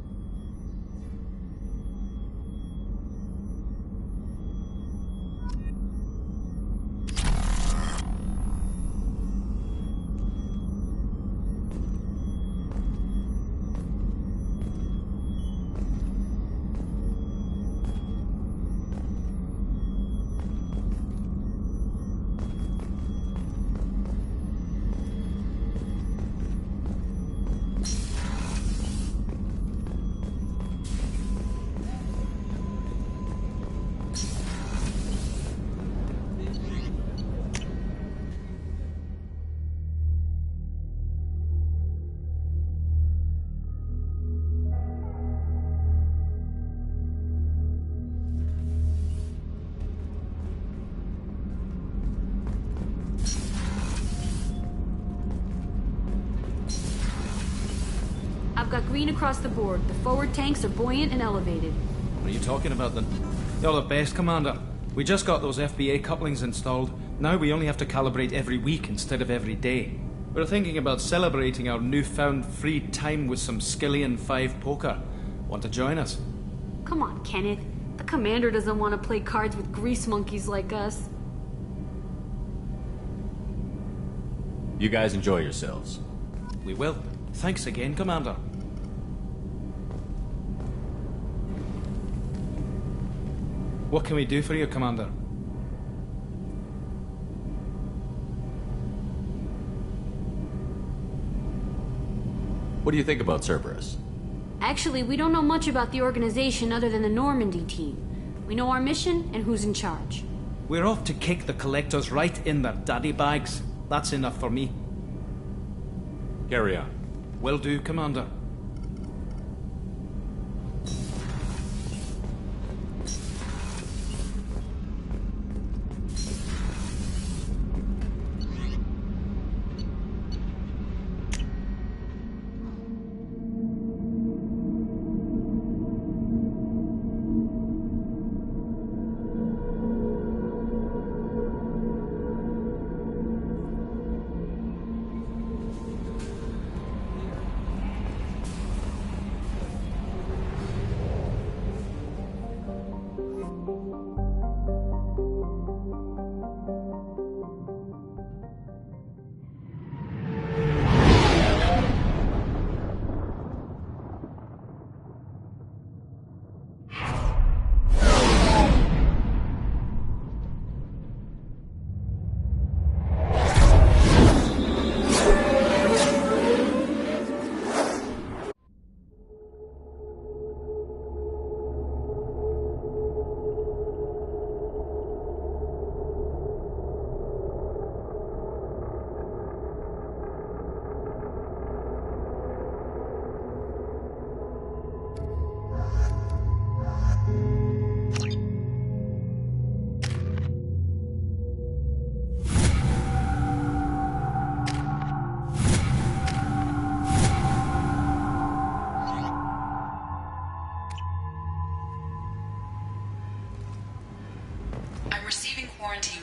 I've got green across the board. The forward tanks are buoyant and elevated. What are you talking about then? You're the best, Commander. We just got those FBA couplings installed. Now we only have to calibrate every week instead of every day. We're thinking about celebrating our newfound free time with some Skillian 5 poker. Want to join us? Come on, Kenneth. The commander doesn't want to play cards with grease monkeys like us. You guys enjoy yourselves. We will. Thanks again, Commander. What can we do for you, Commander? What do you think about Cerberus? Actually, we don't know much about the organization other than the Normandy team. We know our mission and who's in charge. We're off to kick the collectors right in their daddy bags. That's enough for me. Carry on. Will do, Commander.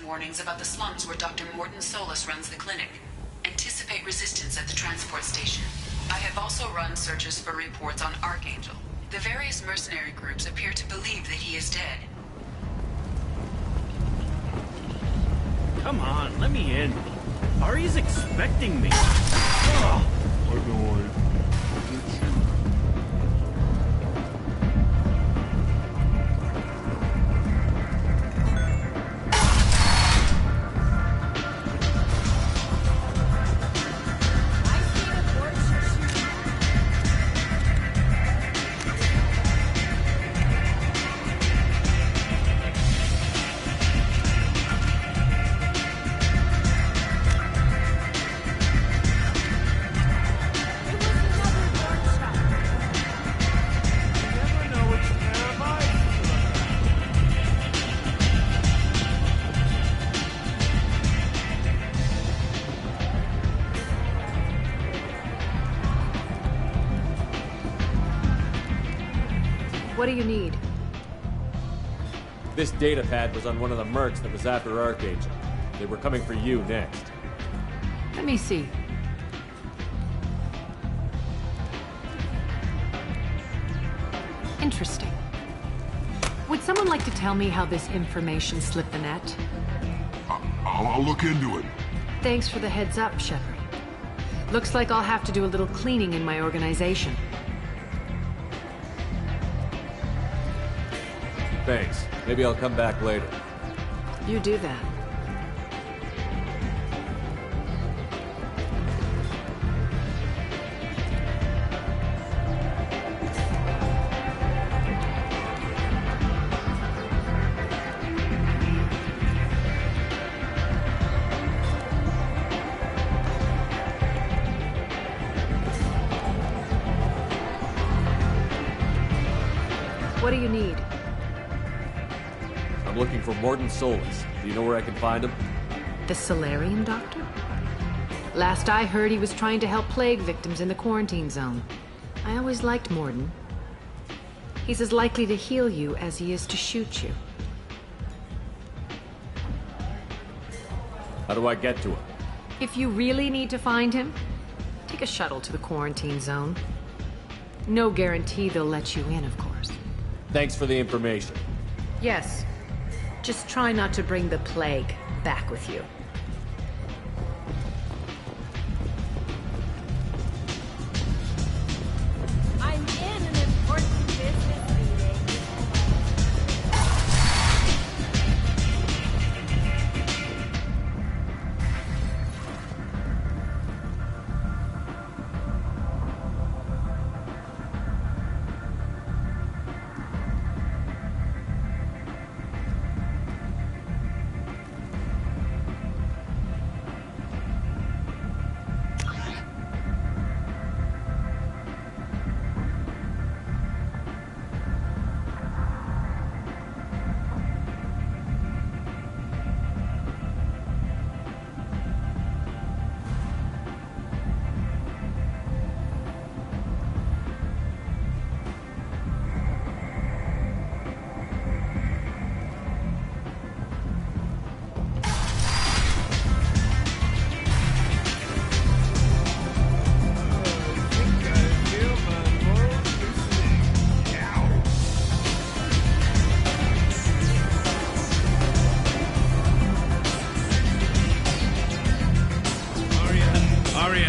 Warnings about the slums where Dr. Morton Solus runs the clinic. Anticipate resistance at the transport station. I have also run searches for reports on Archangel. The various mercenary groups appear to believe that he is dead. Come on, let me in. Ari's expecting me. Oh. What do you need? This data pad was on one of the mercs that was after Archangel. They were coming for you next. Let me see. Interesting. Would someone like to tell me how this information slipped the net? I'll look into it. Thanks for the heads up, Shepard. Looks like I'll have to do a little cleaning in my organization. Thanks. Maybe I'll come back later. You do that. What do you need? I'm looking for Mordin Solus. Do you know where I can find him? The Solarian doctor? Last I heard, he was trying to help plague victims in the quarantine zone. I always liked Mordin. He's as likely to heal you as he is to shoot you. How do I get to him? If you really need to find him, take a shuttle to the quarantine zone. No guarantee they'll let you in, of course. Thanks for the information. Yes. Just try not to bring the plague back with you. I'm in an important business meeting.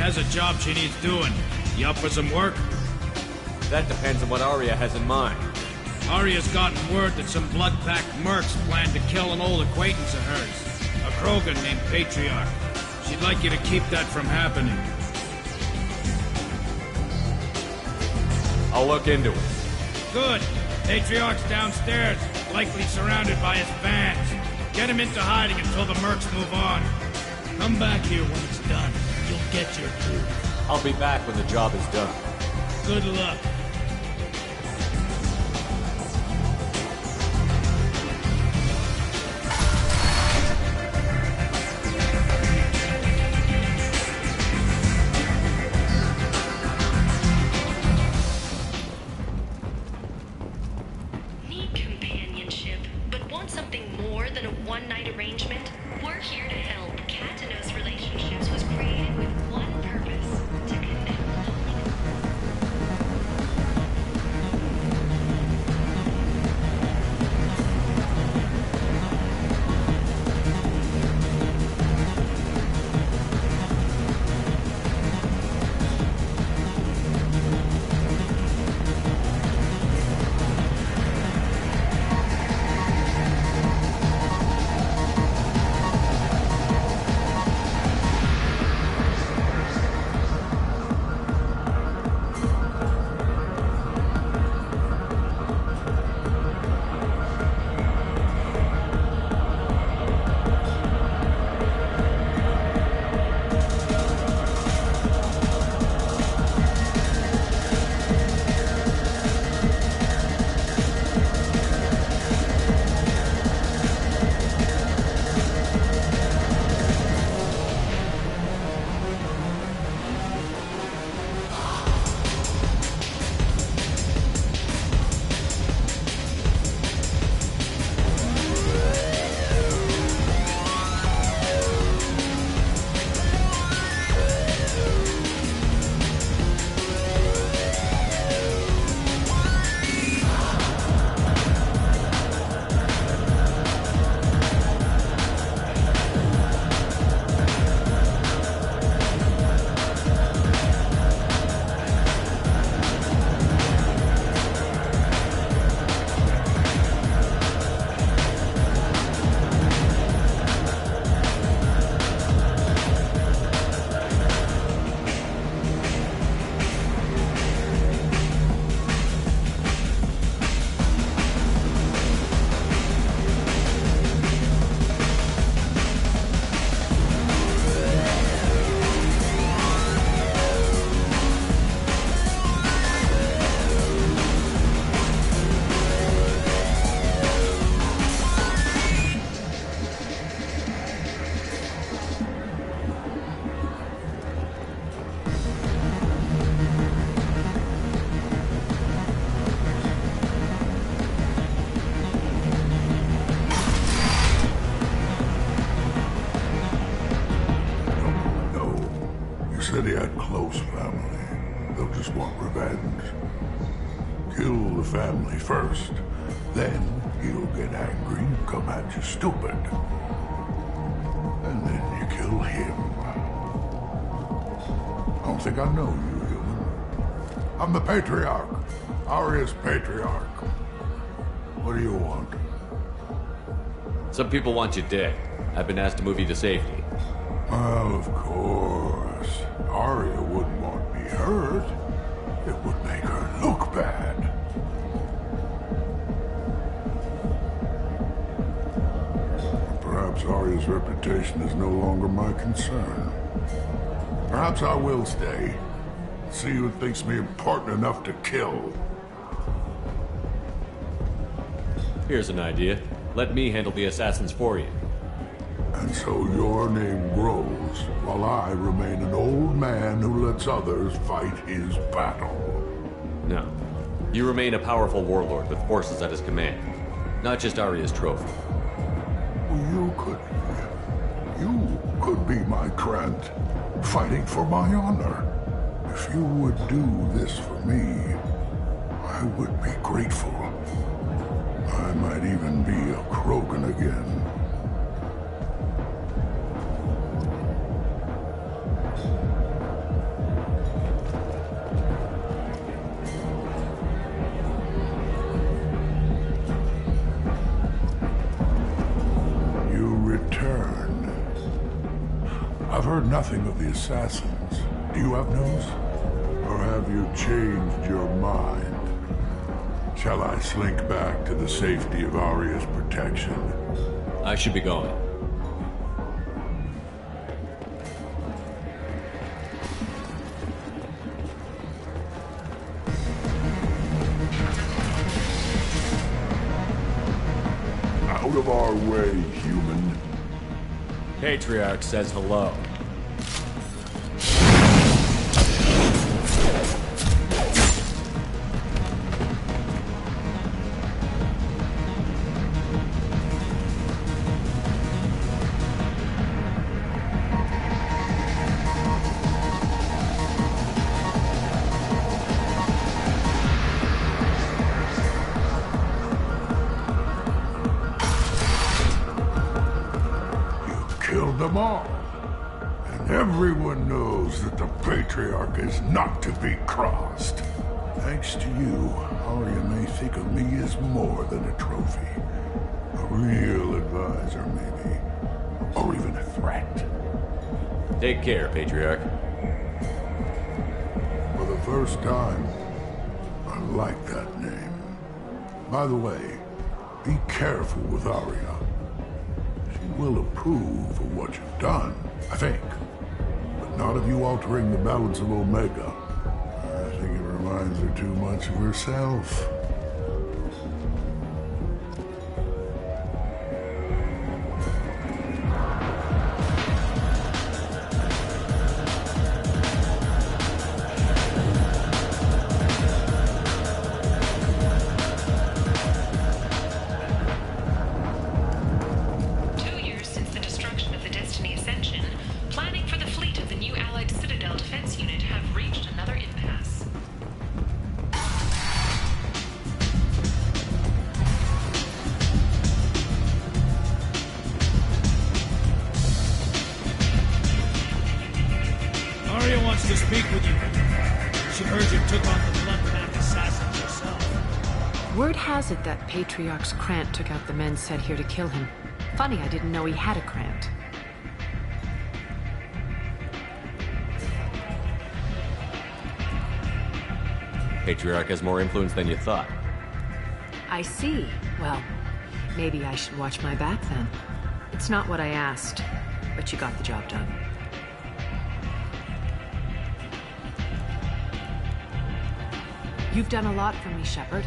Has a job she needs doing. You up for some work? That depends on what Arya has in mind. Arya's gotten word that some blood-packed mercs plan to kill an old acquaintance of hers, a Krogan named Patriarch. She'd like you to keep that from happening. I'll look into it. Good. Patriarch's downstairs, likely surrounded by his fans. Get him into hiding until the mercs move on. Come back here when it's done. You'll get your due. I'll be back when the job is done. Good luck. Need companionship, but want something more than a one-night arrangement? We're here to help. Katanos Relationships was created with one purpose: to connect. said he had close family. They'll just want revenge. Kill the family first. Then he'll get angry and come at you stupid. And then you kill him. I don't think I know you, human. I'm the Patriarch. Aria's Patriarch. What do you want? Some people want you dead. I've been asked to move you to safety. Well, of course. Aria wouldn't want me hurt. It would make her look bad. Perhaps Aria's reputation is no longer my concern. Perhaps I will stay. See who thinks me important enough to kill. Here's an idea. Let me handle the assassins for you. And so your name grows, while I remain an old man who lets others fight his battle. No. You remain a powerful warlord with forces at his command. Not just Aria's trophy. You could be my Krant, fighting for my honor. If you would do this for me, I would be grateful. I might even be a Krogan again. You return. I've heard nothing of the assassins. Do you have news? Or have you changed your mind? Shall I slink back to the safety of Aria's protection? I should be going. Out of our way, human. Patriarch says hello. Killed them all. And everyone knows that the Patriarch is not to be crossed. Thanks to you, Aria may think of me as more than a trophy. A real advisor, maybe. Or even a threat. Take care, Patriarch. For the first time, I like that name. By the way, be careful with Aria. She will approve of what you've done, I think. But not of you altering the balance of Omega. I think it reminds her too much of herself. To speak with you. She heard you took on the blood-pack assassins yourself. Word has it that Patriarch's Krant took out the men sent here to kill him. Funny, I didn't know he had a Krant. Patriarch has more influence than you thought. I see. Well, maybe I should watch my back then. It's not what I asked, but you got the job done. You've done a lot for me, Shepard.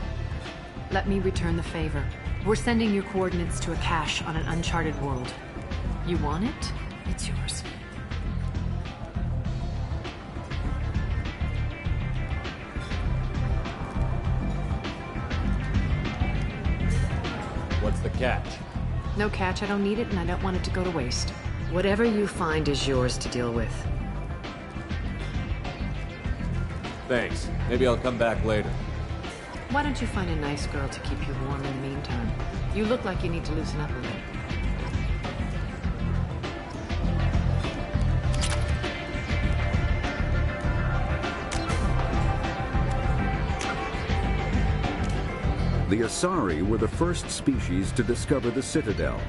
Let me return the favor. We're sending your coordinates to a cache on an uncharted world. You want it? It's yours. What's the catch? No catch, I don't need it, and I don't want it to go to waste. Whatever you find is yours to deal with. Thanks. Maybe I'll come back later. Why don't you find a nice girl to keep you warm in the meantime? You look like you need to loosen up a little. The Asari were the first species to discover the Citadel.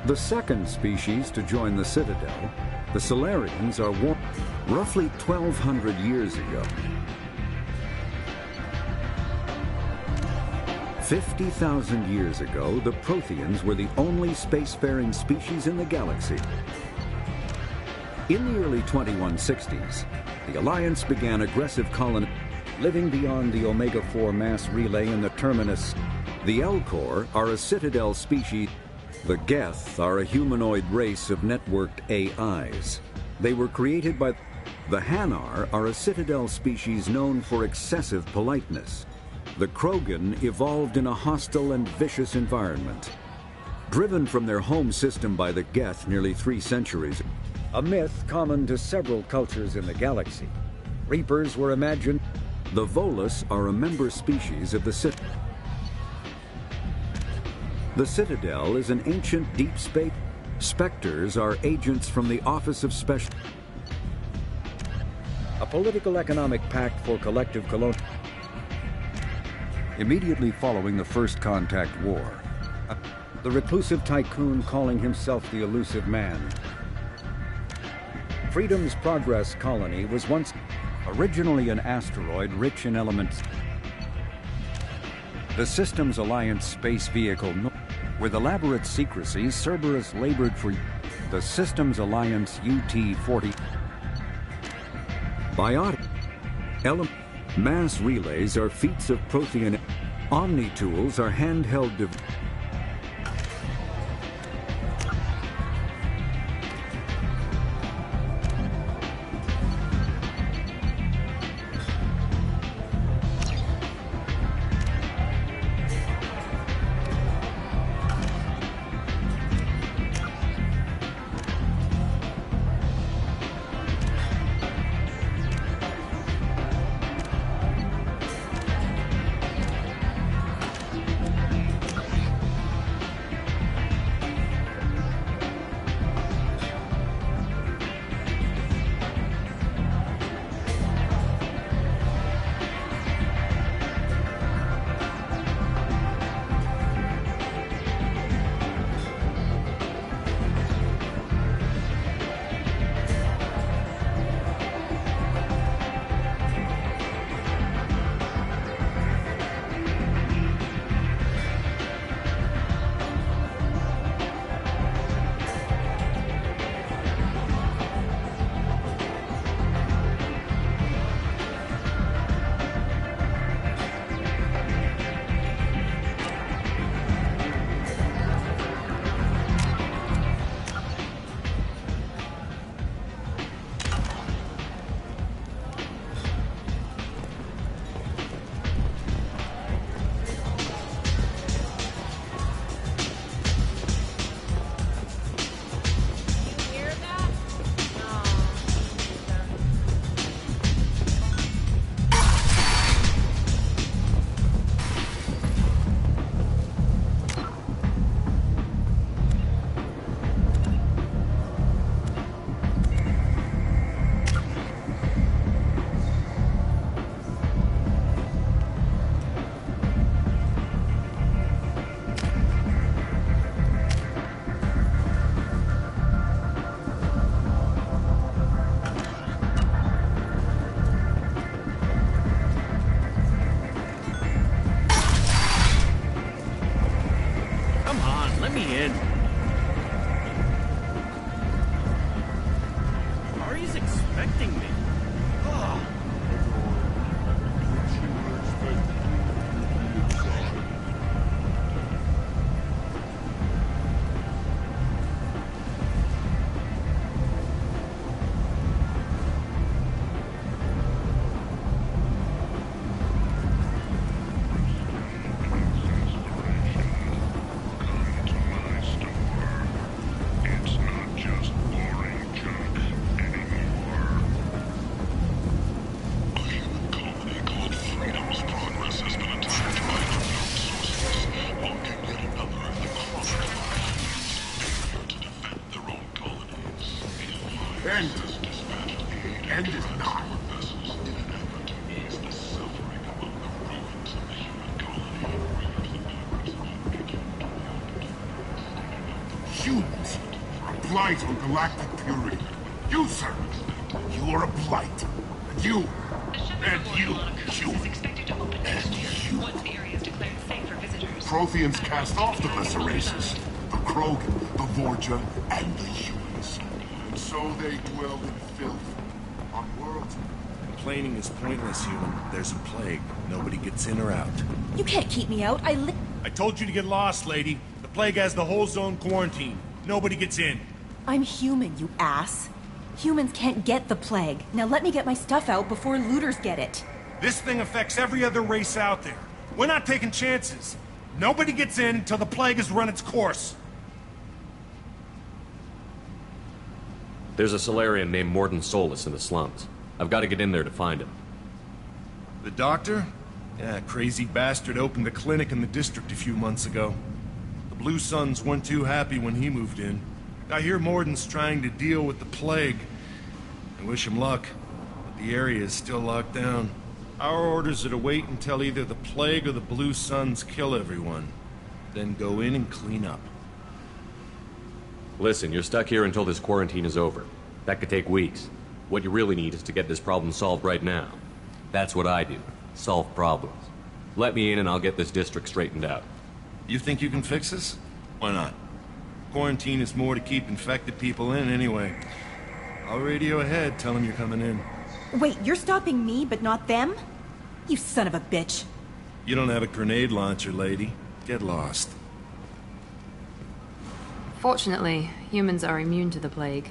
The second species to join the Citadel, the Solarians, are roughly 1,200 years ago. 50,000 years ago, the Protheans were the only spacefaring species in the galaxy. In the early 2160s, the Alliance began aggressive colony, living beyond the Omega-4 mass relay in the terminus. The Elcor are a Citadel species. The Geth are a humanoid race of networked AIs. They were created by... The Hanar are a Citadel species known for excessive politeness. The Krogan evolved in a hostile and vicious environment. Driven from their home system by the Geth nearly 3 centuries, a myth common to several cultures in the galaxy. Reapers were imagined. The Volus are a member species of the Citadel. The Citadel is an ancient deep space. Spectres are agents from the Office of Special... A political economic pact for collective colonial... Immediately following the First Contact War, the reclusive tycoon calling himself the Elusive Man. Freedom's Progress colony was once originally an asteroid rich in elements. The Systems Alliance space vehicle, with elaborate secrecy, Cerberus labored for the Systems Alliance UT-40. Biotic mass relays are feats of Prothean. Omni-tools are handheld devices. End. The end is nigh. Humans are a blight on galactic purity. You, sir, you are a blight. And you, human. And you. Protheans cast off the lesser races. The Krogan, the Vorja, and the humans. And so they dwell in filth on worlds. Complaining is pointless, human. There's a plague. Nobody gets in or out. You can't keep me out. I told you to get lost, lady. The plague has the whole zone quarantined. Nobody gets in. I'm human, you ass. Humans can't get the plague. Now let me get my stuff out before looters get it. This thing affects every other race out there. We're not taking chances. Nobody gets in until the plague has run its course. There's a Solarian named Morden Solus in the slums. I've got to get in there to find him. The doctor? Yeah, crazy bastard opened a clinic in the district a few months ago. The Blue Suns weren't too happy when he moved in. I hear Morden's trying to deal with the plague. I wish him luck, but the area is still locked down. Our orders are to wait until either the plague or the Blue Suns kill everyone, then go in and clean up. Listen, you're stuck here until this quarantine is over. That could take weeks. What you really need is to get this problem solved right now. That's what I do. Solve problems. Let me in and I'll get this district straightened out. You think you can fix this? Why not? Quarantine is more to keep infected people in anyway. I'll radio ahead, tell them you're coming in. Wait, you're stopping me, but not them? You son of a bitch. You don't have a grenade launcher, lady. Get lost. Fortunately, humans are immune to the plague.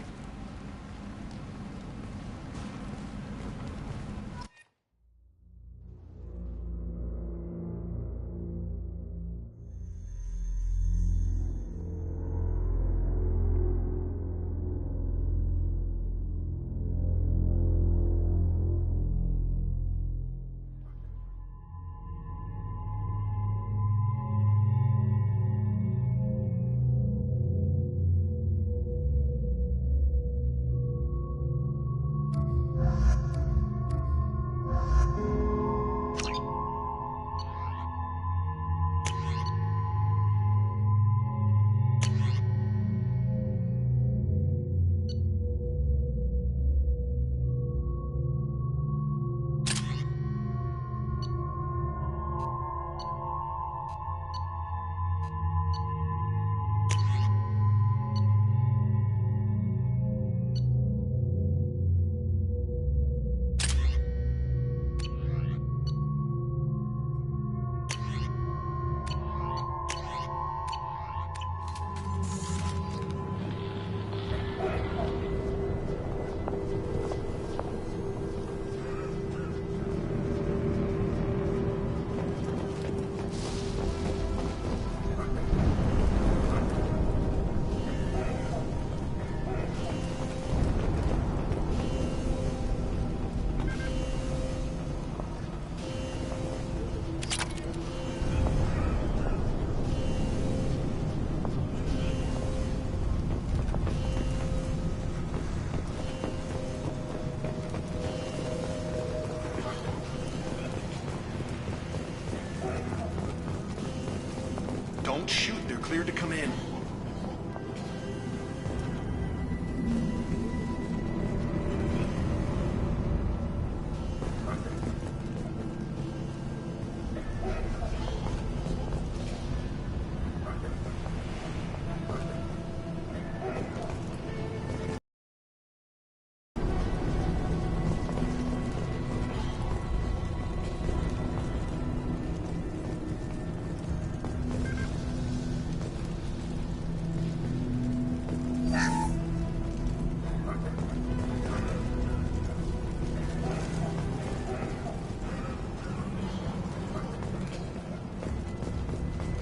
Don't shoot, they're cleared to come in.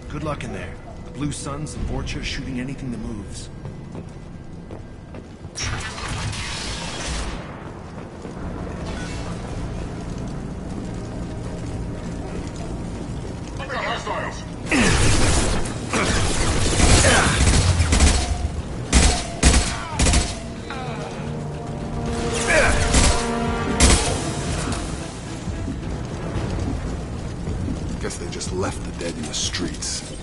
Good luck in there. The Blue Suns and Vorcha are shooting anything that moves. Hostiles! guess they just left the dead in the streets.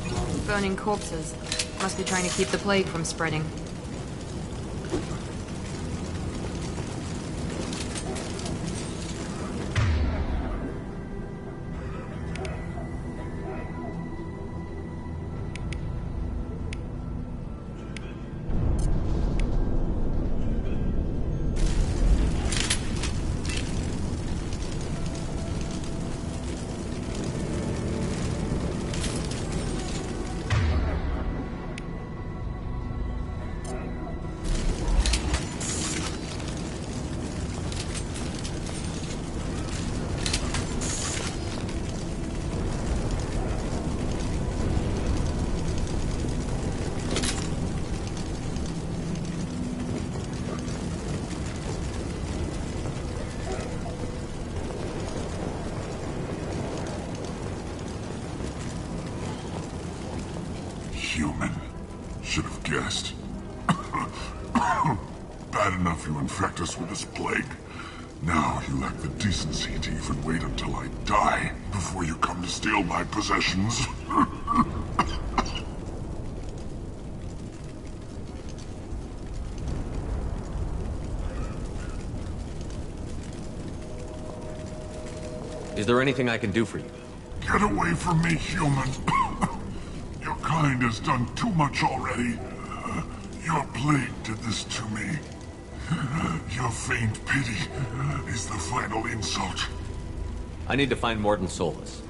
Burning corpses. Must be trying to keep the plague from spreading. Human. Should have guessed. Bad enough you infect us with this plague. Now you lack the decency to even wait until I die before you come to steal my possessions. Is there anything I can do for you? Get away from me, human. Your kind has done too much already. Your plague did this to me. Your feigned pity is the final insult. I need to find Morden Solus.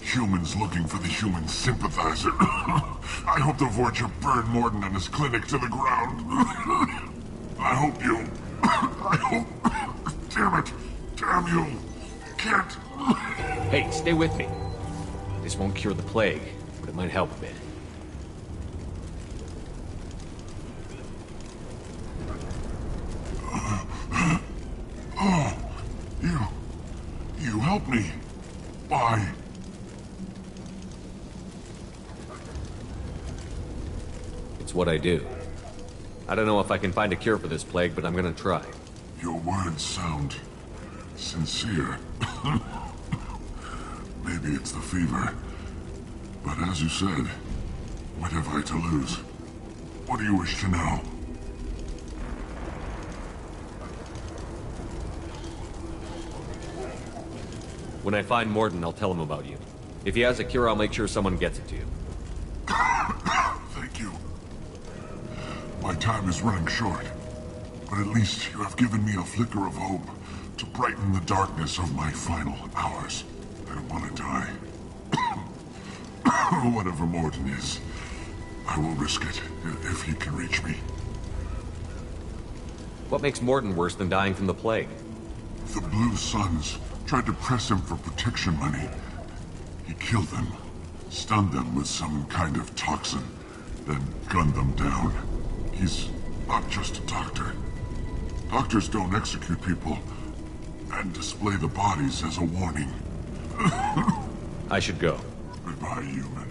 Humans looking for the human sympathizer. I hope the Vorcha burned Morden and his clinic to the ground. I hope you... I hope... Damn it. Damn you. Can't... Hey, stay with me. This won't cure the plague, but it might help a bit. Oh, you helped me. Why? It's what I do. I don't know if I can find a cure for this plague, but I'm gonna try. Your words sound sincere. Maybe it's the fever. But as you said, what have I to lose? What do you wish to know? When I find Morden, I'll tell him about you. If he has a cure, I'll make sure someone gets it to you. Thank you. My time is running short, but at least you have given me a flicker of hope to brighten the darkness of my final hours. I don't want to die. Whatever Morden is, I will risk it if he can reach me. What makes Morden worse than dying from the plague? The Blue Suns tried to press him for protection money. He killed them, stunned them with some kind of toxin, then gunned them down. He's not just a doctor. Doctors don't execute people and display the bodies as a warning. I should go. Goodbye, human.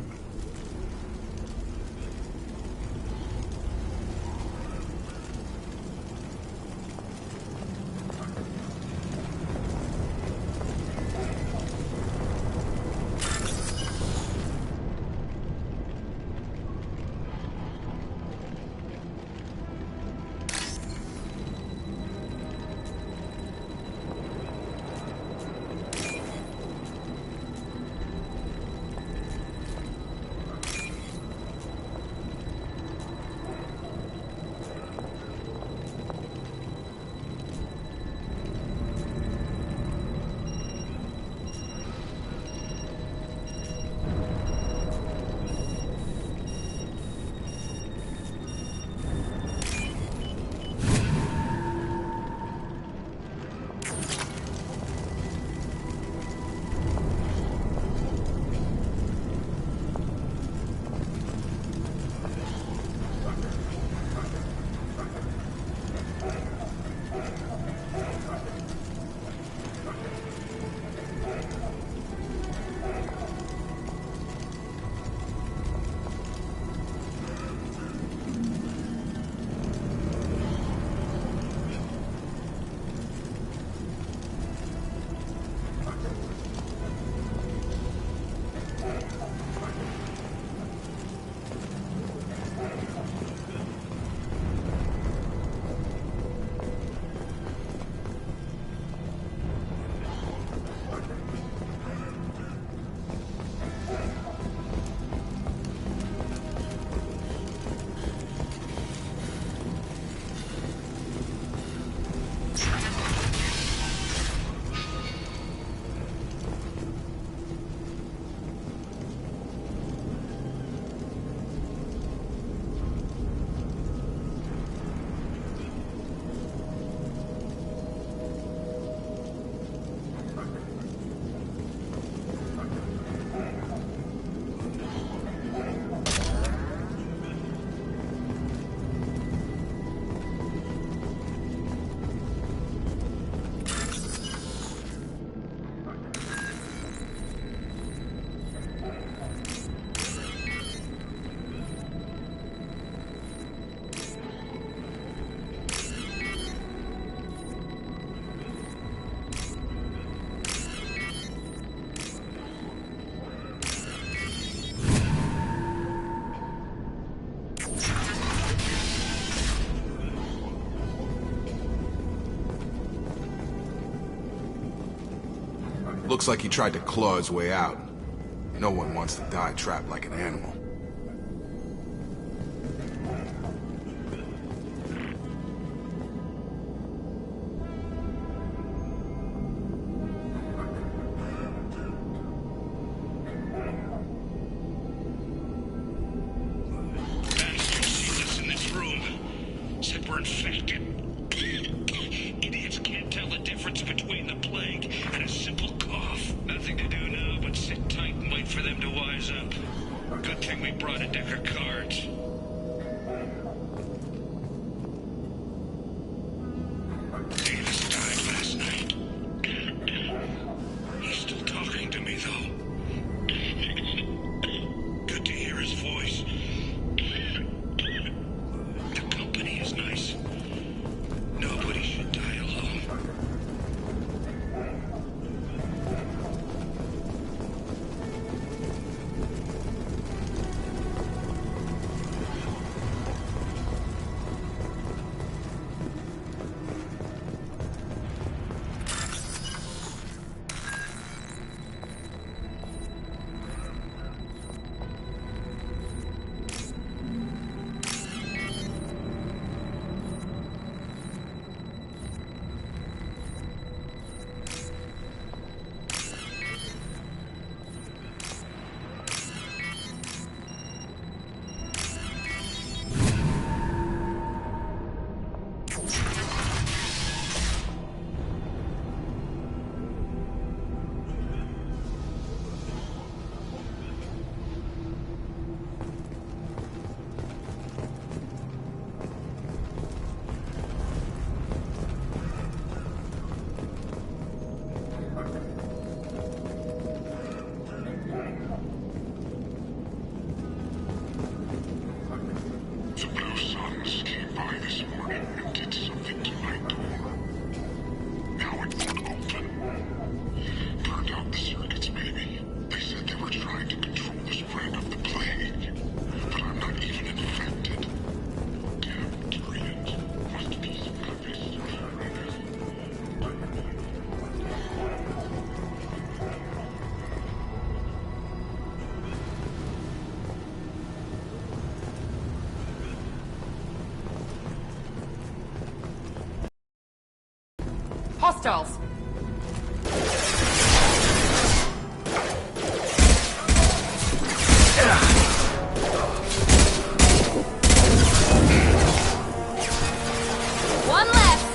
Looks like he tried to claw his way out. No one wants to die trapped like an animal. Hostiles! One left!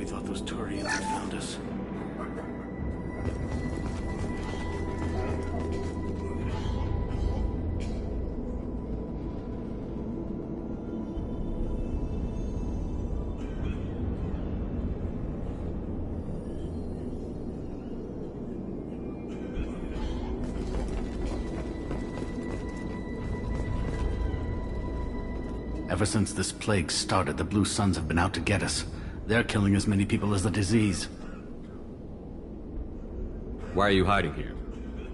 thought those Turians had found us. Ever since this plague started, the Blue Suns have been out to get us. They're killing as many people as the disease. Why are you hiding here?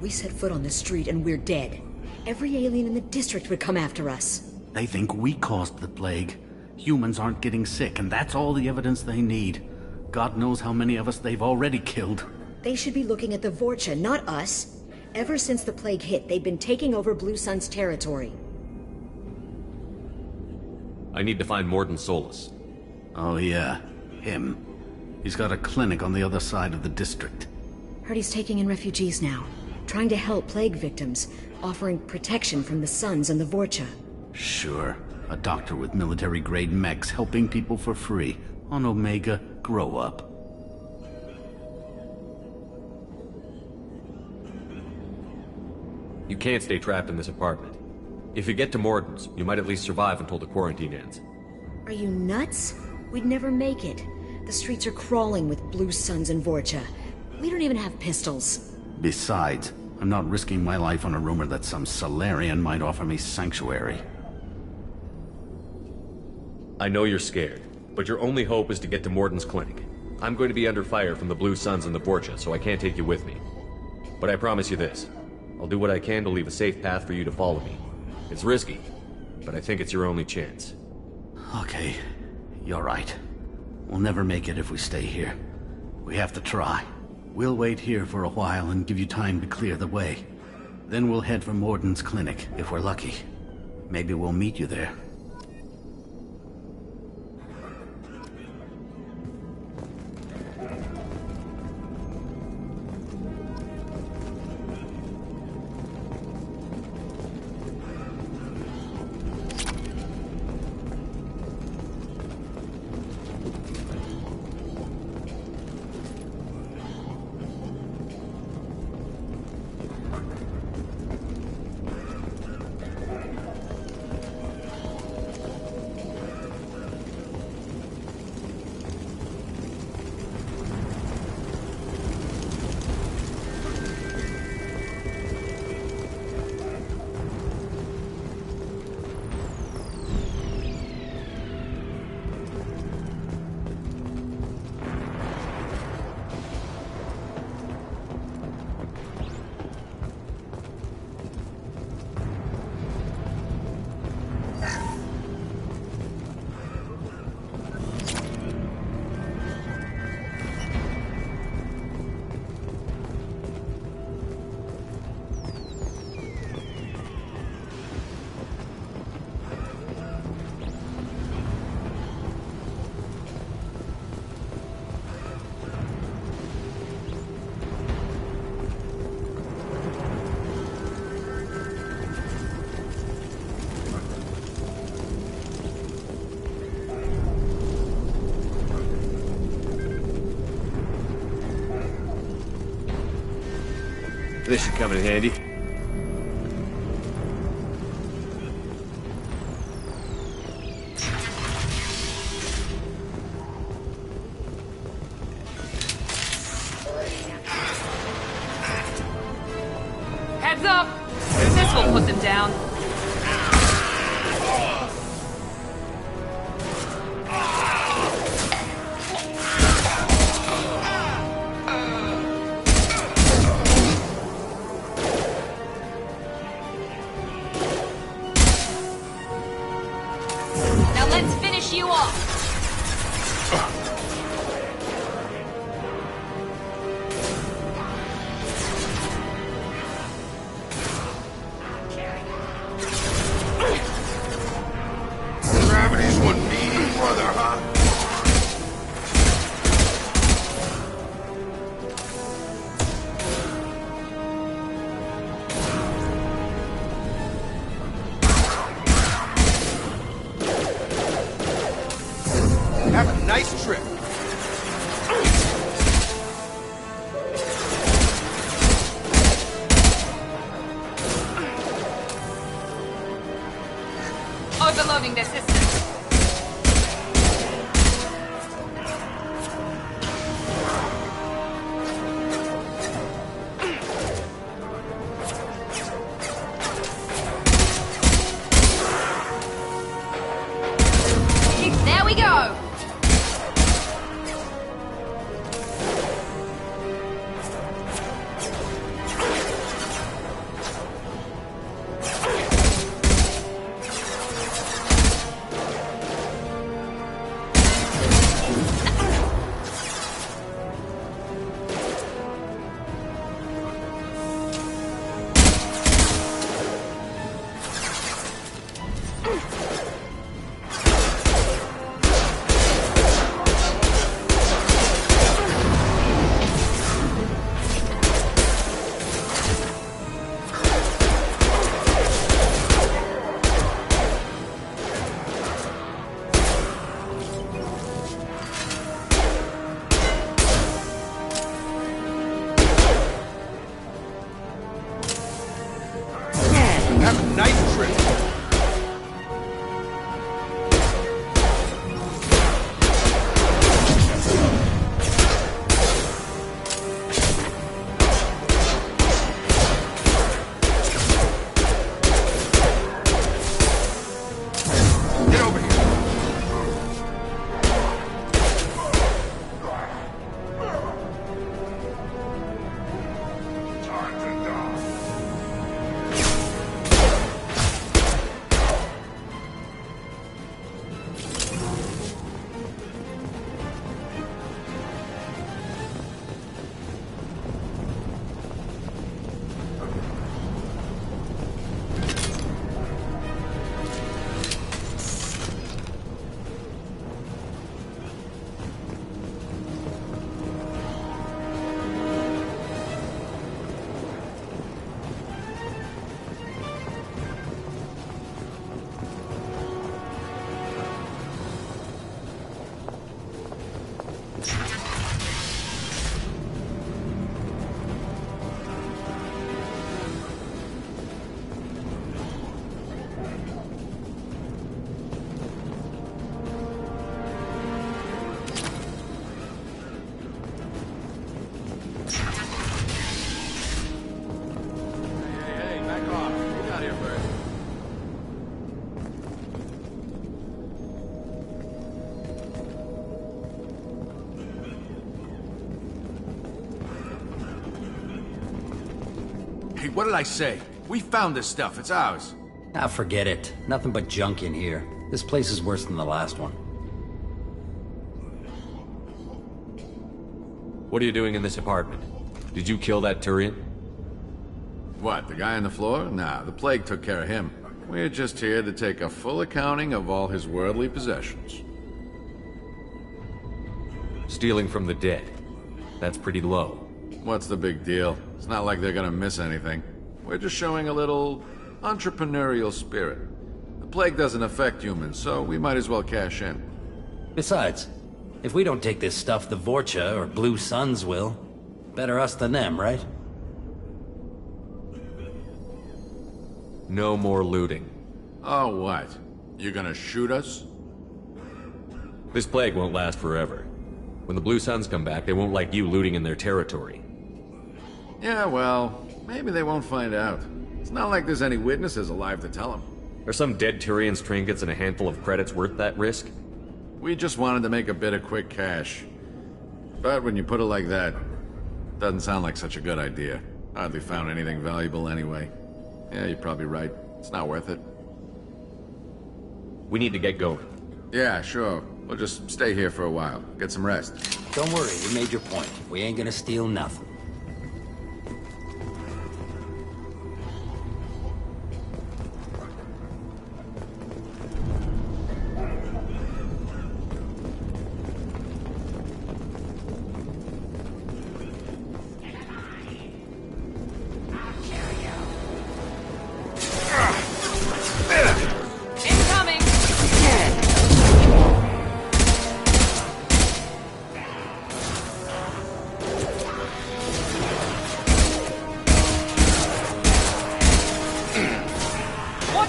We set foot on the street and we're dead. Every alien in the district would come after us. They think we caused the plague. Humans aren't getting sick, and that's all the evidence they need. God knows how many of us they've already killed. They should be looking at the Vorcha, not us. Ever since the plague hit, they've been taking over Blue Sun's territory. I need to find Morden Solus. Oh yeah, him. He's got a clinic on the other side of the district. Heard he's taking in refugees now, trying to help plague victims, offering protection from the Suns and the Vorcha. Sure, a doctor with military-grade mechs helping people for free. On Omega, grow up. You can't stay trapped in this apartment. If you get to Morden's, you might at least survive until the quarantine ends. Are you nuts? We'd never make it. The streets are crawling with Blue Suns and Vorcha. We don't even have pistols. Besides, I'm not risking my life on a rumor that some Solarian might offer me sanctuary. I know you're scared, but your only hope is to get to Morden's clinic. I'm going to be under fire from the Blue Suns and the Vorcha, so I can't take you with me. But I promise you this. I'll do what I can to leave a safe path for you to follow me. It's risky, but I think it's your only chance. Okay, you're right. We'll never make it if we stay here. We have to try. We'll wait here for a while and give you time to clear the way. Then we'll head for Morden's clinic, if we're lucky. Maybe we'll meet you there. This should come in handy. Heads up! This will put them down. Now let's finish you off. Gravity's one mean brother, huh? Have a nice trip. Overloading the system. There we go! Have a nice trip. Hey, what did I say? We found this stuff. It's ours. Ah, forget it. Nothing but junk in here. This place is worse than the last one. What are you doing in this apartment? Did you kill that Turian? What, the guy on the floor? Nah, the plague took care of him. We're just here to take a full accounting of all his worldly possessions. Stealing from the dead. That's pretty low. What's the big deal? It's not like they're gonna miss anything. We're just showing a little entrepreneurial spirit. The plague doesn't affect humans, so we might as well cash in. Besides, if we don't take this stuff, the Vorcha or Blue Suns will. Better us than them, right? No more looting. Oh, what? You gonna shoot us? This plague won't last forever. When the Blue Suns come back, they won't like you looting in their territory. Yeah, well, maybe they won't find out. It's not like there's any witnesses alive to tell them. Are some dead Turian's trinkets and a handful of credits worth that risk? We just wanted to make a bit of quick cash. But when you put it like that, doesn't sound like such a good idea. Hardly found anything valuable anyway. Yeah, you're probably right. It's not worth it. We need to get going. Yeah, sure. We'll just stay here for a while. Get some rest. Don't worry, you made your point. We ain't gonna steal nothing.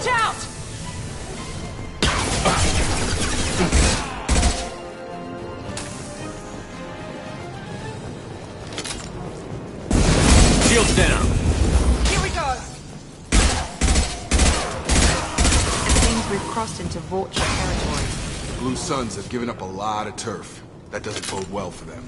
Watch out! Shields down. Here we go! It seems we've crossed into Vorcha territory. The Blue Suns have given up a lot of turf. That doesn't bode well for them.